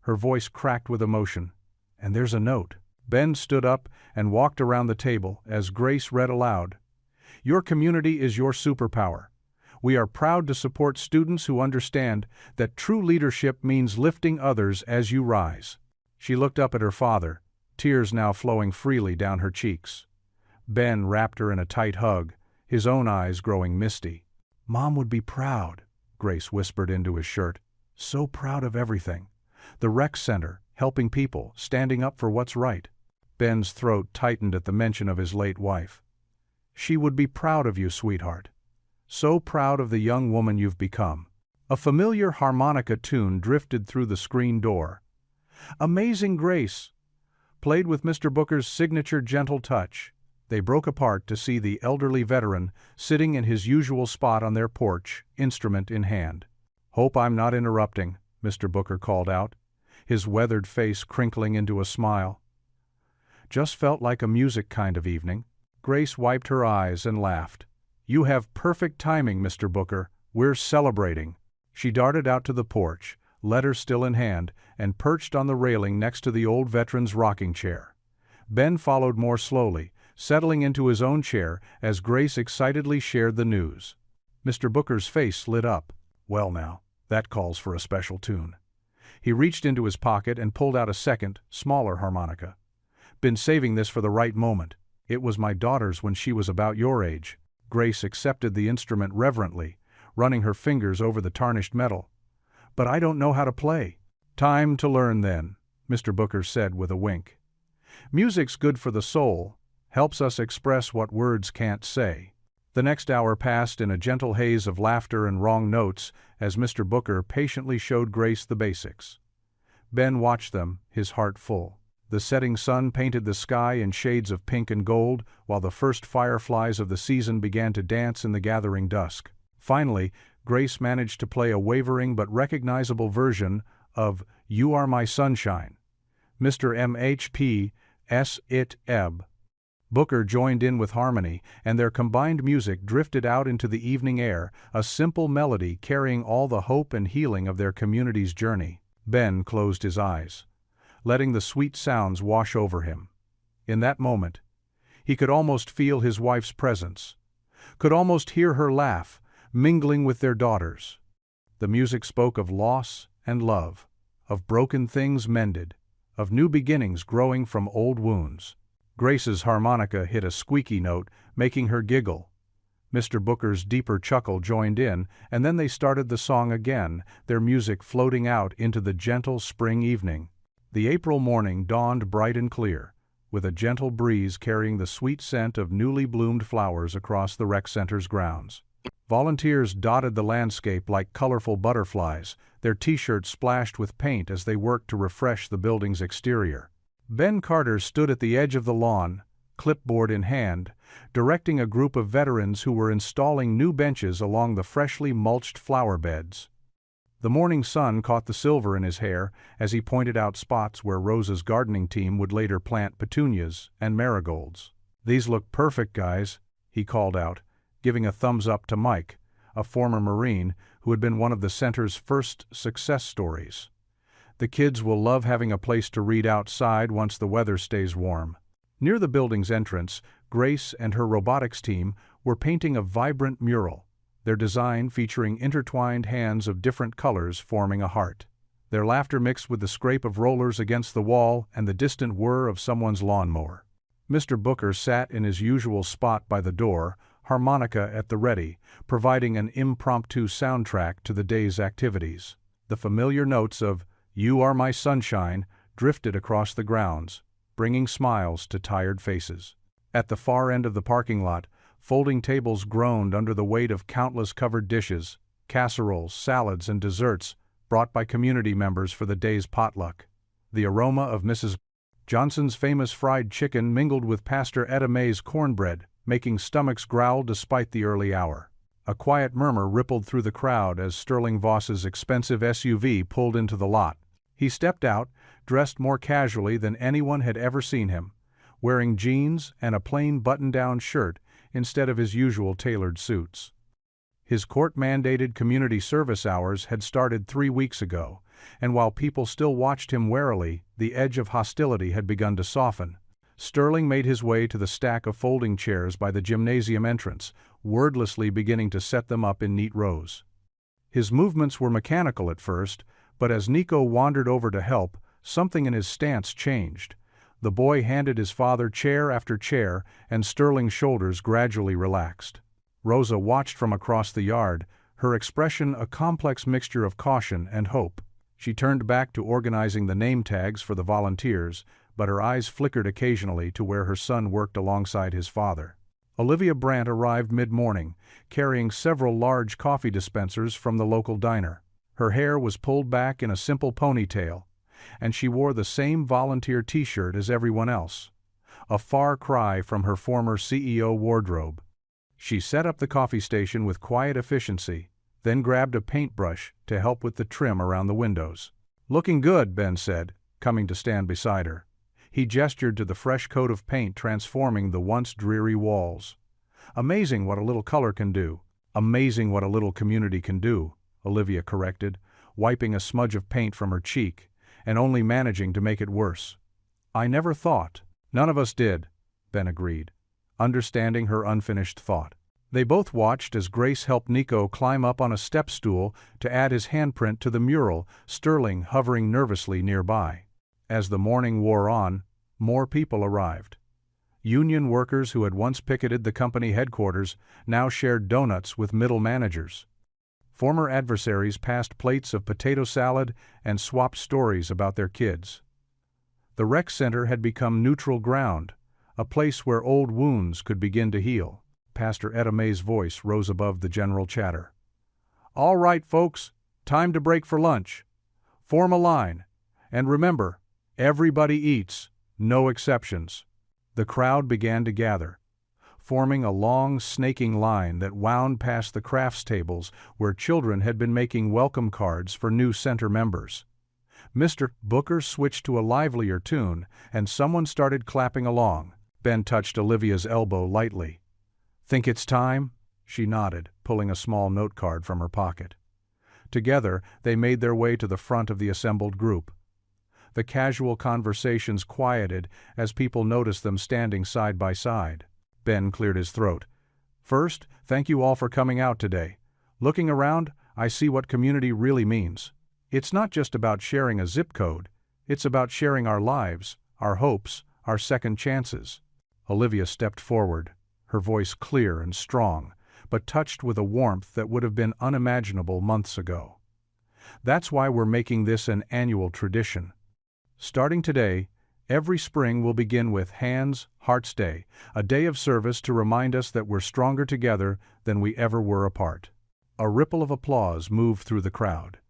Her voice cracked with emotion. "And there's a note." Ben stood up and walked around the table as Grace read aloud. "Your community is your superpower. We are proud to support students who understand that true leadership means lifting others as you rise." She looked up at her father, tears now flowing freely down her cheeks. Ben wrapped her in a tight hug, his own eyes growing misty. "Mom would be proud," Grace whispered into his shirt. "So proud of everything. The rec center, helping people, standing up for what's right." Ben's throat tightened at the mention of his late wife. "She would be proud of you, sweetheart. So proud of the young woman you've become." A familiar harmonica tune drifted through the screen door. "Amazing Grace," played with Mr. Booker's signature gentle touch. They broke apart to see the elderly veteran sitting in his usual spot on their porch, instrument in hand. "Hope I'm not interrupting," Mr. Booker called out, his weathered face crinkling into a smile. "Just felt like a music kind of evening." Grace wiped her eyes and laughed. "You have perfect timing, Mr. Booker. We're celebrating." She darted out to the porch, letter still in hand, and perched on the railing next to the old veteran's rocking chair. Ben followed more slowly, settling into his own chair as Grace excitedly shared the news. Mr. Booker's face lit up. "Well now, that calls for a special tune." He reached into his pocket and pulled out a second, smaller harmonica. "Been saving this for the right moment. It was my daughter's when she was about your age." Grace accepted the instrument reverently, running her fingers over the tarnished metal. "But I don't know how to play." "Time to learn then," Mr. Booker said with a wink. "Music's good for the soul, helps us express what words can't say." The next hour passed in a gentle haze of laughter and wrong notes as Mr. Booker patiently showed Grace the basics. Ben watched them, his heart full. The setting sun painted the sky in shades of pink and gold, while the first fireflies of the season began to dance in the gathering dusk. Finally, Grace managed to play a wavering but recognizable version of "You Are My Sunshine." Mr. M.H.P. S. It Ebb. Booker joined in with harmony, and their combined music drifted out into the evening air, a simple melody carrying all the hope and healing of their community's journey. Ben closed his eyes, letting the sweet sounds wash over him. In that moment, he could almost feel his wife's presence, could almost hear her laugh, mingling with their daughters. The music spoke of loss and love, of broken things mended, of new beginnings growing from old wounds. Grace's harmonica hit a squeaky note, making her giggle. Mr. Booker's deeper chuckle joined in, and then they started the song again, their music floating out into the gentle spring evening. The April morning dawned bright and clear, with a gentle breeze carrying the sweet scent of newly bloomed flowers across the rec center's grounds. Volunteers dotted the landscape like colorful butterflies, their t-shirts splashed with paint as they worked to refresh the building's exterior. Ben Carter stood at the edge of the lawn, clipboard in hand, directing a group of veterans who were installing new benches along the freshly mulched flower beds. The morning sun caught the silver in his hair as he pointed out spots where Rosa's gardening team would later plant petunias and marigolds. "These look perfect, guys," he called out, giving a thumbs up to Mike, a former Marine who had been one of the center's first success stories. "The kids will love having a place to read outside once the weather stays warm." Near the building's entrance, Grace and her robotics team were painting a vibrant mural, their design featuring intertwined hands of different colors forming a heart. Their laughter mixed with the scrape of rollers against the wall and the distant whir of someone's lawnmower. Mr. Booker sat in his usual spot by the door, harmonica at the ready, providing an impromptu soundtrack to the day's activities. The familiar notes of "You Are My Sunshine" drifted across the grounds, bringing smiles to tired faces. At the far end of the parking lot, folding tables groaned under the weight of countless covered dishes, casseroles, salads, and desserts brought by community members for the day's potluck. The aroma of Mrs. Johnson's famous fried chicken mingled with Pastor Etta May's cornbread, making stomachs growl despite the early hour. A quiet murmur rippled through the crowd as Sterling Voss's expensive SUV pulled into the lot. He stepped out, dressed more casually than anyone had ever seen him, wearing jeans and a plain button-down shirt instead of his usual tailored suits. His court-mandated community service hours had started 3 weeks ago, and while people still watched him warily, the edge of hostility had begun to soften. Sterling made his way to the stack of folding chairs by the gymnasium entrance, wordlessly beginning to set them up in neat rows. His movements were mechanical at first, but as Nico wandered over to help, something in his stance changed. The boy handed his father chair after chair, and Sterling's shoulders gradually relaxed. Rosa watched from across the yard, her expression a complex mixture of caution and hope. She turned back to organizing the name tags for the volunteers, but her eyes flickered occasionally to where her son worked alongside his father. Olivia Brandt arrived mid-morning, carrying several large coffee dispensers from the local diner. Her hair was pulled back in a simple ponytail, and she wore the same volunteer t-shirt as everyone else, a far cry from her former CEO wardrobe. She set up the coffee station with quiet efficiency, then grabbed a paintbrush to help with the trim around the windows. "Looking good," Ben said, coming to stand beside her. He gestured to the fresh coat of paint transforming the once dreary walls. "Amazing what a little color can do." "Amazing what a little community can do," Olivia corrected, wiping a smudge of paint from her cheek, and only managing to make it worse. "I never thought." "None of us did," Ben agreed, understanding her unfinished thought. They both watched as Grace helped Nico climb up on a step stool to add his handprint to the mural, Sterling hovering nervously nearby. As the morning wore on, more people arrived. Union workers who had once picketed the company headquarters now shared donuts with middle managers. Former adversaries passed plates of potato salad and swapped stories about their kids. The rec center had become neutral ground, a place where old wounds could begin to heal. Pastor Etta May's voice rose above the general chatter. "All right, folks, time to break for lunch. Form a line. And remember, everybody eats, no exceptions." The crowd began to gather, forming a long, snaking line that wound past the crafts tables where children had been making welcome cards for new center members. Mr. Booker switched to a livelier tune, and someone started clapping along. Ben touched Olivia's elbow lightly. "Think it's time?" She nodded, pulling a small note card from her pocket. Together, they made their way to the front of the assembled group. The casual conversations quieted as people noticed them standing side by side. Ben cleared his throat. "First, thank you all for coming out today. Looking around, I see what community really means. It's not just about sharing a zip code, it's about sharing our lives, our hopes, our second chances." Olivia stepped forward, her voice clear and strong, but touched with a warmth that would have been unimaginable months ago. "That's why we're making this an annual tradition. Starting today, every spring will begin with Hands, Hearts Day, a day of service to remind us that we're stronger together than we ever were apart." A ripple of applause moved through the crowd.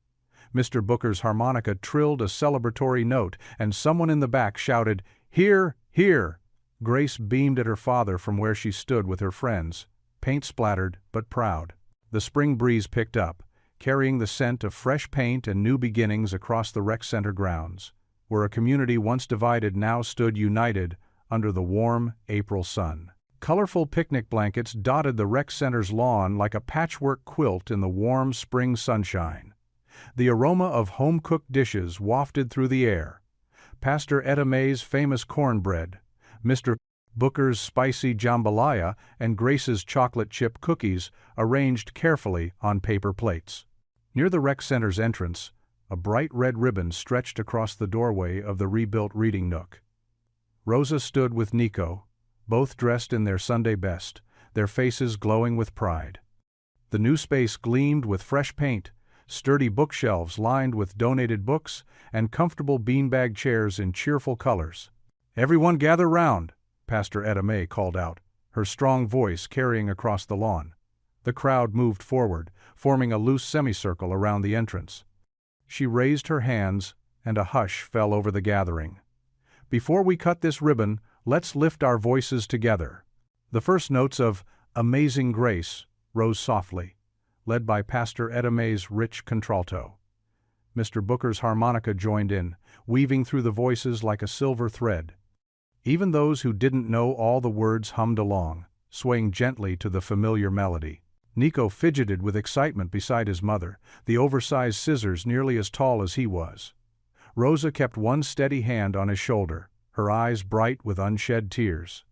Mr. Booker's harmonica trilled a celebratory note, and someone in the back shouted, "Hear, hear!" Grace beamed at her father from where she stood with her friends, paint-splattered but proud. The spring breeze picked up, carrying the scent of fresh paint and new beginnings across the rec center grounds, where a community once divided now stood united under the warm April sun. Colorful picnic blankets dotted the rec center's lawn like a patchwork quilt in the warm spring sunshine. The aroma of home-cooked dishes wafted through the air. Pastor Etta Mae's famous cornbread, Mr. Booker's spicy jambalaya, and Grace's chocolate chip cookies arranged carefully on paper plates. Near the rec center's entrance, a bright red ribbon stretched across the doorway of the rebuilt reading nook. Rosa stood with Nico, both dressed in their Sunday best, their faces glowing with pride. The new space gleamed with fresh paint, sturdy bookshelves lined with donated books, and comfortable beanbag chairs in cheerful colors. "Everyone gather round," Pastor Etta Mae called out, her strong voice carrying across the lawn. The crowd moved forward, forming a loose semicircle around the entrance. She raised her hands, and a hush fell over the gathering. "Before we cut this ribbon, let's lift our voices together." The first notes of "Amazing Grace" rose softly, led by Pastor Etta Mae's rich contralto. Mr. Booker's harmonica joined in, weaving through the voices like a silver thread. Even those who didn't know all the words hummed along, swaying gently to the familiar melody. Nico fidgeted with excitement beside his mother, the oversized scissors nearly as tall as he was. Rosa kept one steady hand on his shoulder, her eyes bright with unshed tears.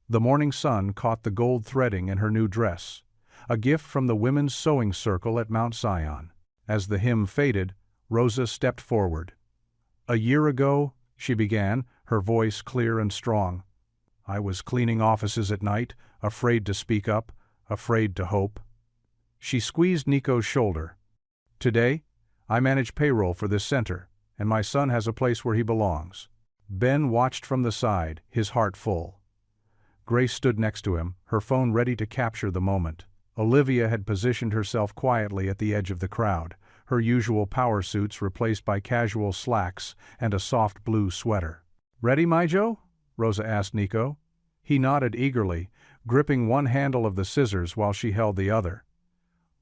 The morning sun caught the gold threading in her new dress, a gift from the Women's Sewing Circle at Mount Zion. As the hymn faded, Rosa stepped forward. "A year ago," she began, her voice clear and strong, "I was cleaning offices at night, afraid to speak up, afraid to hope." She squeezed Nico's shoulder. "Today, I manage payroll for this center, and my son has a place where he belongs." Ben watched from the side, his heart full. Grace stood next to him, her phone ready to capture the moment. Olivia had positioned herself quietly at the edge of the crowd, her usual power suits replaced by casual slacks and a soft blue sweater. "Ready, Mijo?" Rosa asked Nico. He nodded eagerly, gripping one handle of the scissors while she held the other.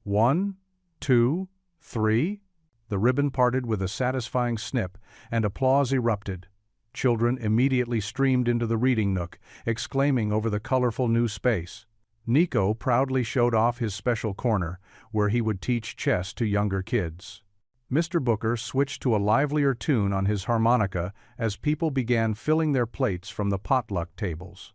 1, 2, 3. The ribbon parted with a satisfying snip, and applause erupted. Children immediately streamed into the reading nook, exclaiming over the colorful new space. Nico proudly showed off his special corner, where he would teach chess to younger kids. Mr. Booker switched to a livelier tune on his harmonica as people began filling their plates from the potluck tables.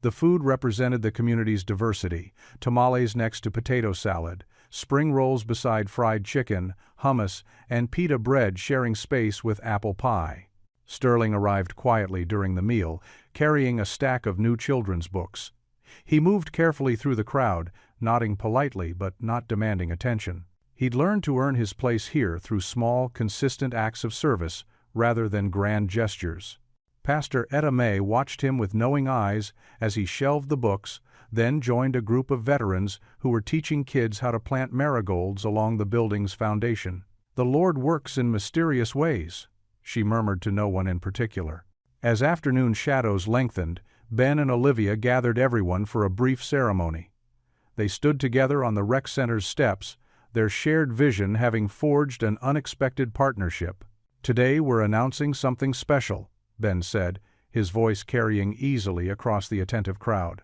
The food represented the community's diversity: tamales next to potato salad, spring rolls beside fried chicken, hummus, and pita bread sharing space with apple pie. Sterling arrived quietly during the meal, carrying a stack of new children's books. He moved carefully through the crowd, nodding politely but not demanding attention. He'd learned to earn his place here through small, consistent acts of service rather than grand gestures. Pastor Etta Mae watched him with knowing eyes as he shelved the books, then joined a group of veterans who were teaching kids how to plant marigolds along the building's foundation. "The Lord works in mysterious ways," she murmured to no one in particular. As afternoon shadows lengthened, Ben and Olivia gathered everyone for a brief ceremony. They stood together on the rec center's steps, their shared vision having forged an unexpected partnership. "Today we're announcing something special," Ben said, his voice carrying easily across the attentive crowd.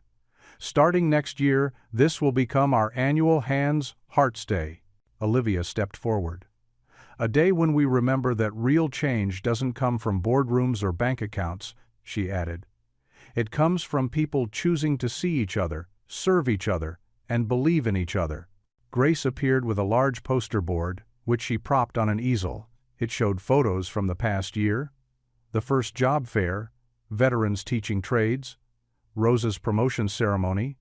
"Starting next year, this will become our annual Hands, Hearts Day." Olivia stepped forward. "A day when we remember that real change doesn't come from boardrooms or bank accounts," she added. "It comes from people choosing to see each other, serve each other, and believe in each other." Grace appeared with a large poster board, which she propped on an easel. It showed photos from the past year: the first job fair, veterans teaching trades, Rosa's promotion ceremony,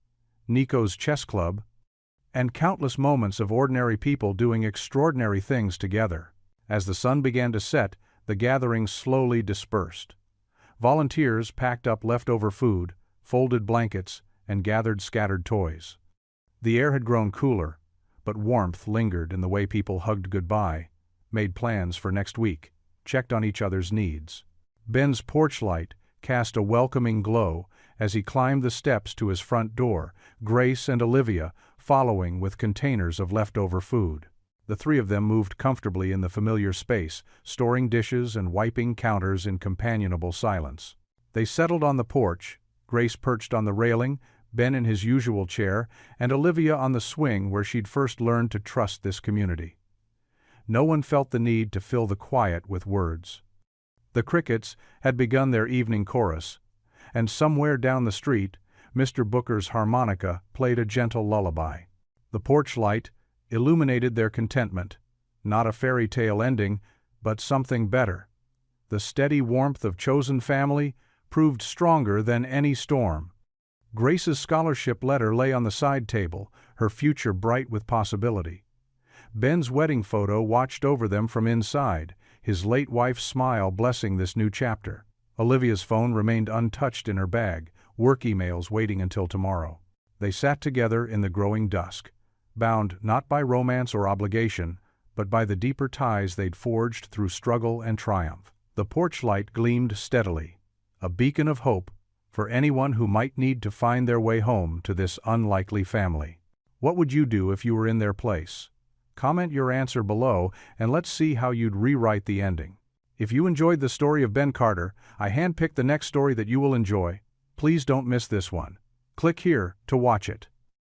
Nico's chess club, and countless moments of ordinary people doing extraordinary things together. As the sun began to set, the gathering slowly dispersed. Volunteers packed up leftover food, folded blankets, and gathered scattered toys. The air had grown cooler, but warmth lingered in the way people hugged goodbye, made plans for next week, checked on each other's needs. Ben's porch light cast a welcoming glow as he climbed the steps to his front door, Grace and Olivia following with containers of leftover food. The three of them moved comfortably in the familiar space, storing dishes and wiping counters in companionable silence. They settled on the porch, Grace perched on the railing, Ben in his usual chair, and Olivia on the swing where she'd first learned to trust this community. No one felt the need to fill the quiet with words. The crickets had begun their evening chorus, and somewhere down the street, Mr. Booker's harmonica played a gentle lullaby. The porch light illuminated their contentment, not a fairy tale ending, but something better. The steady warmth of chosen family proved stronger than any storm. Grace's scholarship letter lay on the side table, her future bright with possibility. Ben's wedding photo watched over them from inside, his late wife's smile blessing this new chapter. Olivia's phone remained untouched in her bag, work emails waiting until tomorrow. They sat together in the growing dusk, bound not by romance or obligation, but by the deeper ties they'd forged through struggle and triumph. The porch light gleamed steadily, a beacon of hope for anyone who might need to find their way home to this unlikely family. What would you do if you were in their place? Comment your answer below and let's see how you'd rewrite the ending. If you enjoyed the story of Ben Carter, I handpicked the next story that you will enjoy. Please don't miss this one. Click here to watch it.